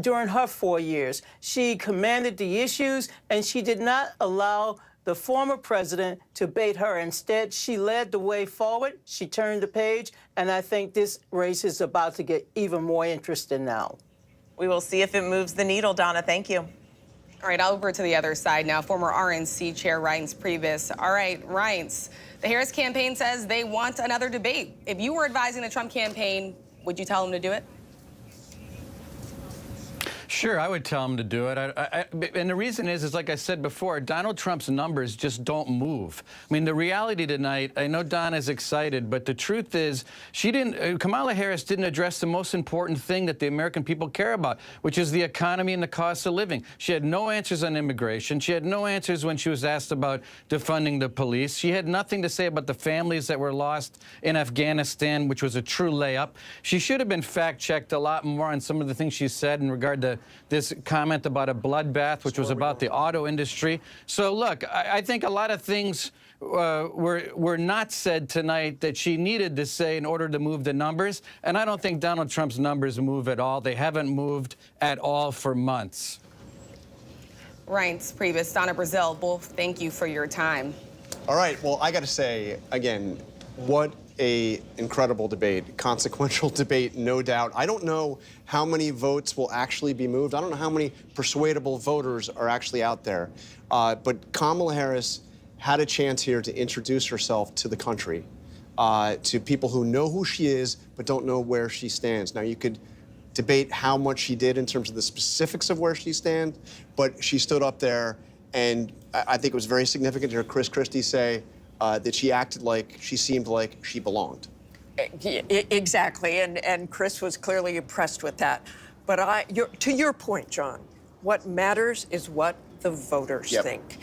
during her 4 years. She commanded the issues, and she did not allow the former president to bait her. Instead, she led the way forward. She turned the page, and I think this race is about to get even more interesting now. We will see if it moves the needle, Donna. Thank you. All right, over to the other side now. Former RNC Chair Reince Priebus. All right, Reince, the Harris campaign says they want another debate. If you were advising the Trump campaign, would you tell them to do it? Sure, I would tell him to do it. And the reason is like I said before, Donald Trump's numbers just don't move. I mean, the reality tonight, I know Donna's excited, but the truth is Kamala Harris didn't address the most important thing that the American people care about, which is the economy and the cost of living. She had no answers on immigration. She had no answers when she was asked about defunding the police. She had nothing to say about the families that were lost in Afghanistan, which was a true layup. She should have been fact-checked a lot more on some of the things she said in regard to this comment about a bloodbath, which was about the auto industry. So, look, I think a lot of things were not said tonight that she needed to say in order to move the numbers. And I don't think Donald Trump's numbers move at all. They haven't moved at all for months. Reince Priebus, Donna Brazile, both thank you for your time. All right, well, I got to say, again, what an incredible debate, consequential debate, no doubt. I don't know how many votes will actually be moved. I don't know how many persuadable voters are actually out there. But Kamala Harris had a chance here to introduce herself to the country, to people who know who she is but don't know where she stands. Now, you could debate how much she did in terms of the specifics of where she stands, but she stood up there, and I think it was very significant to hear Chris Christie say that she acted like, she seemed like she belonged. Exactly, and Chris was clearly impressed with that. But to your point, John, what matters is what the voters think.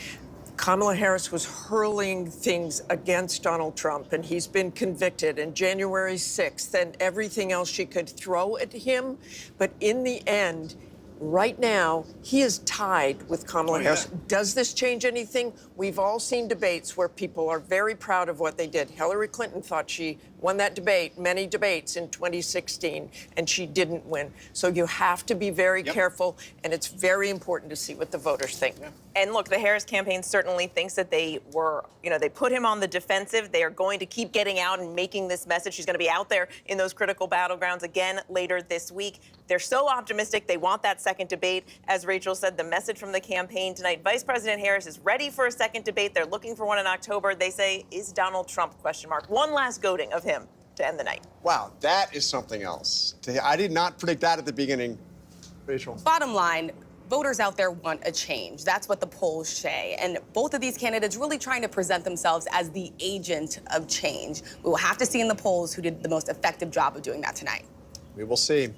Kamala Harris was hurling things against Donald Trump, and he's been convicted, and January 6th and everything else she could throw at him. But in the end, right now, he is tied with Kamala Harris. Does this change anything? We've all seen debates where people are very proud of what they did. Hillary Clinton thought she won that debate, many debates in 2016, and she didn't win. So you have to be very careful, and it's very important to see what the voters think. And look, the Harris campaign certainly thinks that they were, they put him on the defensive. They are going to keep getting out and making this message. She's going to be out there in those critical battlegrounds again later this week. They're so optimistic. They want that second debate. As Rachel said, the message from the campaign tonight, Vice President Harris is ready for a second debate. They're looking for one in October. They say, is Donald Trump, ? One last goading of him to end the night. Wow, that is something else. I did not predict that at the beginning. Rachel. Bottom line, voters out there want a change. That's what the polls say. And both of these candidates really trying to present themselves as the agent of change. We will have to see in the polls who did the most effective job of doing that tonight. We will see.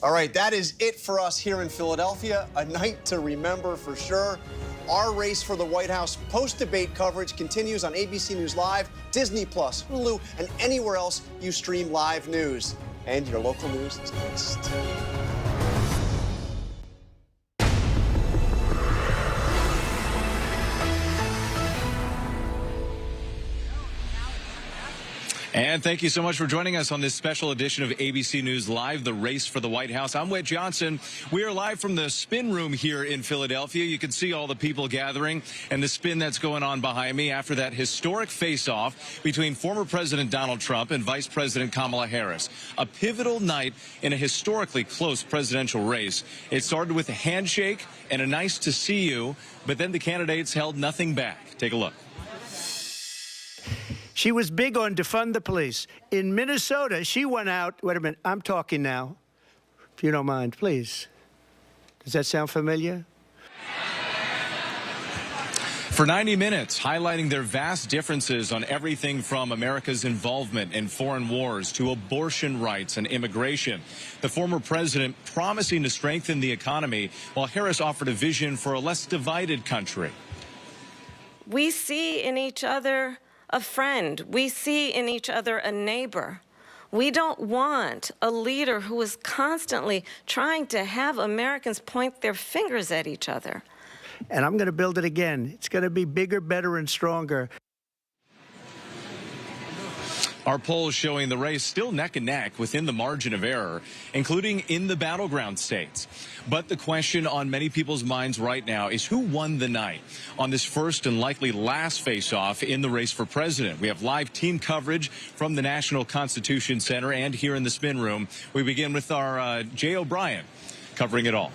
All right, that is it for us here in Philadelphia. A night to remember for sure. Our race for the White House post-debate coverage continues on ABC News Live, Disney+, Hulu, and anywhere else you stream live news. And your local news is next. And thank you so much for joining us on this special edition of ABC News Live, the race for the White House. I'm Whit Johnson. We are live from the spin room here in Philadelphia. You can see all the people gathering and the spin that's going on behind me after that historic face-off between former President Donald Trump and Vice President Kamala Harris. A pivotal night in a historically close presidential race. It started with a handshake and a nice to see you, but then the candidates held nothing back. Take a look. She was big on defund the police. In Minnesota, she went out. Wait a minute, I'm talking now. If you don't mind, please. Does that sound familiar? For 90 minutes, highlighting their vast differences on everything from America's involvement in foreign wars to abortion rights and immigration. The former president promising to strengthen the economy, while Harris offered a vision for a less divided country. We see in each other a friend. We see in each other a neighbor. We don't want a leader who is constantly trying to have Americans point their fingers at each other. And I'm going to build it again. It's going to be bigger, better, and stronger. Our polls showing the race still neck and neck within the margin of error, including in the battleground states. But the question on many people's minds right now is who won the night on this first and likely last face-off in the race for president. We have live team coverage from the National Constitution Center and here in the spin room. We begin with our Jay O'Brien covering it all.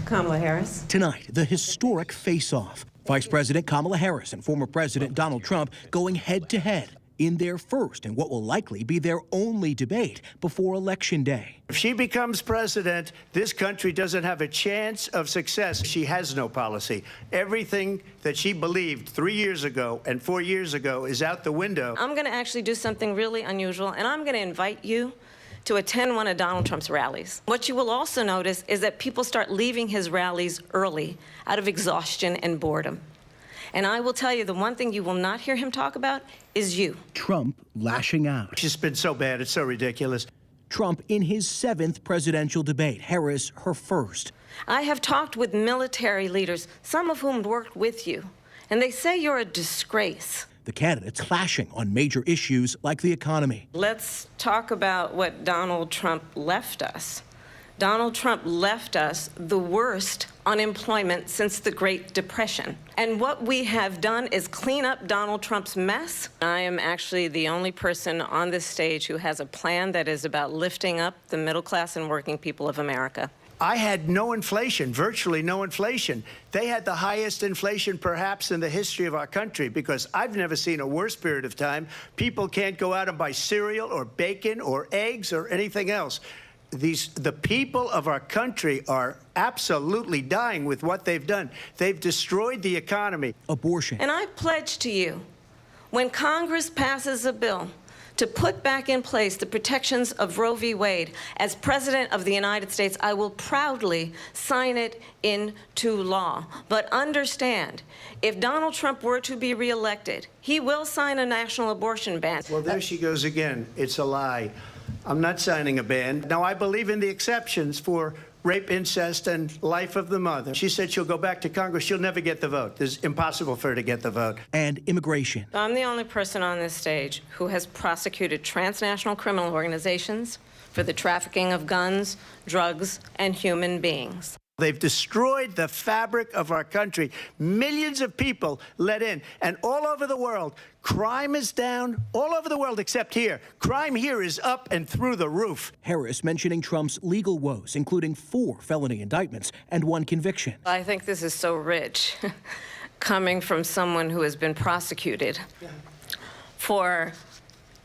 Kamala Harris. Tonight, the historic face-off. Vice President Kamala Harris and former President Donald Trump going head-to-head in their first and what will likely be their only debate before Election Day. If she becomes president, this country doesn't have a chance of success. She has no policy. Everything that she believed 3 years ago and 4 years ago is out the window. I'm going to actually do something really unusual, and I'm going to invite you to attend one of Donald Trump's rallies. What you will also notice is that people start leaving his rallies early out of exhaustion and boredom. And I will tell you, the one thing you will not hear him talk about is you. Trump lashing out. It's just been so bad. It's so ridiculous. Trump in his 7th presidential debate, Harris her first. I have talked with military leaders, some of whom worked with you, and they say you're a disgrace. The candidates clashing on major issues like the economy. Let's talk about what Donald Trump left us. Donald Trump left us the worst unemployment since the Great Depression. And what we have done is clean up Donald Trump's mess. I am actually the only person on this stage who has a plan that is about lifting up the middle class and working people of America. I had no inflation, virtually no inflation. They had the highest inflation perhaps in the history of our country, because I've never seen a worse period of time. People can't go out and buy cereal or bacon or eggs or anything else. The people of our country are absolutely dying with what they've done. They've destroyed the economy. Abortion. And I pledge to you, when Congress passes a bill to put back in place the protections of Roe v. Wade, as President of the United States, I will proudly sign it into law. But understand, if Donald Trump were to be reelected, he will sign a national abortion ban. Well, there she goes again. It's a lie. I'm not signing a ban. Now, I believe in the exceptions for rape, incest, and life of the mother. She said she'll go back to Congress. She'll never get the vote. It's impossible for her to get the vote. And immigration. I'm the only person on this stage who has prosecuted transnational criminal organizations for the trafficking of guns, drugs, and human beings. They've destroyed the fabric of our country. Millions of people let in. And all over the world, crime is down. All over the world except here. Crime here is up and through the roof. Harris mentioning Trump's legal woes, including 4 felony indictments and 1 conviction. I think this is so rich, coming from someone who has been prosecuted for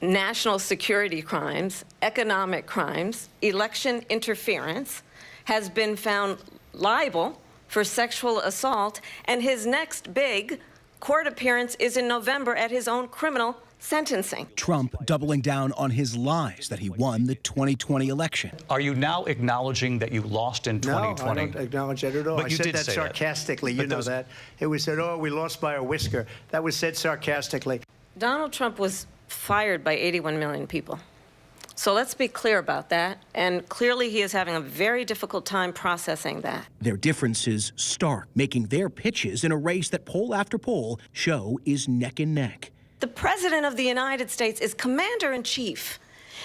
national security crimes, economic crimes, election interference, has been found liable for sexual assault, and his next big court appearance is in November at his own criminal sentencing. Trump doubling down on his lies that he won the 2020 election. Are you now acknowledging that you lost in 2020? No, I don't acknowledge that at all. But I you said did that say sarcastically. You know that. It was said, oh, we lost by a whisker. That was said sarcastically. Donald Trump was fired by 81 million people. So let's be clear about that. And clearly he is having a very difficult time processing that. Their differences stark, making their pitches in a race that poll after poll show is neck and neck. The President of the United States is commander-in-chief,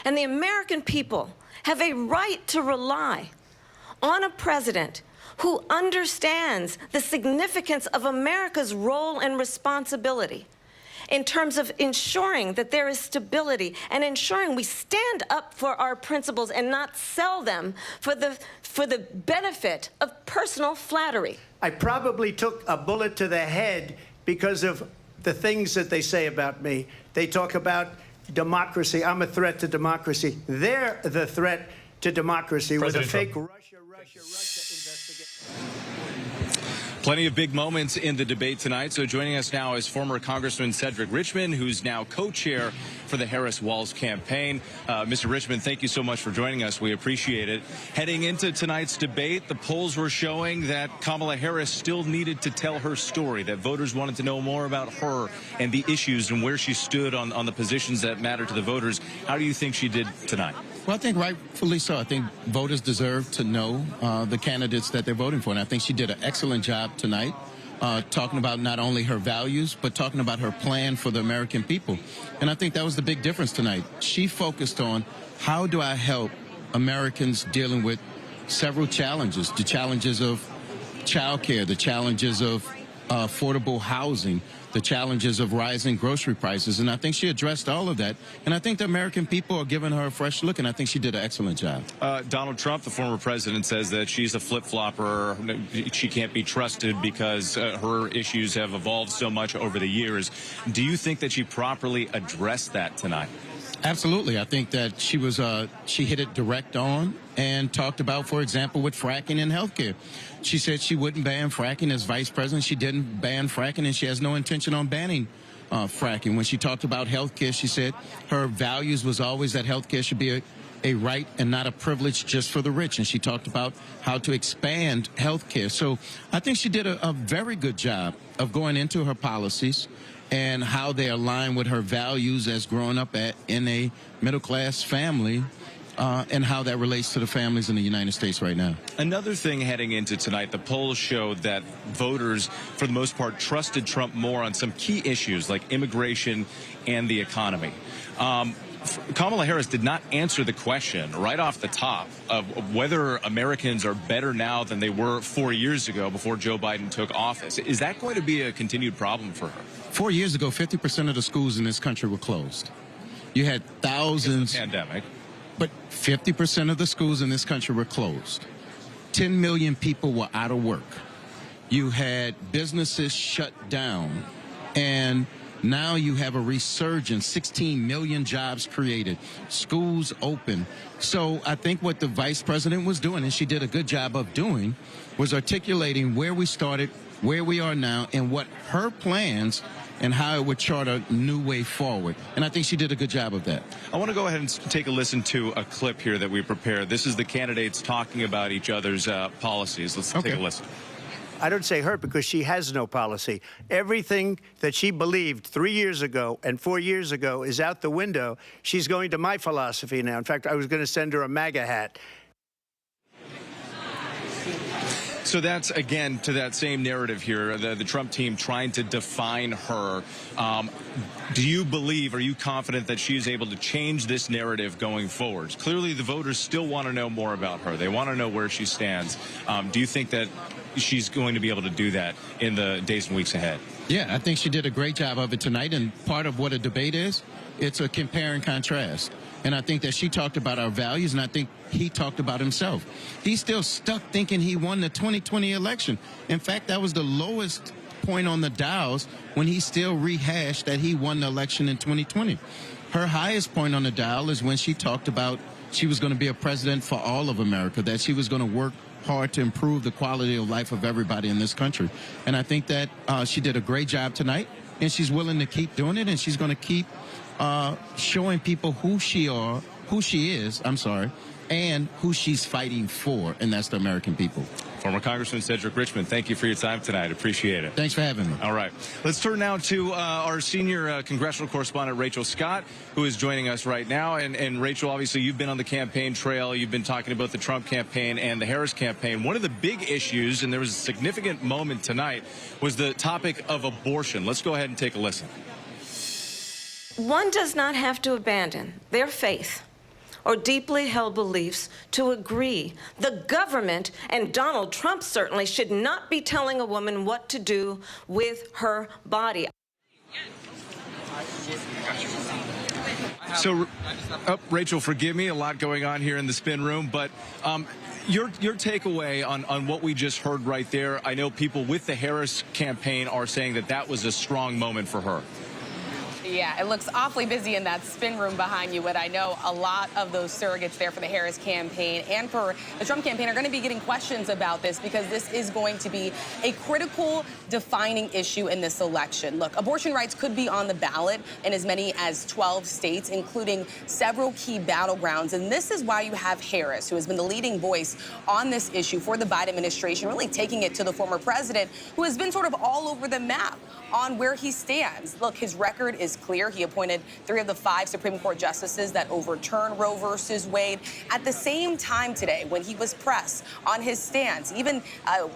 and the American people have a right to rely on a president who understands the significance of America's role and responsibility in terms of ensuring that there is stability and ensuring we stand up for our principles and not sell them for the benefit of personal flattery. I probably took a bullet to the head because of the things that they say about me. They talk about democracy. I'm a threat to democracy. They're the threat to democracy with a fake Russia investigation. Plenty of big moments in the debate tonight. So joining us now is former Congressman Cedric Richmond, who's now co-chair for the Harris-Walz campaign. Mr. Richmond, thank you so much for joining us. We appreciate it. Heading into tonight's debate, the polls were showing that Kamala Harris still needed to tell her story, that voters wanted to know more about her and the issues and where she stood on the positions that matter to the voters. How do you think she did tonight? Well, I think rightfully so. I think voters deserve to know the candidates that they're voting for. And I think she did an excellent job tonight talking about not only her values, but talking about her plan for the American people. And I think that was the big difference tonight. She focused on how do I help Americans dealing with several challenges, the challenges of child care, the challenges of affordable housing, the challenges of rising grocery prices. And I think she addressed all of that. And I think the American people are giving her a fresh look, and I think she did an excellent job. Donald Trump, the former president, says that she's a flip-flopper. She can't be trusted because her issues have evolved so much over the years. Do you think that she properly addressed that tonight? Absolutely. I think that she was she hit it direct on and talked about, for example, with fracking and healthcare. She said she wouldn't ban fracking as vice president. She didn't ban fracking, and she has no intention on banning fracking. When she talked about healthcare, she said her values was always that healthcare should be a right and not a privilege just for the rich. And she talked about how to expand healthcare. So I think she did a very good job of going into her policies and how they align with her values as growing up in a middle-class family, and how that relates to the families in the United States right now. Another thing heading into tonight, the polls showed that voters, for the most part, trusted Trump more on some key issues like immigration and the economy. Kamala Harris did not answer the question right off the top of whether Americans are better now than they were 4 years ago before Joe Biden took office. Is that going to be a continued problem for her? 4 years ago, 50% of the schools in this country were closed. You had thousands. Pandemic. But 50% of the schools in this country were closed. 10 million people were out of work. You had businesses shut down. And now you have a resurgence, 16 million jobs created, schools open. So I think what the vice president was doing, and she did a good job of doing, was articulating where we started, where we are now, and what her plans and how it would chart a new way forward. And I think she did a good job of that. I want to go ahead and take a listen to a clip here that we prepared. This is the candidates talking about each other's policies. Let's take a listen. I don't say her because she has no policy. Everything that she believed 3 years ago and 4 years ago is out the window. She's going to my philosophy now. In fact, I was going to send her a MAGA hat. So that's, again, to that same narrative here, the Trump team trying to define her. Do you believe, are you confident that she is able to change this narrative going forward? Clearly, the voters still want to know more about her. They want to know where she stands. Do you think that she's going to be able to do that in the days and weeks ahead? Yeah, I think she did a great job of it tonight. And part of what a debate is, it's a compare and contrast. And I think that she talked about our values, and I think he talked about himself. He's still stuck thinking he won the 2020 election. In fact, that was the lowest point on the dials when he still rehashed that he won the election in 2020. Her highest point on the dial is when she talked about she was going to be a president for all of America, that she was going to work hard to improve the quality of life of everybody in this country. And I think that she did a great job tonight, and she's willing to keep doing it, and she's going to keep showing people who she is, and who she's fighting for, and that's the American people. Former Congressman Cedric Richmond, thank you for your time tonight. Appreciate it. Thanks for having me. All right. Let's turn now to our senior congressional correspondent, Rachel Scott, who is joining us right now. And Rachel, obviously, you've been on the campaign trail. You've been talking about the Trump campaign and the Harris campaign. One of the big issues, and there was a significant moment tonight, was the topic of abortion. Let's go ahead and take a listen. One does not have to abandon their faith or deeply held beliefs to agree. The government, and Donald Trump certainly, should not be telling a woman what to do with her body. So, Rachel, forgive me, a lot going on here in the spin room, but your takeaway on what we just heard right there. I know people with the Harris campaign are saying that that was a strong moment for her. Yeah, it looks awfully busy in that spin room behind you, but I know a lot of those surrogates there for the Harris campaign and for the Trump campaign are going to be getting questions about this because this is going to be a critical defining issue in this election. Look, abortion rights could be on the ballot in as many as 12 states, including several key battlegrounds. And this is why you have Harris, who has been the leading voice on this issue for the Biden administration, really taking it to the former president, who has been sort of all over the map on where he stands. Look, his record is clear. He appointed 3 of the 5 Supreme Court justices that overturned Roe versus Wade. At the same time today, when he was pressed on his stance, even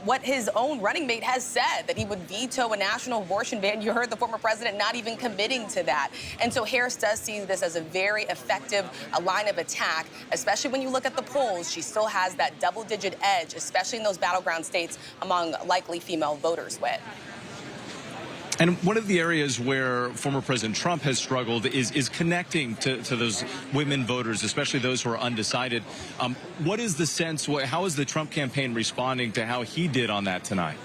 what his own running mate has said, that he would veto a national abortion ban, you heard the former president not even committing to that. And so Harris does see this as a very effective line of attack, especially when you look at the polls. She still has that double-digit edge, especially in those battleground states among likely female voters with. And one of the areas where former President Trump has struggled is connecting to those women voters, especially those who are undecided. What is the sense, how is the Trump campaign responding to how he did on that tonight?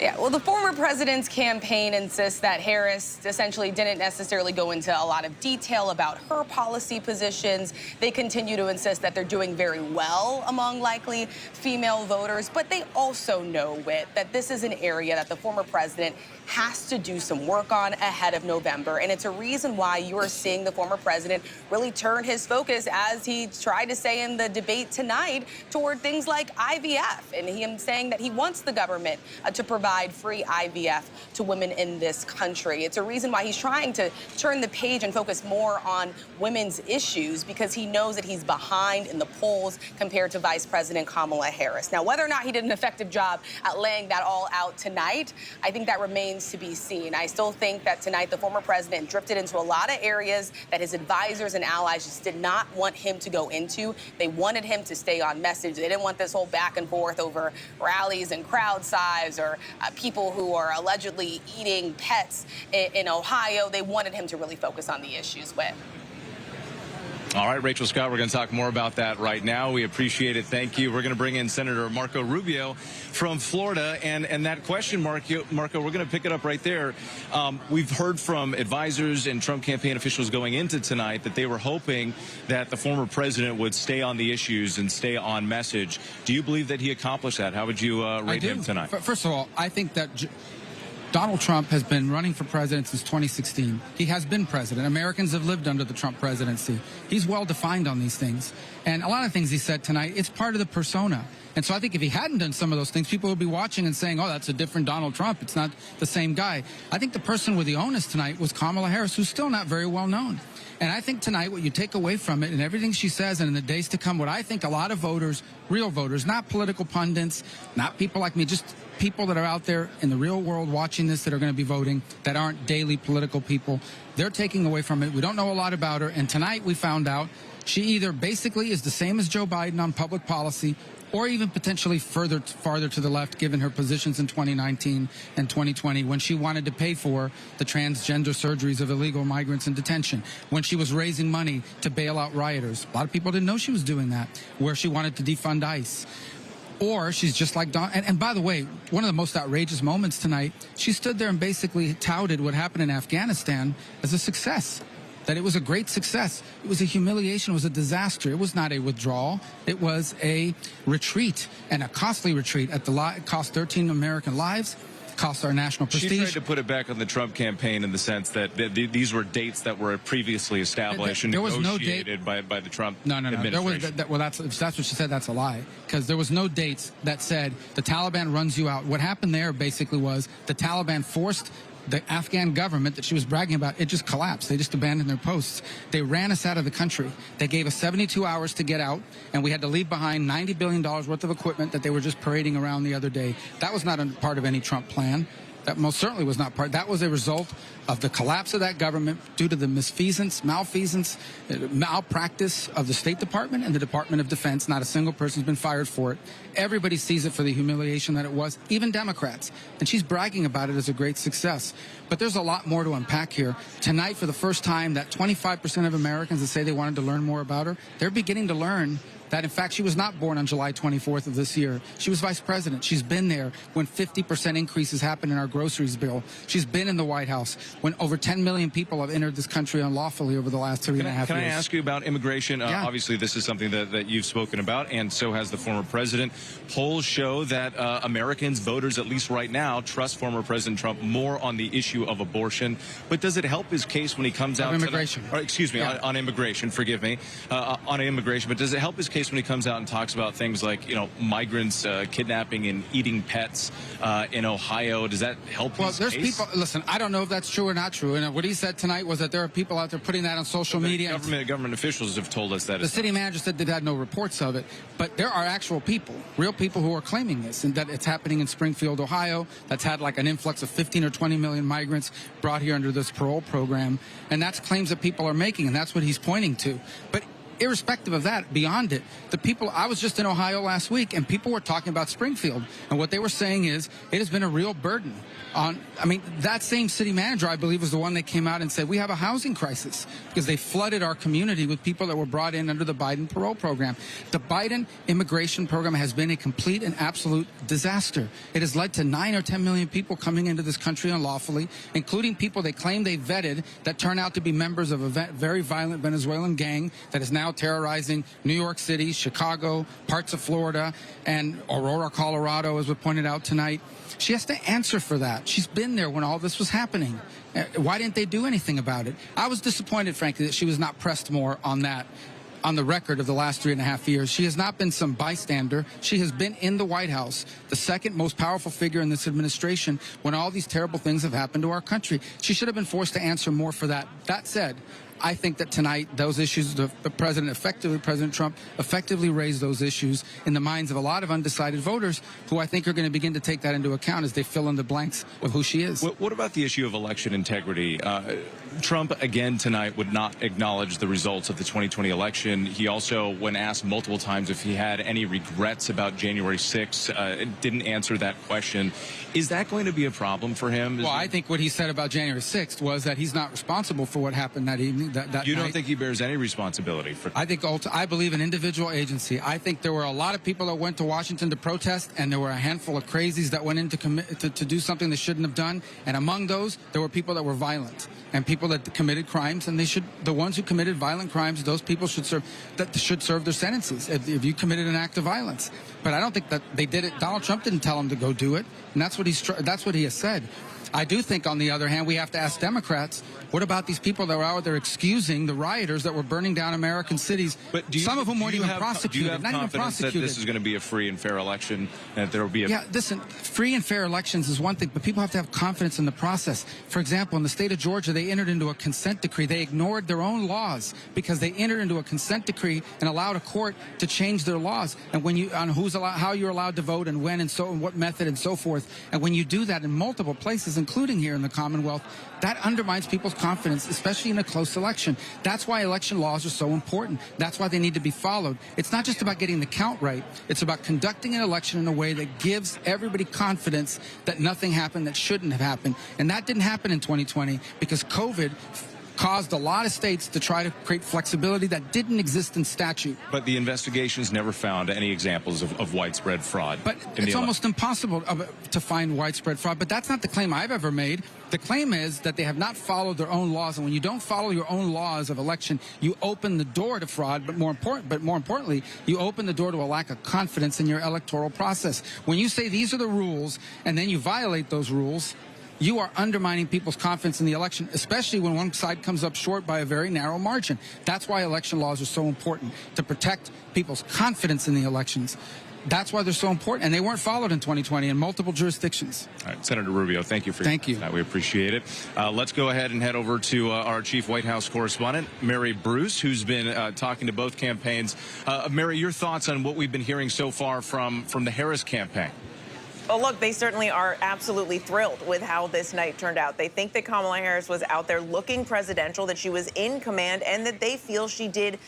Yeah, well, the former president's campaign insists that Harris essentially didn't necessarily go into a lot of detail about her policy positions. They continue to insist that they're doing very well among likely female voters, but they also know, Whit, that this is an area that the former president has to do some work on ahead of November. And it's a reason why you are seeing the former president really turn his focus, as he tried to say in the debate tonight, toward things like IVF. And him saying that he wants the government to provide free IVF to women in this country. It's a reason why he's trying to turn the page and focus more on women's issues, because he knows that he's behind in the polls compared to Vice President Kamala Harris. Now, whether or not he did an effective job at laying that all out tonight, I think that remains remains to be seen. I still think that tonight the former president drifted into a lot of areas that his advisors and allies just did not want him to go into. They wanted him to stay on message. They didn't want this whole back and forth over rallies and crowd size or people who are allegedly eating pets in Ohio. They wanted him to really focus on the issues with. All right, Rachel Scott, we're going to talk more about that right now. We appreciate it. Thank you. We're going to bring in Senator Marco Rubio from Florida. And that question, Marco, we're going to pick it up right there. We've heard from advisors and Trump campaign officials going into tonight that they were hoping that the former president would stay on the issues and stay on message. Do you believe that he accomplished that? How would you rate him tonight? First of all, I think that Donald Trump has been running for president since 2016. He has been president. Americans have lived under the Trump presidency. He's well defined on these things. And a lot of things he said tonight, it's part of the persona. And so I think if he hadn't done some of those things, people would be watching and saying, oh, that's a different Donald Trump. It's not the same guy. I think the person with the onus tonight was Kamala Harris, who's still not very well known. And I think tonight what you take away from it and everything she says and in the days to come, what I think a lot of voters, real voters, not political pundits, not people like me, just people that are out there in the real world watching this that are going to be voting, that aren't daily political people, they're taking away from it. We don't know a lot about her. And tonight we found out she either basically is the same as Joe Biden on public policy or even potentially farther to the left, given her positions in 2019 and 2020 when she wanted to pay for the transgender surgeries of illegal migrants in detention, when she was raising money to bail out rioters. A lot of people didn't know she was doing that, where she wanted to defund ICE. Or she's just like Don. And by the way, one of the most outrageous moments tonight, she stood there and basically touted what happened in Afghanistan as a success. That it was a great success. It was a humiliation. It was a disaster. It was not a withdrawal. It was a retreat, and a costly retreat. It cost 13 American lives, cost our national prestige. She tried to put it back on the Trump campaign in the sense that these were dates that were previously established and negotiated by the Trump administration. Well, that's what she said. That's a lie, because there was no dates that said the Taliban runs you out. What happened there basically was the Taliban forced the Afghan government that she was bragging about, it just collapsed. They just abandoned their posts. They ran us out of the country. They gave us 72 hours to get out, and we had to leave behind $90 billion worth of equipment that they were just parading around the other day. That was not a part of any Trump plan. That most certainly was not part. That was a result of the collapse of that government due to the malfeasance, malpractice of the State Department and the Department of Defense. Not a single person's been fired for it. Everybody sees it for the humiliation that it was, even Democrats. And she's bragging about it as a great success. But there's a lot more to unpack here. Tonight, for the first time, that 25% of Americans that say they wanted to learn more about her, they're beginning to learn that, in fact, she was not born on July 24th of this year. She was vice president. She's been there when 50% increases happened in our groceries bill. She's been in the White House when over 10 million people have entered this country unlawfully over the last 3.5 years. Can I ask you about immigration? Yeah. Obviously, this is something that you've spoken about, and so has the former president. Polls show that Americans, voters, at least right now, trust former President Trump more on the issue of abortion. But does it help his case when he comes out? Immigration. On immigration, forgive me. On immigration. But does it help his case when he comes out and talks about things like, migrants kidnapping and eating pets in Ohio? Does that help his case? People, listen, I don't know if that's true or not true. And what he said tonight was that there are people out there putting that on social media. Government officials have told us that. The city manager said they had no reports of it. But there are actual people, real people who are claiming this, and that it's happening in Springfield, Ohio. That's had like an influx of 15 or 20 million migrants brought here under this parole program. And that's claims that people are making, and that's what he's pointing to. But irrespective of that, beyond it, the people, I was just in Ohio last week, and people were talking about Springfield, and what they were saying is it has been a real burden on, that same city manager, I believe, was the one that came out and said we have a housing crisis because they flooded our community with people that were brought in under the Biden parole program. The Biden immigration program has been a complete and absolute disaster. It has led to 9 or 10 million people coming into this country unlawfully, including people they claim they vetted that turn out to be members of a very violent Venezuelan gang that is now terrorizing New York City, Chicago, parts of Florida, and Aurora, Colorado, as was pointed out tonight. She has to answer for that. She's been there when all this was happening. Why didn't they do anything about it? I was disappointed, frankly, that she was not pressed more on that, on the record of the last 3.5 years. She has not been some bystander. She has been in the White House, the second most powerful figure in this administration, when all these terrible things have happened to our country. She should have been forced to answer more for that. That said, I think that tonight those issues, President Trump effectively raised those issues in the minds of a lot of undecided voters who I think are going to begin to take that into account as they fill in the blanks of who she is. What about the issue of election integrity? Trump, again, tonight would not acknowledge the results of the 2020 election. He also, when asked multiple times if he had any regrets about January 6th, didn't answer that question. Is that going to be a problem for him? Well, I think what he said about January 6th was that he's not responsible for what happened that evening. You don't think he bears any responsibility for? I believe in individual agency. I think there were a lot of people that went to Washington to protest, and there were a handful of crazies that went in to do something they shouldn't have done. And among those, there were people that were violent and people that committed crimes. And the ones who committed violent crimes, those people should serve their sentences if you committed an act of violence. But I don't think that they did it. Donald Trump didn't tell them to go do it, and that's what he has said. I do think, on the other hand, we have to ask Democrats, what about these people that were out there excusing the rioters that were burning down American cities, some of whom weren't even prosecuted? Do you have confidence that this is going to be a free and fair election, and that there will be Yeah, listen, free and fair elections is one thing, but people have to have confidence in the process. For example, in the state of Georgia, they entered into a consent decree. They ignored their own laws because they entered into a consent decree and allowed a court to change their laws and how you're allowed to vote and when and what method and so forth. And when you do that in multiple places, including here in the Commonwealth, that undermines people's confidence, especially in a close election. That's why election laws are so important. That's why they need to be followed. It's not just about getting the count right. It's about conducting an election in a way that gives everybody confidence that nothing happened that shouldn't have happened. And that didn't happen in 2020 because COVID caused a lot of states to try to create flexibility that didn't exist in statute. But the investigations never found any examples of widespread fraud. But it's almost impossible to find widespread fraud. But that's not the claim I've ever made. The claim is that they have not followed their own laws. And when you don't follow your own laws of election, you open the door to fraud. But more importantly, you open the door to a lack of confidence in your electoral process. When you say these are the rules and then you violate those rules, you are undermining people's confidence in the election, especially when one side comes up short by a very narrow margin. That's why election laws are so important, to protect people's confidence in the elections. That's why they're so important, and they weren't followed in 2020 in multiple jurisdictions. All right, Senator Rubio, thank you for your time. We appreciate it. Let's go ahead and head over to our chief White House correspondent, Mary Bruce, who's been talking to both campaigns. Mary, your thoughts on what we've been hearing so far from the Harris campaign? Well, look, they certainly are absolutely thrilled with how this night turned out. They think that Kamala Harris was out there looking presidential, that she was in command, and that they feel she did,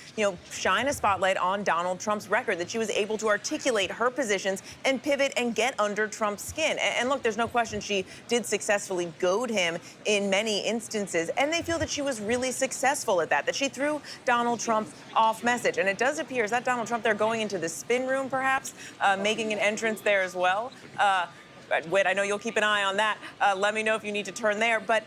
shine a spotlight on Donald Trump's record, that she was able to articulate her positions and pivot and get under Trump's skin. And look, there's no question she did successfully goad him in many instances, and they feel that she was really successful at that she threw Donald Trump off message. And it does appear, is that Donald Trump there going into the spin room, perhaps, making an entrance there as well? Whit, I know you'll keep an eye on that. Let me know if you need to turn there. But,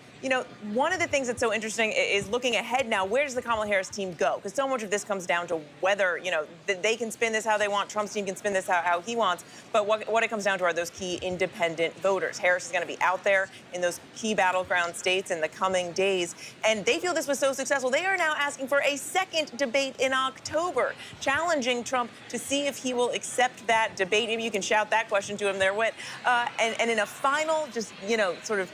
one of the things that's so interesting is looking ahead now. Where does the Kamala Harris team go? Because so much of this comes down to whether, they can spin this how they want. Trump's team can spin this how he wants. But what it comes down to are those key independent voters. Harris is going to be out there in those key battleground states in the coming days. And they feel this was so successful. They are now asking for a second debate in October, challenging Trump to see if he will accept that debate. Maybe you can shout that question to him there, Whit. And in a final, sort of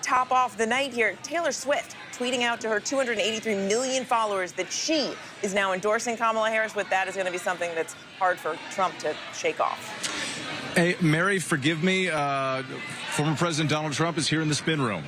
top off the night here, Taylor Swift tweeting out to her 283 million followers that she is now endorsing Kamala Harris. With that is going to be something that's hard for Trump to shake off. Hey, Mary, forgive me. Former President Donald Trump is here in the spin room.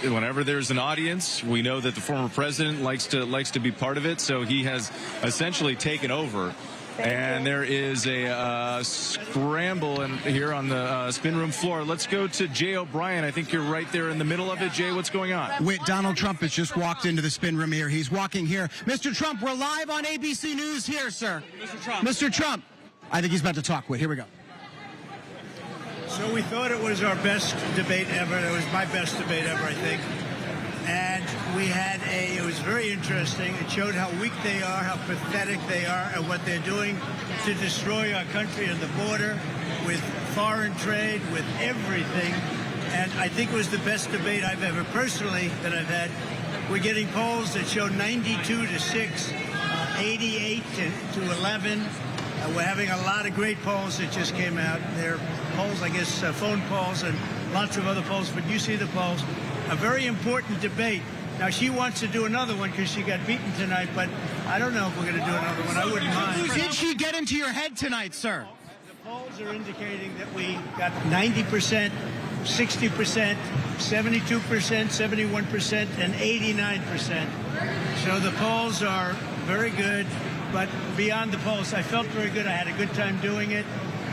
Whenever there's an audience, we know that the former president likes to be part of it, so he has essentially taken over. And there is a scramble here on the spin room floor. Let's go to Jay O'Brien. I think you're right there in the middle of it. Jay, what's going on? Whit, Donald Trump has just walked into the spin room here. He's walking here. Mr. Trump, we're live on ABC News here, sir. Mr. Trump. I think he's about to talk. Whit, here we go. So we thought it was our best debate ever. It was my best debate ever, I think. And it was very interesting. It showed how weak they are, how pathetic they are, and what they're doing to destroy our country and the border with foreign trade, with everything. And I think it was the best debate I've ever personally that I've had. We're getting polls that show 92 to 6, 88 to 11. We're having a lot of great polls that just came out. They're polls, I guess, phone polls and lots of other polls, but you see the polls. A very important debate Now, she wants to do another one because she got beaten tonight, but I don't know if we're going to do another one. I wouldn't mind. Did she get into your head tonight, sir? The polls are indicating that we got 90%, 60%, 72%, 71%, and 89%. So the polls are very good, but beyond the polls, I felt very good. I had a good time doing it.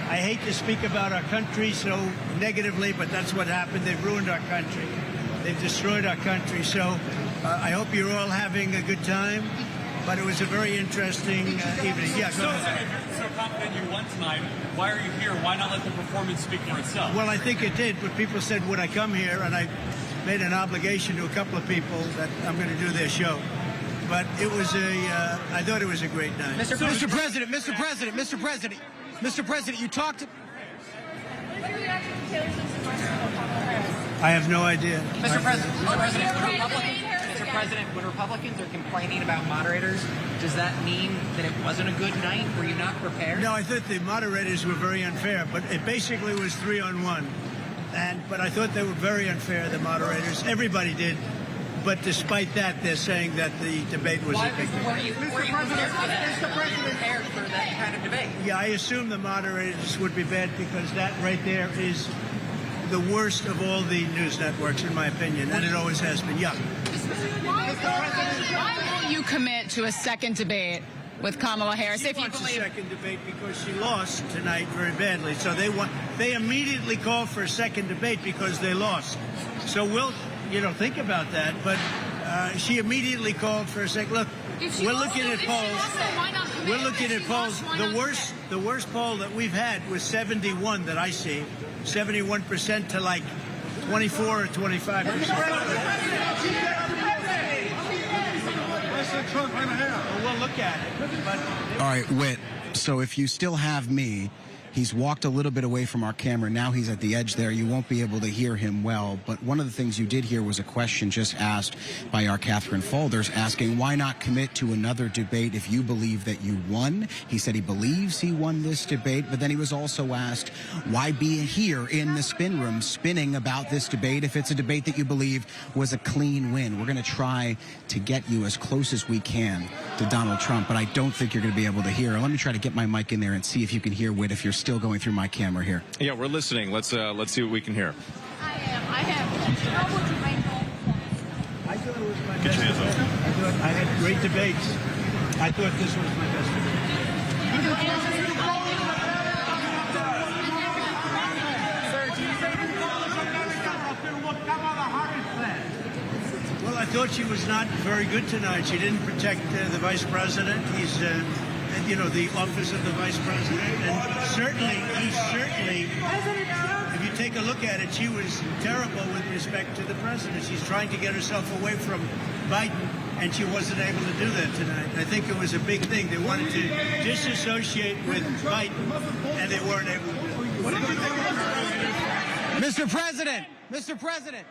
I hate to speak about our country so negatively, but that's what happened. They've ruined our country. They've destroyed our country. So I hope you're all having a good time. But it was a very interesting evening. Yeah, go ahead. If you're so confident you won tonight, why are you here? Why not let the performance speak for itself? Well, I think it did, but people said, would I come here? And I made an obligation to a couple of people that I'm going to do their show. But it was I thought it was a great night. Mr. President, Mr. President, Mr. President, Mr. President, you talked. I have no idea. Mr. President, when Republicans are complaining about moderators, does that mean that it wasn't a good night? Were you not prepared? No, I thought the moderators were very unfair, but it basically was 3-on-1. But I thought they were very unfair, the moderators. Everybody did. But despite that, they're saying that the debate was a big deal. Were you prepared for that kind of debate? Yeah, I assume the moderators would be bad because that right there is the worst of all the news networks, in my opinion, and it always has been. Yeah. Why won't you commit to a second debate with Kamala Harris She wants a second debate because she lost tonight very badly. So they immediately called for a second debate because they lost. So we'll, think about that. But she immediately called for a second. Look, we're looking at polls. We're looking at polls. The worst poll that we've had was 71 that I see, 71% to like 24 or 25%. Well, we'll look at it. All right, Whit. So if you still have me, he's walked a little bit away from our camera. Now he's at the edge there. You won't be able to hear him well. But one of the things you did hear was a question just asked by our Catherine Folders asking, why not commit to another debate if you believe that you won? He said he believes he won this debate. But then he was also asked, why be here in the spin room spinning about this debate if it's a debate that you believe was a clean win? We're going to try to get you as close as we can to Donald Trump, but I don't think you're going to be able to hear. Let me try to get my mic in there and see if you can hear Whit if you're still going through my camera here. Yeah, we're listening. Let's see what we can hear. I have trouble to make I thought it was my best debate. I had great debates. I thought this was my best debate. Well, I thought she was not very good tonight. She didn't protect the vice president. He's the office of the vice president. And certainly, if you take a look at it, she was terrible with respect to the president. She's trying to get herself away from Biden, and she wasn't able to do that tonight. I think it was a big thing. They wanted to disassociate with Biden, and they weren't able to do it. What did you think about that? Mr. President! Mr. President!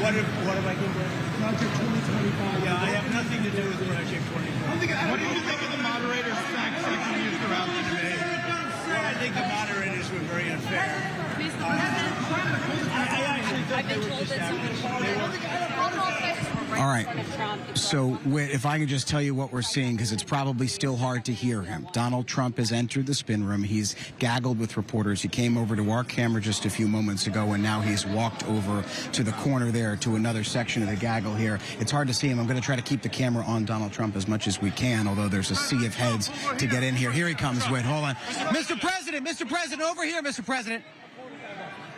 What have I done? Project 2025. Yeah, I have nothing to do with Project 2025. What did you think of the moderators' facts that you used throughout the debate? I think the moderators were very unfair. I actually thought they were just All right. So, Whit, if I could just tell you what we're seeing, because it's probably still hard to hear him. Donald Trump has entered the spin room. He's gaggled with reporters. He came over to our camera just a few moments ago, and now he's walked over to the corner there to another section of the gaggle here. It's hard to see him. I'm going to try to keep the camera on Donald Trump as much as we can, although there's a sea of heads to get in here. Here he comes, Whit. Hold on. Mr. President, over here, Mr. President.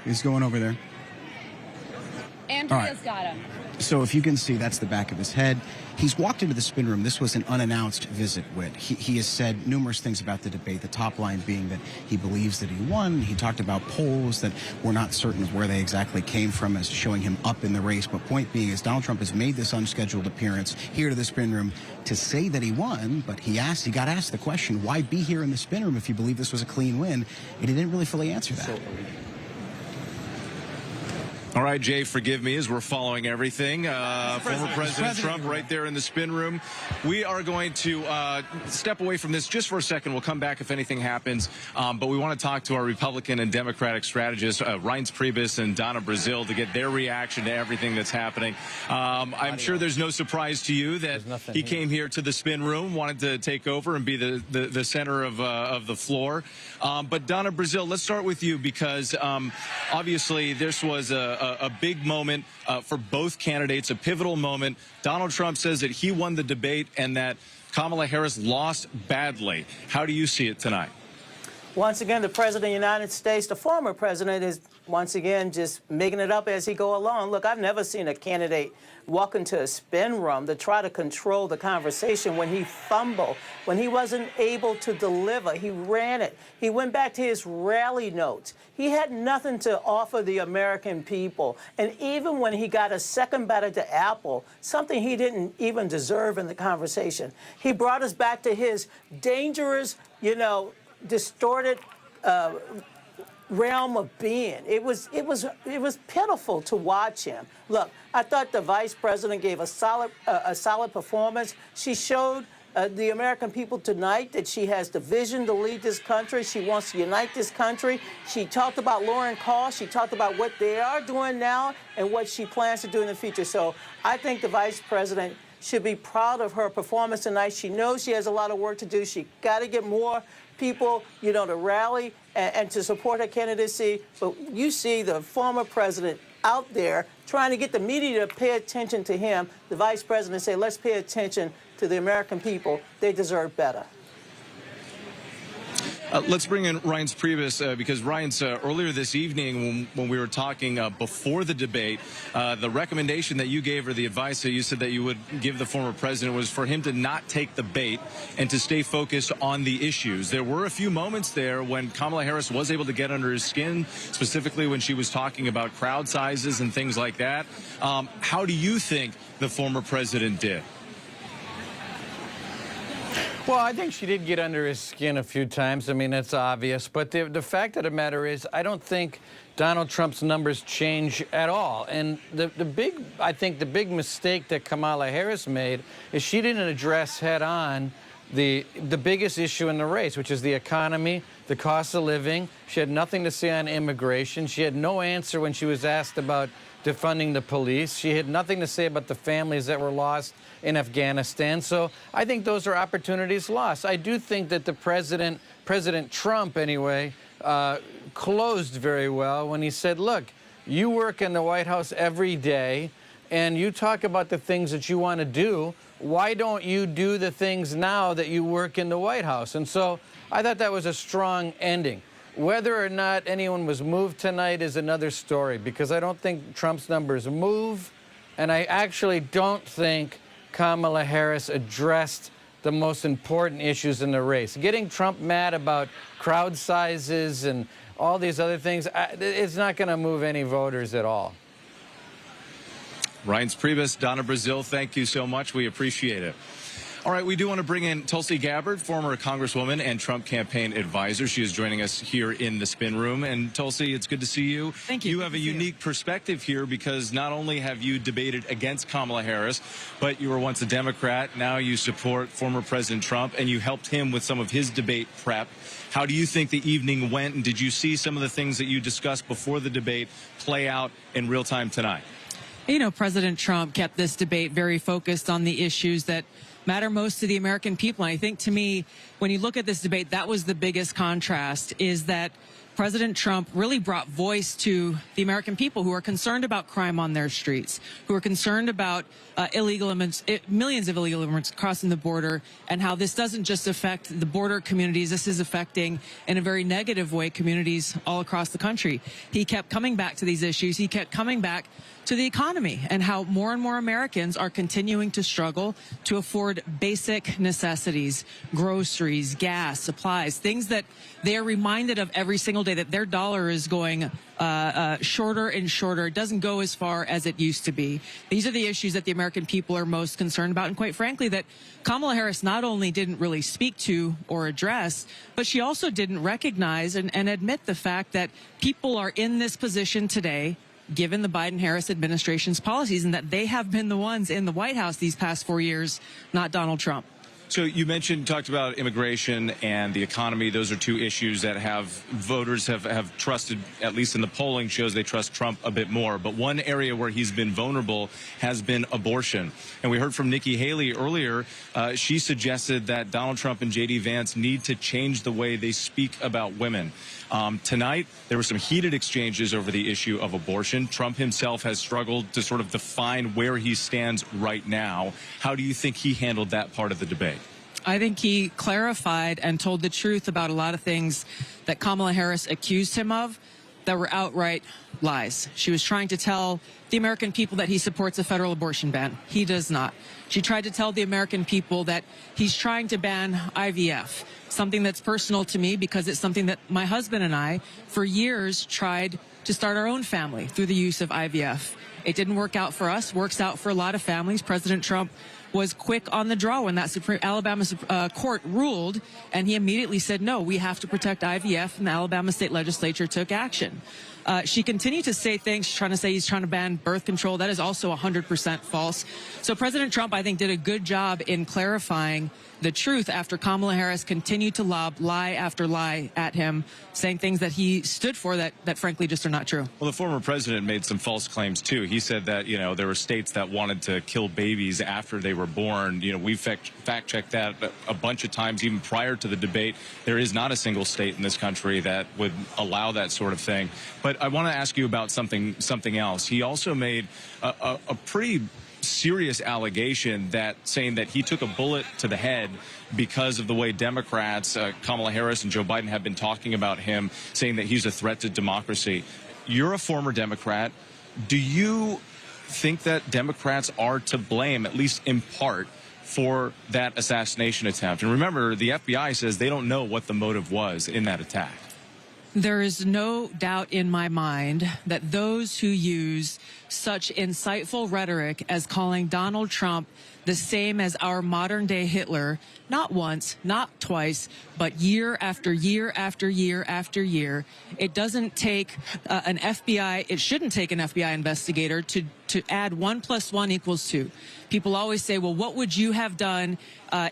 He's going over there. Andrea's got him. So if you can see, that's the back of his head. He's walked into the spin room. This was an unannounced visit, Whit. He has said numerous things about the debate, the top line being that he believes that he won. He talked about polls that we're not certain of where they exactly came from as showing him up in the race. But point being is Donald Trump has made this unscheduled appearance here to the spin room to say that he won, but he got asked the question, why be here in the spin room if you believe this was a clean win? And he didn't really fully answer that. All right, Jay, forgive me as we're following everything. Former President Trump right there in the spin room. We are going to step away from this just for a second. We'll come back if anything happens. But we want to talk to our Republican and Democratic strategists, Reince Priebus and Donna Brazile, to get their reaction to everything that's happening. I'm sure there's no surprise to you that he came here to the spin room, wanted to take over and be the center of the floor. But Donna Brazile, let's start with you because obviously this was a big moment for both candidates, a pivotal moment. Donald Trump says that he won the debate and that Kamala Harris lost badly. How do you see it tonight? Once again, the President of the United States, the former president, is once again just making it up as he go along. Look, I've never seen a candidate walk into a spin room to try to control the conversation when he fumbled, when he wasn't able to deliver. He ran it. He went back to his rally notes. He had nothing to offer the American people. And even when he got a second bite at the apple, something he didn't even deserve in the conversation, he brought us back to his dangerous, distorted realm of being. It was pitiful to watch him. Look, I thought the vice president gave a solid performance. She showed the American people tonight that she has the vision to lead this country. She wants to unite this country. She talked about lowering costs. She talked about what they are doing now and what she plans to do in the future. So I think the vice president should be proud of her performance tonight. She knows she has a lot of work to do. She got to get more people, to rally and to support her candidacy. But you see the former president out there trying to get the media to pay attention to him. The vice president say, let's pay attention to the American people. They deserve better. Let's bring in Reince Priebus because Reince, earlier this evening when we were talking before the debate, the recommendation that you gave or the advice that you said that you would give the former president was for him to not take the bait and to stay focused on the issues. There were a few moments there when Kamala Harris was able to get under his skin, specifically when she was talking about crowd sizes and things like that. How do you think the former president did? Well, I think she did get under his skin a few times. I mean, that's obvious. But the fact of the matter is, I don't think Donald Trump's numbers change at all. And I think the big mistake that Kamala Harris made is she didn't address head on the biggest issue in the race, which is the economy, the cost of living. She had nothing to say on immigration. She had no answer when she was asked about defunding the police. She had nothing to say about the families that were lost in Afghanistan. So I think those are opportunities lost. I do think that the President Trump anyway, closed very well when he said, look, you work in the White House every day and you talk about the things that you want to do. Why don't you do the things now that you work in the White House? And so I thought that was a strong ending. Whether or not anyone was moved tonight is another story, because I don't think Trump's numbers move, and I actually don't think Kamala Harris addressed the most important issues in the race. Getting Trump mad about crowd sizes and all these other things, it's not going to move any voters at all. Reince Priebus, Donna Brazile, thank you so much. We appreciate it. All right, we do want to bring in Tulsi Gabbard, former Congresswoman and Trump campaign advisor. She is joining us here in the spin room. And Tulsi, it's good to see you. Thank you. You have a unique perspective here because not only have you debated against Kamala Harris, but you were once a Democrat. Now you support former President Trump, and you helped him with some of his debate prep. How do you think the evening went, and did you see some of the things that you discussed before the debate play out in real time tonight? President Trump kept this debate very focused on the issues that matter most to the American people. And I think, to me, when you look at this debate, that was the biggest contrast, is that President Trump really brought voice to the American people who are concerned about crime on their streets, who are concerned about illegal immigrants, millions of illegal immigrants crossing the border, and how this doesn't just affect the border communities. This is affecting, in a very negative way, communities all across the country. He kept coming back to these issues. He kept coming back to the economy and how more and more Americans are continuing to struggle to afford basic necessities, groceries, gas, supplies, things that they are reminded of every single day, that their dollar is going shorter and shorter. It doesn't go as far as it used to be. These are the issues that the American people are most concerned about, and quite frankly, that Kamala Harris not only didn't really speak to or address, but she also didn't recognize and admit the fact that people are in this position today given the Biden-Harris administration's policies, and that they have been the ones in the White House these past 4 years, not Donald Trump. So you talked about immigration and the economy. Those are two issues that voters have trusted, at least in the polling shows they trust Trump a bit more. But one area where he's been vulnerable has been abortion. And we heard from Nikki Haley earlier. She suggested that Donald Trump and J.D. Vance need to change the way they speak about women. Tonight, there were some heated exchanges over the issue of abortion. Trump himself has struggled to sort of define where he stands right now. How do you think he handled that part of the debate? I think he clarified and told the truth about a lot of things that Kamala Harris accused him of that were outright lies. She was trying to tell the American people that he supports a federal abortion ban. He does not. She tried to tell the American people that he's trying to ban IVF, something that's personal to me because it's something that my husband and I, for years, tried to start our own family through the use of IVF. It didn't work out for us, works out for a lot of families. President Trump was quick on the draw when that Alabama court ruled, and he immediately said, no, we have to protect IVF, and the Alabama state legislature took action. She continued to say things. She's trying to say he's trying to ban birth control. That is also 100% false. So President Trump, I think, did a good job in clarifying the truth after Kamala Harris continued to lob lie after lie at him, saying things that he stood for that frankly just are not true. Well, the former president made some false claims, too. He said that, there were states that wanted to kill babies after they were born. We fact-checked that a bunch of times, even prior to the debate. There is not a single state in this country that would allow that sort of thing. But I want to ask you about something else. He also made a pretty serious allegation saying that he took a bullet to the head because of the way Democrats, Kamala Harris and Joe Biden, have been talking about him, saying that he's a threat to democracy. You're a former Democrat. Do you think that Democrats are to blame, at least in part, for that assassination attempt? And remember, the FBI says they don't know what the motive was in that attack. There is no doubt in my mind that those who use such insightful rhetoric as calling Donald Trump the same as our modern day Hitler, not once, not twice, but year after year after year after year, it doesn't take it shouldn't take an FBI investigator to add 1 + 1 = 2. People always say, well, what would you have done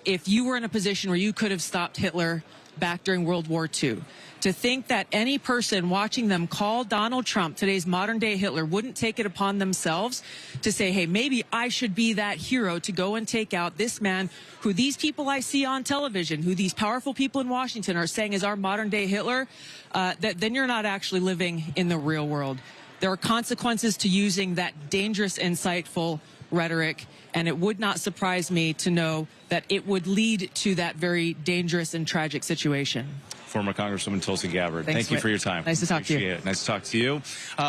if you were in a position where you could have stopped Hitler back during World War II? To think that any person watching them call Donald Trump today's modern day Hitler wouldn't take it upon themselves to say, hey, maybe I should be that hero to go and take out this man who these people I see on television, who these powerful people in Washington are saying is our modern day Hitler, then you're not actually living in the real world. There are consequences to using that dangerous, insightful rhetoric, and it would not surprise me to know that it would lead to that very dangerous and tragic situation. Former Congresswoman Tulsi Gabbard, thank you for your time. Nice to talk to you. Appreciate it. Nice to talk to you.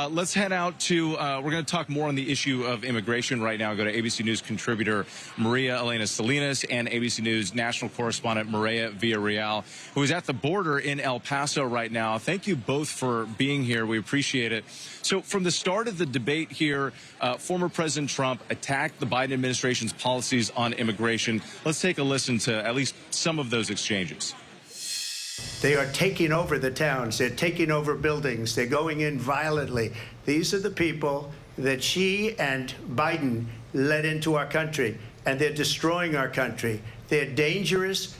Let's head out to, we're going to talk more on the issue of immigration right now. Go to ABC News contributor Maria Elena Salinas and ABC News national correspondent Maria Villarreal, who is at the border in El Paso right now. Thank you both for being here. We appreciate it. So from the start of the debate here, former President Trump attacked the Biden administration's policies on immigration. Let's take a listen to at least some of those exchanges. They are taking over the towns. They're taking over buildings. They're going in violently. These are the people that she and Biden led into our country, and they're destroying our country. They're dangerous.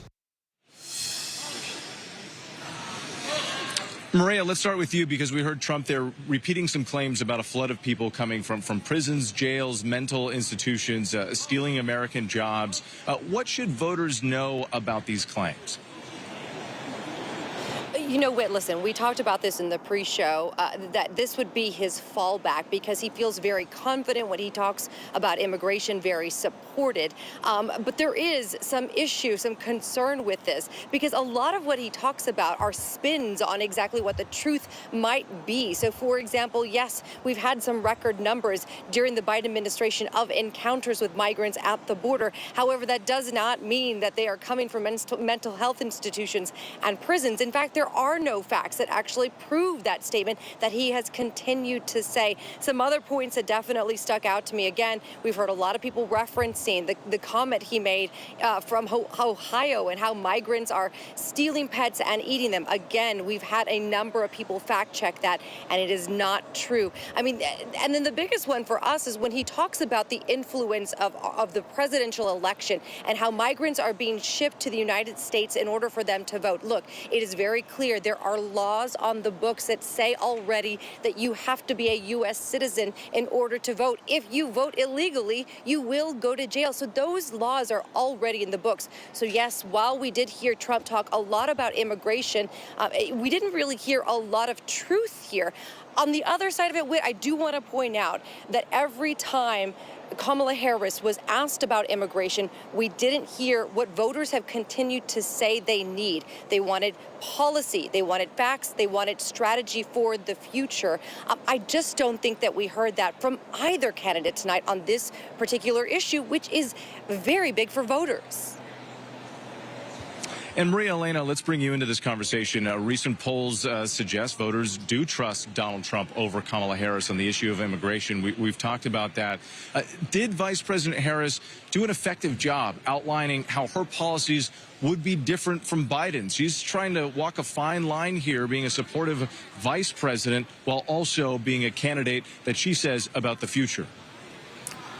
Maria, let's start with you because we heard Trump there repeating some claims about a flood of people coming from prisons, jails, mental institutions, stealing American jobs. What should voters know about these claims? Whit, listen, we talked about this in the pre-show, that this would be his fallback because he feels very confident when he talks about immigration, very supported. But there is some issue, some concern with this because a lot of what he talks about are spins on exactly what the truth might be. So, for example, yes, we've had some record numbers during the Biden administration of encounters with migrants at the border. However, that does not mean that they are coming from mental health institutions and prisons. In fact, there are no facts that actually prove that statement that he has continued to say. Some other points that definitely stuck out to me. Again, we've heard a lot of people referencing the comment he made from Ohio and how migrants are stealing pets and eating them. Again, we've had a number of people fact check that, and it is not true. I mean, and then the biggest one for us is when he talks about the influence of the presidential election and how migrants are being shipped to the United States in order for them to vote. Look, it is very clear there are laws on the books that say already that you have to be a U.S. citizen in order to vote. If you vote illegally, you will go to jail. So those laws are already in the books. So yes, while we did hear Trump talk a lot about immigration, we didn't really hear a lot of truth here. On the other side of it, I do want to point out that every time Kamala Harris was asked about immigration, we didn't hear what voters have continued to say they need. They wanted policy, they wanted facts, they wanted strategy for the future. I just don't think that we heard that from either candidate tonight on this particular issue, which is very big for voters. And Maria Elena, let's bring you into this conversation. Recent polls suggest voters do trust Donald Trump over Kamala Harris on the issue of immigration. We've talked about that. Did Vice President Harris do an effective job outlining how her policies would be different from Biden's? She's trying to walk a fine line here, being a supportive vice president while also being a candidate that she says about the future.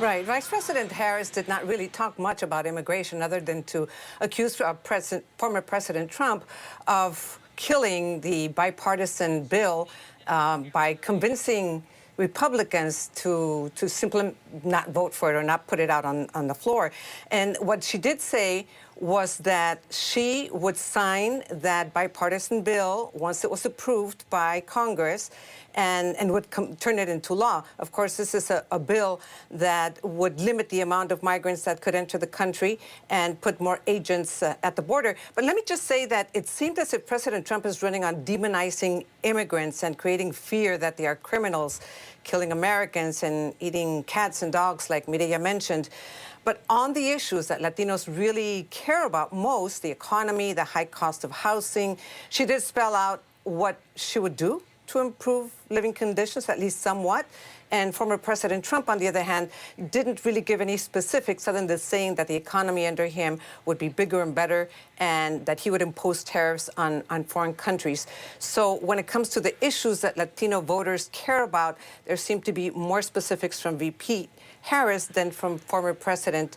Right. Vice President Harris did not really talk much about immigration other than to accuse former President Trump of killing the bipartisan bill by convincing Republicans to simply not vote for it or not put it out on the floor. And what she did say was that she would sign that bipartisan bill once it was approved by Congress and would turn it into law. Of course, this is a bill that would limit the amount of migrants that could enter the country and put more agents at the border. But let me just say that it seemed as if President Trump is running on demonizing immigrants and creating fear that they are criminals, killing Americans and eating cats and dogs, like Mireya mentioned. But on the issues that Latinos really care about most, the economy, the high cost of housing, she did spell out what she would do to improve living conditions, at least somewhat. And former President Trump, on the other hand, didn't really give any specifics other than saying that the economy under him would be bigger and better and that he would impose tariffs on foreign countries. So when it comes to the issues that Latino voters care about, there seem to be more specifics from VP Harris than from former President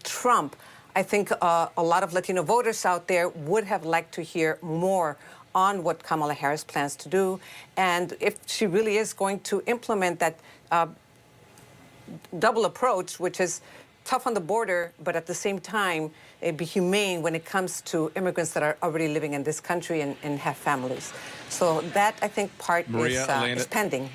Trump. I think a lot of Latino voters out there would have liked to hear more on what Kamala Harris plans to do, and if she really is going to implement that double approach, which is tough on the border, but at the same time, be humane when it comes to immigrants that are already living in this country and have families. So that, I think, part is pending.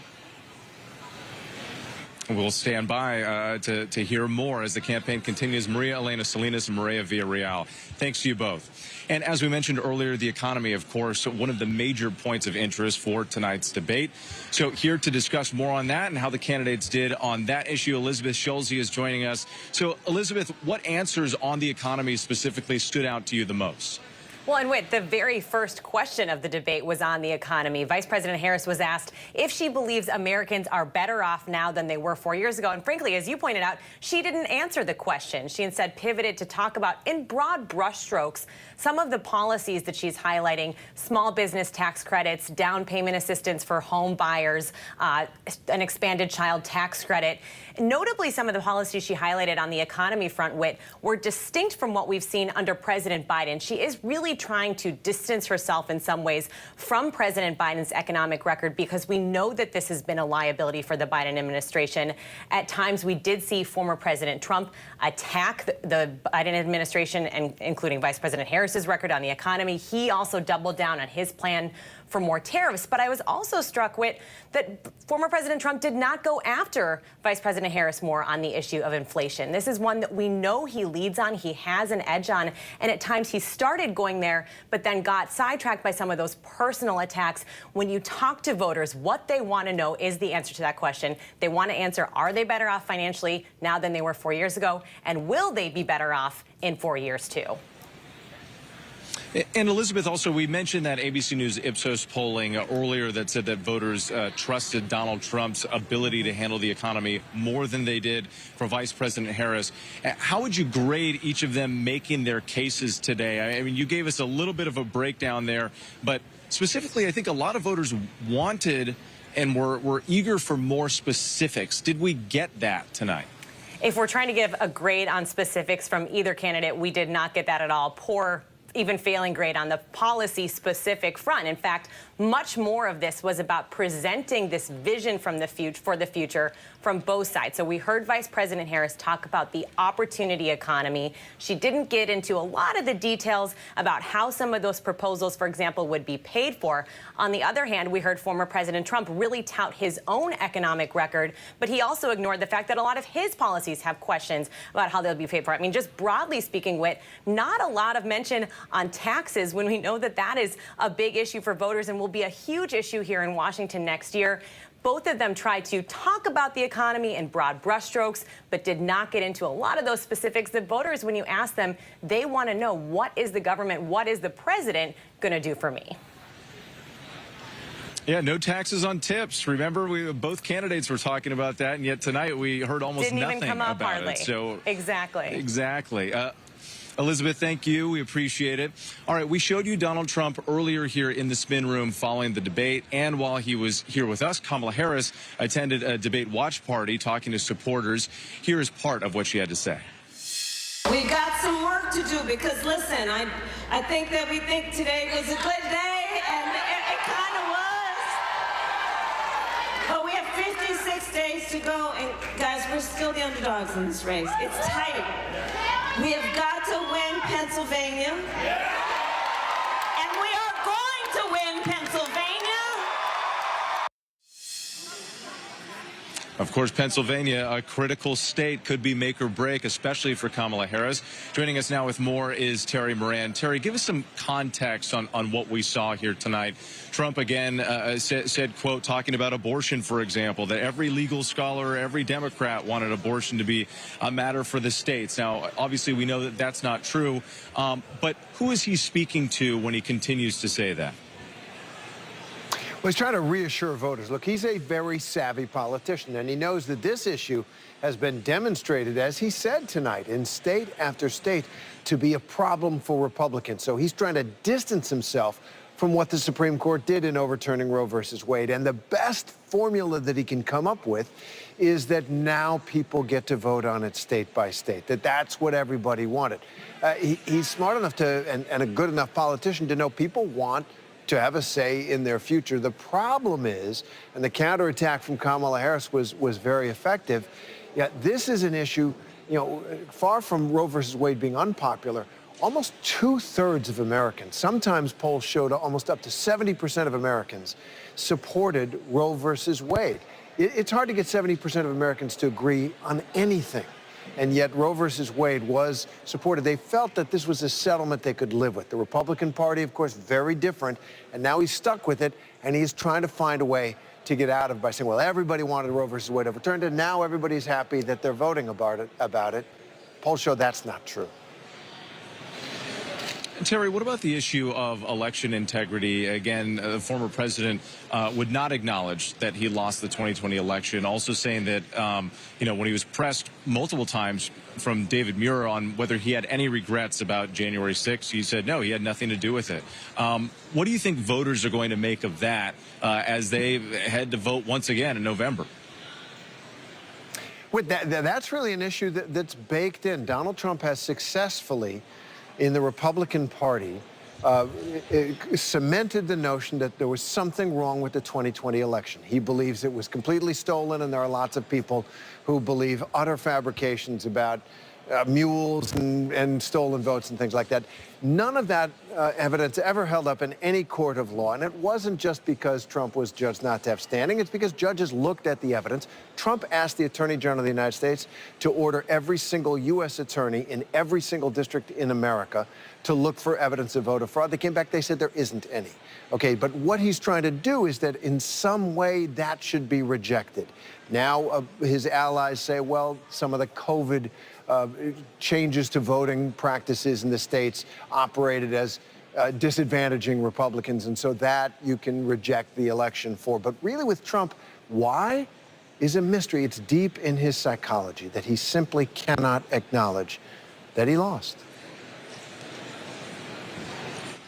We'll stand by to hear more as the campaign continues. Maria Elena Salinas and Maria Villarreal, thanks to you both. And as we mentioned earlier, the economy, of course, one of the major points of interest for tonight's debate. So here to discuss more on that and how the candidates did on that issue, Elizabeth Schulze is joining us. So, Elizabeth, what answers on the economy specifically stood out to you the most? Well, and Whit, the very first question of the debate was on the economy. Vice President Harris was asked if she believes Americans are better off now than they were 4 years ago. And frankly, as you pointed out, she didn't answer the question. She instead pivoted to talk about, in broad brushstrokes, some of the policies that she's highlighting: small business tax credits, down payment assistance for home buyers, an expanded child tax credit. Notably, some of the policies she highlighted on the economy front, Whit, were distinct from what we've seen under President Biden. She is really trying to distance herself in some ways from President Biden's economic record, because we know that this has been a liability for the Biden administration. At times, we did see former President Trump attack the Biden administration, and including Vice President Harris's record on the economy. He also doubled down on his plan for more tariffs. But I was also struck with that former President Trump did not go after Vice President Harris more on the issue of inflation. This is one that we know he leads on, he has an edge on, and at times he started going there, but then got sidetracked by some of those personal attacks. When you talk to voters, what they want to know is the answer to that question. They want to answer, are they better off financially now than they were 4 years ago? And will they be better off in 4 years too? And Elizabeth, also, we mentioned that ABC News Ipsos polling earlier that said that voters trusted Donald Trump's ability to handle the economy more than they did for Vice President Harris. How would you grade each of them making their cases today? I mean, you gave us a little bit of a breakdown there, but specifically, I think a lot of voters wanted and were eager for more specifics. Did we get that tonight? If we're trying to give a grade on specifics from either candidate, we did not get that at all. Poor, even failing grade on the policy specific front. In fact, much more of this was about presenting this vision from the for the future from both sides. So we heard Vice President Harris talk about the opportunity economy. She didn't get into a lot of the details about how some of those proposals, for example, would be paid for. On the other hand, we heard former President Trump really tout his own economic record, but he also ignored the fact that a lot of his policies have questions about how they'll be paid for. I mean, just broadly speaking, Whit, not a lot of mention on taxes when we know that that is a big issue for voters and will be a huge issue here in Washington next year. Both of them tried to talk about the economy in broad brushstrokes, but did not get into a lot of those specifics that voters, when you ask them, they want to know, what is the government, what is the president going to do for me? Yeah, no taxes on tips. Remember, both candidates were talking about that, and yet tonight we heard almost Didn't nothing even come up about hardly. it. So Exactly. Elizabeth, thank you. We appreciate it. All right, we showed you Donald Trump earlier here in the spin room following the debate, and while he was here with us, Kamala Harris attended a debate watch party talking to supporters. Here is part of what she had to say. We've got some work to do because, listen, I think that we think today was a good day, and it kind of was. But we have 56 days to go, and guys, we're still the underdogs in this race. It's tight. We have got to win Pennsylvania, and we are going to win Pennsylvania. Of course, Pennsylvania, a critical state, could be make or break, especially for Kamala Harris. Joining us now with more is Terry Moran. Terry, give us some context on what we saw here tonight. Trump again said, quote, talking about abortion, for example, that every legal scholar, every Democrat wanted abortion to be a matter for the states. Now, obviously, we know that that's not true. But who is he speaking to when he continues to say that? Well, he's trying to reassure voters. Look, he's a very savvy politician, and he knows that this issue has been demonstrated, as he said tonight, in state after state, to be a problem for Republicans. So he's trying to distance himself from what the Supreme Court did in overturning Roe versus Wade. And the best formula that he can come up with is that now people get to vote on it state by state, that's what everybody wanted. He's smart enough to, and a good enough politician to know people want to have a say in their future. The problem is, and the counterattack from Kamala Harris was very effective, this is an issue, far from Roe versus Wade being unpopular, almost 2/3 of Americans, sometimes polls showed almost up to 70% of Americans supported Roe versus Wade. It's hard to get 70% of Americans to agree on anything. And yet Roe versus Wade was supported. They felt that this was a settlement they could live with. The Republican Party, of course, very different. And now he's stuck with it, and he's trying to find a way to get out of it by saying, well, everybody wanted Roe versus Wade overturned, and now everybody's happy that they're voting about it. Polls show that's not true. Terry, what about the issue of election integrity? Again, the former president would not acknowledge that he lost the 2020 election, also saying that, when he was pressed multiple times from David Muir on whether he had any regrets about January 6th, he said no, he had nothing to do with it. What do you think voters are going to make of that as they head to vote once again in November? That's really an issue that's baked in. Donald Trump has successfully, in the Republican Party, cemented the notion that there was something wrong with the 2020 election. He believes it was completely stolen, and there are lots of people who believe utter fabrications about mules and stolen votes and things like that. None of that evidence ever held up in any court of law, and it wasn't just because Trump was judged not to have standing. It's because judges looked at the evidence. Trump asked the Attorney General of the United States to order every single U.S. attorney in every single district in America to look for evidence of voter fraud. They came back, they said there isn't any. Okay, but what he's trying to do is that in some way that should be rejected. Now his allies say, well, some of the COVID changes to voting practices in the states operated as disadvantaging Republicans, and so that you can reject the election for. But really with Trump, why is a mystery. It's deep in his psychology that he simply cannot acknowledge that he lost.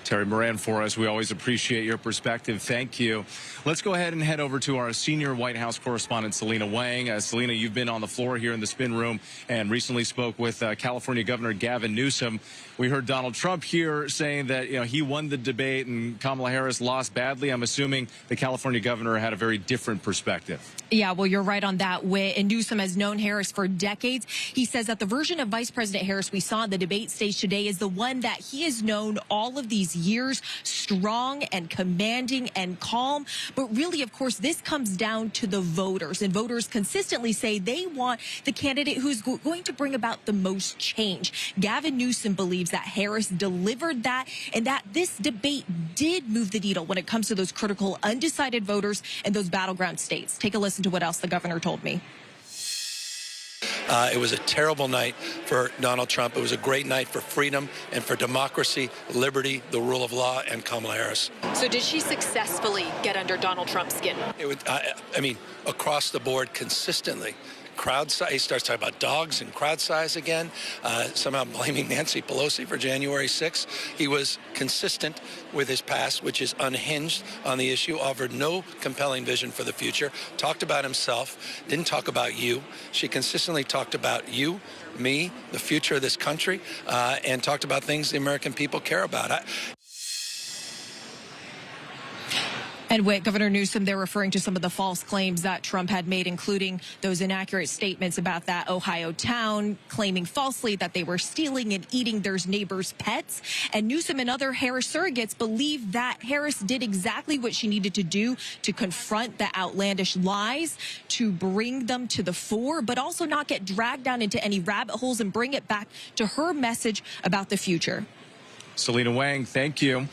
Terry Moran for us. We always appreciate your perspective. Thank you. Let's go ahead and head over to our senior White House correspondent, Selena Wang. Selena, you've been on the floor here in the spin room and recently spoke with California Governor Gavin Newsom. We heard Donald Trump here saying that, he won the debate and Kamala Harris lost badly. I'm assuming the California governor had a very different perspective. Yeah, well, you're right on that, Whit. And Newsom has known Harris for decades. He says that the version of Vice President Harris we saw on the debate stage today is the one that he has known all of these years, strong and commanding and calm. But really, of course, this comes down to the voters. And voters consistently say they want the candidate who's going to bring about the most change. Gavin Newsom believes that Harris delivered that and that this debate did move the needle when it comes to those critical undecided voters in those battleground states. Take a listen to what else the governor told me. It was a terrible night for Donald Trump. It was a great night for freedom and for democracy, liberty, the rule of law, and Kamala Harris. So did she successfully get under Donald Trump's skin? It would, I mean, across the board consistently. Crowd size, he starts talking about dogs and crowd size again, somehow blaming Nancy Pelosi for January 6th. He was consistent with his past, which is unhinged on the issue, offered no compelling vision for the future, talked about himself, didn't talk about you. She consistently talked about you, me, the future of this country, and talked about things the American people care about. And with Governor Newsom, they're referring to some of the false claims that Trump had made, including those inaccurate statements about that Ohio town, claiming falsely that they were stealing and eating their neighbors' pets. And Newsom and other Harris surrogates believe that Harris did exactly what she needed to do to confront the outlandish lies, to bring them to the fore, but also not get dragged down into any rabbit holes and bring it back to her message about the future. Selena Wang, thank you.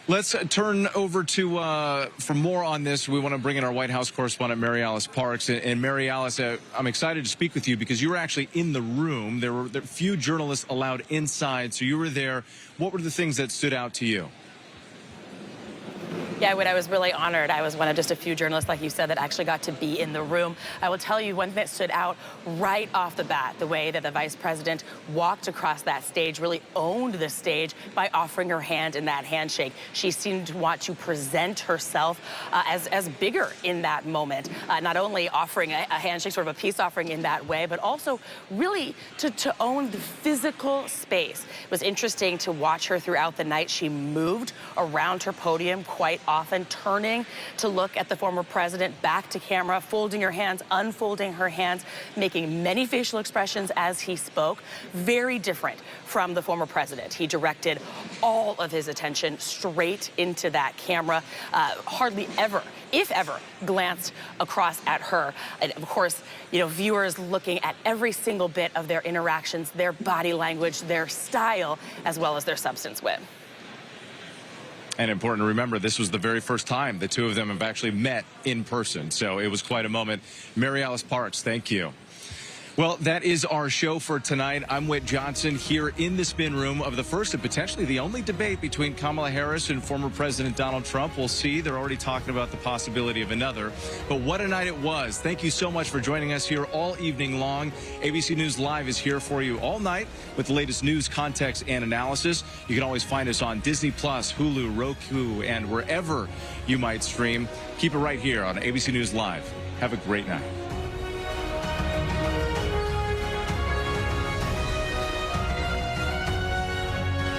Let's turn over to, for more on this, we want to bring in our White House correspondent, Mary Alice Parks. And Mary Alice, I'm excited to speak with you because you were actually in the room. There were few journalists allowed inside, so you were there. What were the things that stood out to you? Yeah, I was really honored. I was one of just a few journalists, like you said, that actually got to be in the room. I will tell you one thing that stood out right off the bat, the way that the vice president walked across that stage, really owned the stage by offering her hand in that handshake. She seemed to want to present herself as bigger in that moment, not only offering a handshake, sort of a peace offering in that way, but also really to own the physical space. It was interesting to watch her throughout the night. She moved around her podium quite often, turning to look at the former president, back to camera, folding her hands, unfolding her hands, making many facial expressions as he spoke. Very different from the former president. He directed all of his attention straight into that camera, hardly ever, if ever, glanced across at her. And of course, viewers looking at every single bit of their interactions, their body language, their style, as well as their substance wit. And important to remember, this was the very first time the two of them have actually met in person. So it was quite a moment. Mary Alice Parks, thank you. Well, that is our show for tonight. I'm Whit Johnson here in the spin room of the first and potentially the only debate between Kamala Harris and former President Donald Trump. We'll see. They're already talking about the possibility of another. But what a night it was. Thank you so much for joining us here all evening long. ABC News Live is here for you all night with the latest news, context, and analysis. You can always find us on Disney+, Hulu, Roku, and wherever you might stream. Keep it right here on ABC News Live. Have a great night.